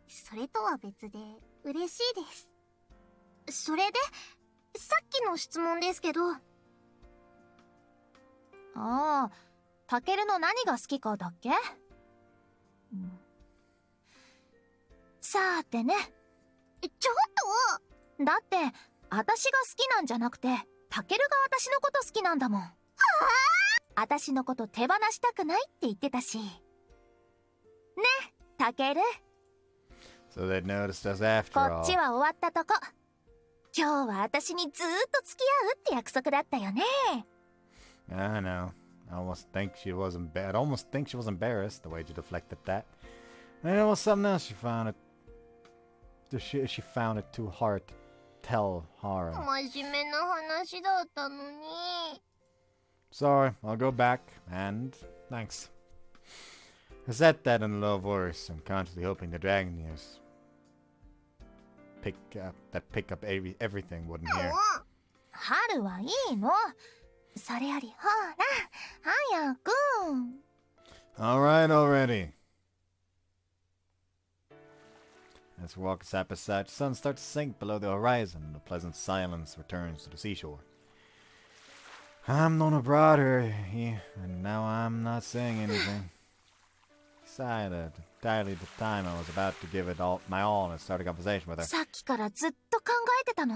それとは別で嬉しいです。それで、さっきの質問ですけど。ああ、タケルの何が好きかだっけ？さーてね。ちょっと！だって、私が好きなんじゃなくて、タケルが私のこと好きなんだもん。私のこと手放したくないって言ってたし。ね、タケル。So they noticed us after こ all. っちは終わったとこ。今日は私にずーっと付き合うって約束だったよね。I know. I almost think she was embarrassed the way you deflected that. And it was something else she found it. She found it too hard to tell Hara. 真面目な話だったのに。Sorry, I'll go back, and thanks. I said that in a low voice, unconsciously hoping the dragon ears pick up everything wouldn't hear. 春はいいの。それよりほら、早く。Alright already. As we walk side by side, the sun starts to sink below the horizon, and the pleasant silence returns to the seashore. I'm known abroad here, and now I'm not saying anything. Decided entirely the time I was about to give it my all and start a conversation with her. さっきからずっと考えてたの。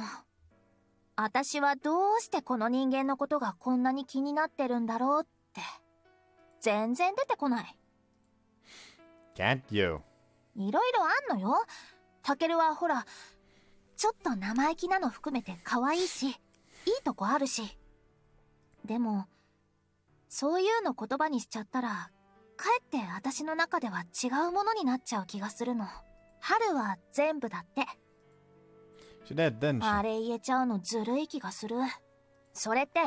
私はどうしてこの人間のことがこんなに気になってるんだろうって。全然出てこない。Can't you? いろいろあんのよ。タケルはほら、ちょっと生意気なの含めて可愛いし、いいとこあるし。でも、そういうの言葉にしちゃったら、かえって私の中では違うものになっちゃう気がするの。春は全部だって。She did, didn't she? あれ言えちゃうのずるい気がする。それって、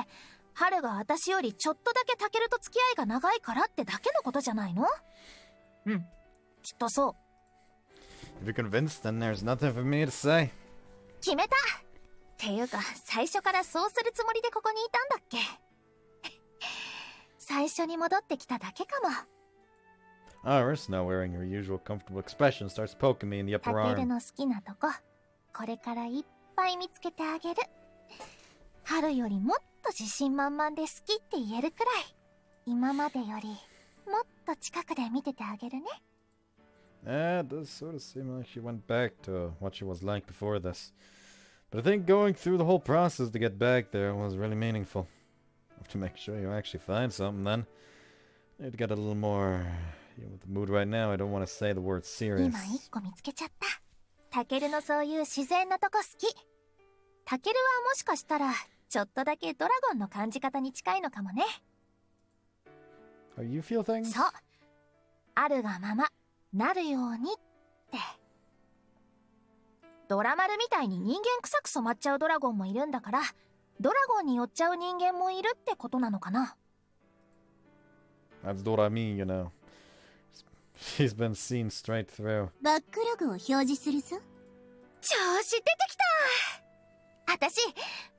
春が私よりちょっとだけタケルと付き合いが長いからってだけのことじゃないの？うん、きっとそう。If you're convinced, then there's nothing for me to say. 決めた！っていうか、最初からそうするつもりでここにいたんだっけ？最初に戻ってきただけかも。Iris, now wearing her usual comfortable expression, starts poking me in the タ upper ケル arm. の好きなとこ、これからいっぱい見つけてあげる。春よりもっと自信満々で好きって言えるくらい、今までよりもっと近くで見ててあげるね。It does sort of seem like she went back to what she was like before this. But I think going through the whole process to get back there was really meaningful. To make sure you actually find something, then you'd get a little more. With the mood right now, I don't want to say the word serious. 今一個見つけちゃった。タケルのそういう自然なとこ好き。タケルはもしかしたらちょっとだけドラゴンの感じ方に近いのかもね。How you feel things? そう。あるがままなるようにって。ドラマルみたいに人間臭く染まっちゃうドラゴンもいるんだから、ドラゴンに寄っちゃう人間もいるってことなのかな。That's what I mean, you know. She's been seen straight through. バックログを表示するぞ。調子出てきた。私、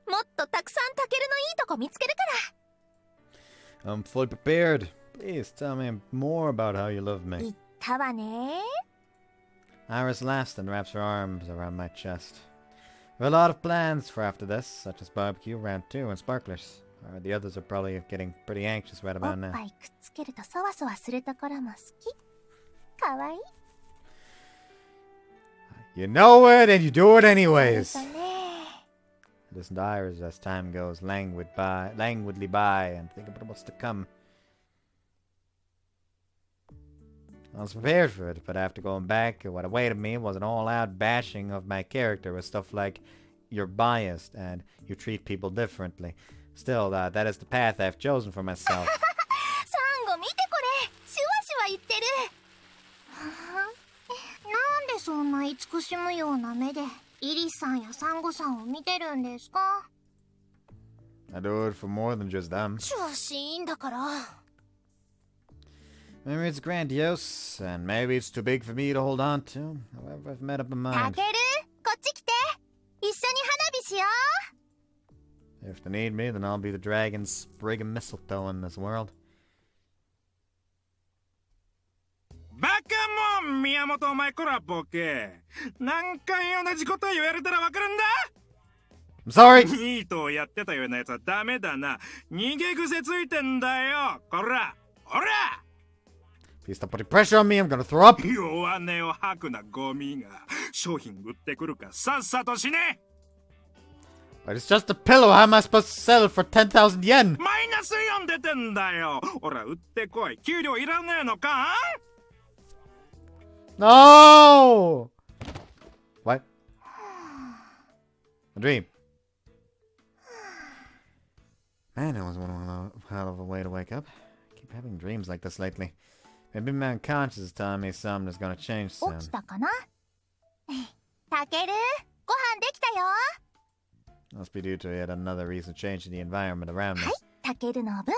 もっとたくさんタケルのいいとこ見つけるから。I'm fully prepared. Please tell me more about how you love 言 me. ったわね。Iris laughs and wraps her arms around my chest. We have a lot of plans for after this, such as barbecue, round 2, and sparklers. The others are probably getting pretty anxious right お about っ now. ぱいくっつけるとそわそわするところも好き。かわいい。 You know it, and you do it そ anyways. うね。 Listen to Iris as time goes languidly by, and think about what's to come. I was prepared for it, but after going back, what awaited me was an all-out bashing of my character with stuff like, you're biased, and you treat people differently. Still, that is the path I've chosen for myself. サンゴ見てこれ。シュワシュワ言ってる。そんな慈しむような目でイリスさんやサンゴさんを見てるんですか？ I do it for more than just them. 調子いいんだから。 Maybe it's grandiose, and maybe it's too big for me to hold on to. However, I've made up my タ mind. ケル、こっち来て。一緒に花火しよう。 If they need me, then I'll be the dragon sprig of mistletoe in this world. バカもん宮本お前こらボケ。何回同じこと言われたらわかるんだ。 I'm sorry! ニートをやってたようなやつはダメだな。逃げ癖ついてんだよ。こらほら Please stop putting pressure on me, I'm gonna throw up! 弱音を吐くなゴミが。商品売ってくるかさっさとしね。 But it's just a pillow, how am I supposed to sell it for 10,000 yen? マイナス4出てんだよ。ほら売ってこい。給料いらねえのか。 No! What? A dream. Man, that was one hell of a way to wake up. I keep having dreams like this lately. Maybe my unconscious is telling me something is gonna change 起 soon. きたかな？タケル、ご飯できたよ。 Must be due to yet another reason changing the environment around me. はい、タケルの分。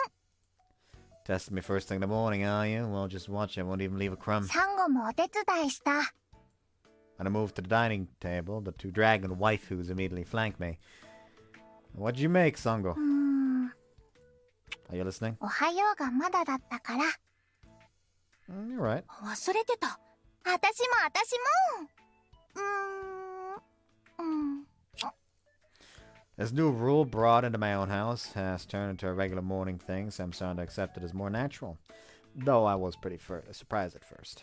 Testing me first thing in the morning, are you? Well, just watch, I won't even leave a crumb. サンゴもお手伝いした。 When I moved to the dining table, the two dragon waifus immediately flanked me. What'd you make, Sango? Are you listening? おはようがまだだったから。 You're right. 忘れてた。私も。This new rule brought into my own house has turned into a regular morning thing, so I'm starting to accept it as more natural. Though I was pretty surprised at first.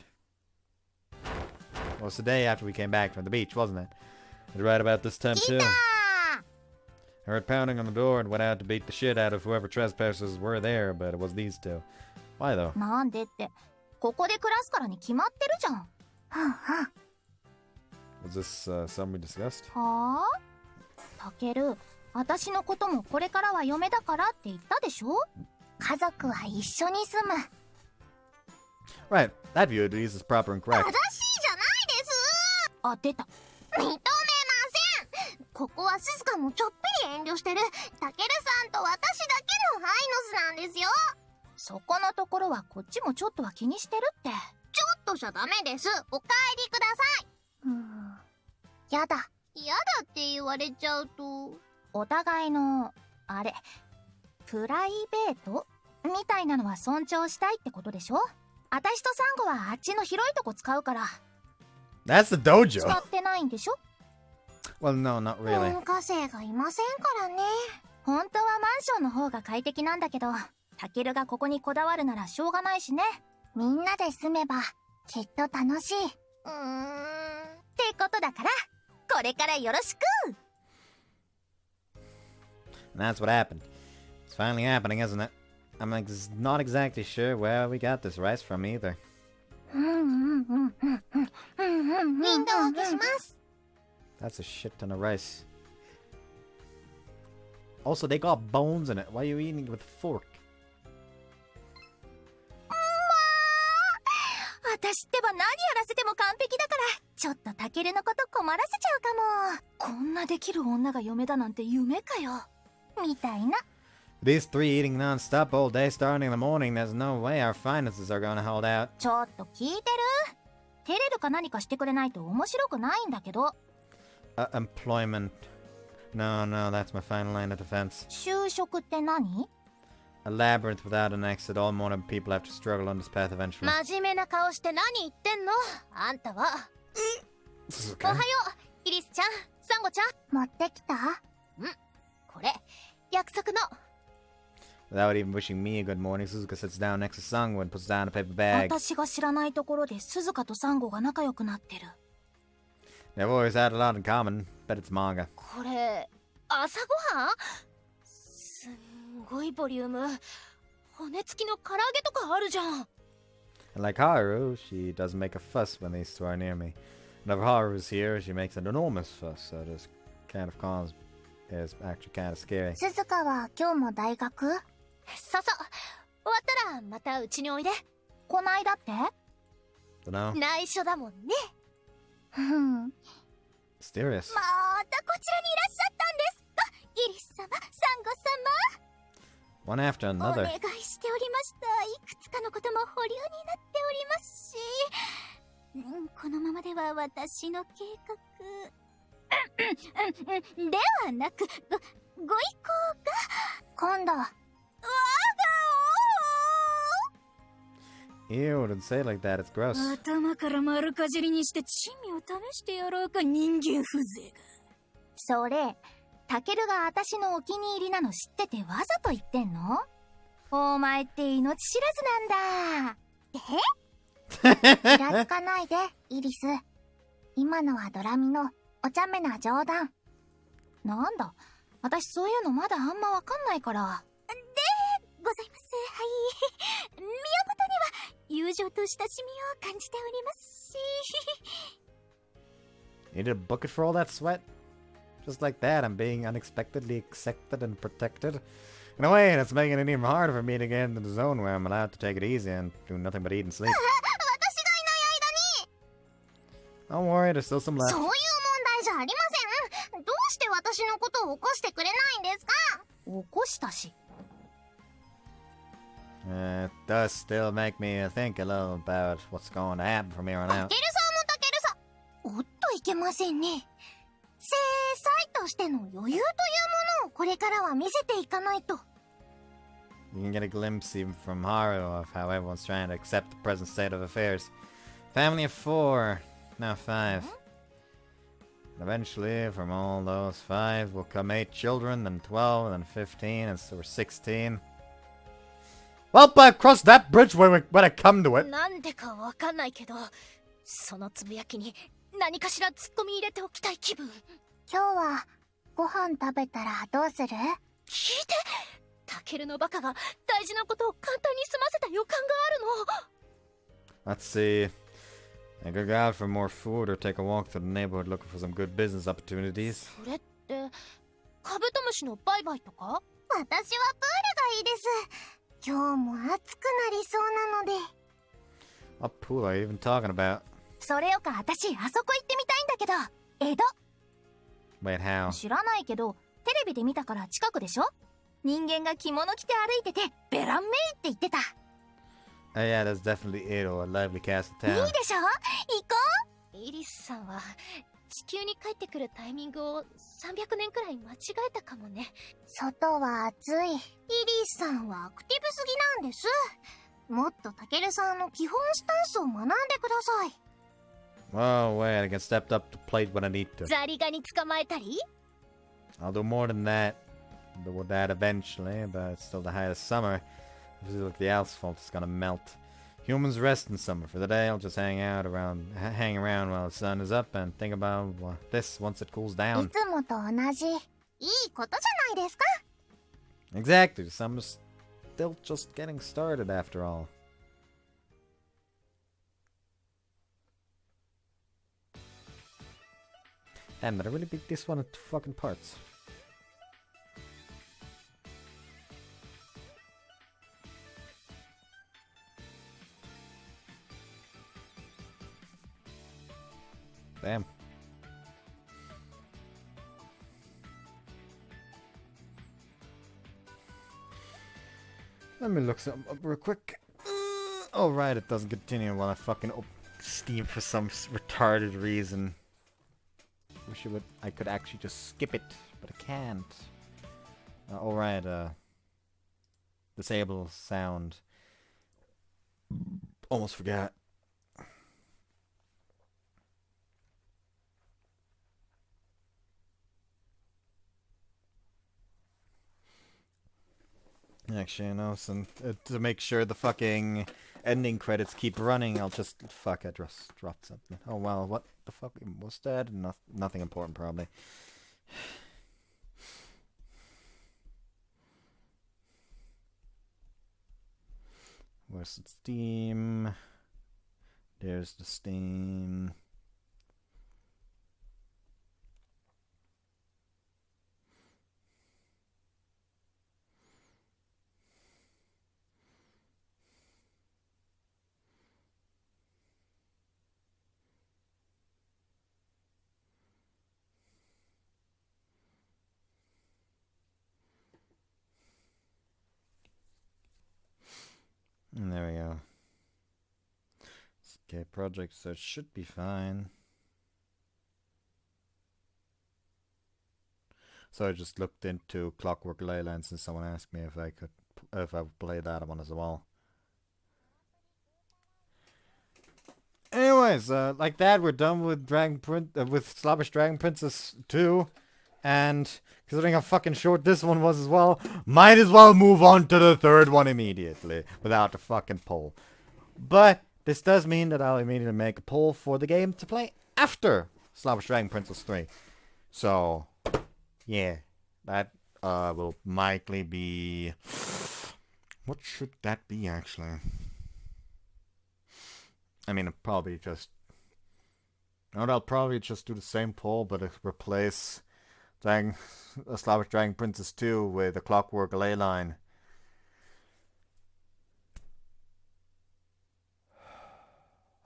Well, it's the day after we came back from the beach, wasn't it? It was right about this time, too. I heard pounding on the door and went out to beat the shit out of whoever trespassers were there, but it was these two. Why, though? なんでって、ここで暮らすからに決まってるじゃん。 Was this something we discussed? はあ？タケル、私のこともこれからは嫁だからって言ったでしょ？家族は一緒に住む。 Right, that view at least is proper and correct. 正しいじゃないです。あ、出た。認めません。ここはスズカもちょっぴり遠慮してるタケルさんと私だけのハイノスなんですよ。そこのところはこっちもちょっとは気にしてるって。ちょっとじゃダメです。お帰りください。やだ。やだって言われちゃうと。お互いの、あれ、プライベートみたいなのは尊重したいってことでしょ？私とサンゴはあっちの広いとこ使うから。 That's the dojo! 使ってないんでしょ？ Well, no, not really. 文化生がいませんからね。本当はマンションの方が快適なんだけど、タケルがここにこだわるならしょうがないしね。みんなで住めばきっと楽しい。ってことだから、これからよろしく。 And that's what happened. It's finally happening, isn't it? I'm not exactly sure where we got this rice from either. ウィンドウを消します。 That's a shit ton of rice. Also, they got bones in it. Why are you eating it with a fork? 私ってば何やらせても完璧だから、ちょっとタケルのこと困らせちゃうかも。こんなできる女が嫁だなんて夢かよ。みたいな。These three eating non-stop all day starting in the morning, there's no way our finances are gonna hold out. ちょっと聞いてる？照れるか何かしてくれないと面白くないんだけど。Employment. No, that's my final line of defense. 就職って何？ A labyrinth without an exit, all modern people have to struggle on this path eventually. 真面目な顔して何言ってんの？あんたは。おはよう、イリスちゃん、サンゴちゃん。持ってきた？これ、約束の。 Without even wishing me a good morning, Suzuka sits down next to Sangwoo and puts down a paper bag. 私が知らないところで鈴鹿とサンゴが仲良くなってる。 They've always had a lot in common, but it's manga. これ、朝ごはん？すんごいボリューム。骨付きの唐揚げとかあるじゃん。 And like Haru, she doesn't make a fuss when these two are near me. Whenever Haru's here, she makes an enormous fuss, so this kind of cause is actually kind of scary. スズカは今日も大学？そうそう。終わったらまたうちにおいで。こないだって？ Dunno. 内緒だもんね。Mysterious. またこちらにいらっしゃったんですか、イリス様、サンゴ One after 様。お another. 願いしておりました。いくつかのことも保留になっておりますし、このままでは私の計画ではなく、ご意向が今度、 Ew, don't say it like that. It's gross. 頭から丸かじりにして珍味を試してやろうか、人間風情が。それ、タケルが私のお気に入りなの知っててわざと言ってんの？お前って命知らずなんだ。え？イラつかないで、イリス。今のはドラミのお茶目な冗談。なんだ、私そういうのまだあんまわかんないから。ございます。はい。宮本には友情と親しみを感じておりますし。 You did a bucket for all that sweat? Just like that, I'm being unexpectedly accepted and protected. In a way, that's making it even harder for me to get into the zone where I'm allowed to take it easy and do nothing but eat and sleep. 私がいない間に Don't worry, there's still some そういう left. 問題じゃありません。どうして私のことを起こしてくれないんですか？起こしたし。It does still make me think a little about what's going to happen from here on タ out. ケルさんもタケルさん。おっといけませんね。正妻としての余裕というものをこれからは見せていかないと。 You can get a glimpse even from Haru of how everyone's trying to accept the present state of affairs. Family of 4, now 5. And eventually, from all those 5 will come 8 children, then 12, then 15, and so we're 16. Well, I crossed that bridge when I come to it. なんでかわかんないけど、そのつぶやきに何かしら突っ込み入れておきたい気分。今日はご飯食べたらどうする？聞いて、タケルのバカが大事なことを簡単に済ませた予感があるの。 Let's see. I could go out for more food or take a walk through the neighborhood looking for some good business opportunities. それってカブトムシのバイバイとか？私はプールがいいです。今日も暑くなりそうなので。 What pool are you even talking about? それよか私あそこ行ってみたいんだけど。江戸 Wait, how? 知らないけどテレビで見たから近くでしょ？人間が着物着て歩いててベランメイって言ってた。 Oh yeah, that's definitely it, or a lively castle いい town. でしょ？行こイリスさんは地球に帰ってくるタイミングを300年くらい間違えたかもね。う。外は暑い。イリスさんはアクティブすぎなんです。もっとタケルさんの基本スタンスを学んでください。 Oh wait, I get stepped up to plate when I need to. ザリガニ捕まえたり？ I'll do more than that. Do that eventually, but it's still the height of summer. It feels like the asphalt is gonna melt. Humans rest in summer. For the day, I'll just hang around while the sun is up and think about this once it cools い down. つもと同じ。いいことじゃないですか。 Exactly. The summer's still just getting started after all. Damn, did I really beat this one into fucking parts? Damn. Let me look something up real quick. Oh right, it doesn't continue while I fucking open Steam for some retarded reason. Wish I could actually just skip it, but I can't. Alright, disable sound. Almost forgot. Actually, you know, to make sure the fucking ending credits keep running, I'll just... Fuck, I just dropped something. Oh, well, what the fuck was that? Nothing important, probably. Where's the Steam? There's the Steam. And there we go. Okay, project search should be fine. So I just looked into Clockwork Leyland since someone asked me if I would play that one as well. Anyways, like that, we're done with with Slobbish Dragon Princess 2. And considering how fucking short this one was as well, might as well move on to the third one immediately without the fucking poll. But this does mean that I'll immediately make a poll for the game to play after Slobbish Dragon Princess 3. So, yeah, that will likely be... What should that be, actually? I mean, I'll probably just do the same poll, but replace Slobbish Dragon Princess 2 with a Clockwork Leyline.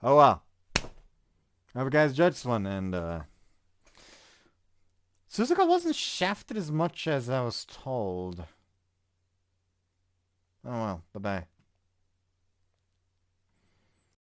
Oh well. Hope you guys judged this one, and Suzuka wasn't shafted as much as I was told. Oh well, bye-bye.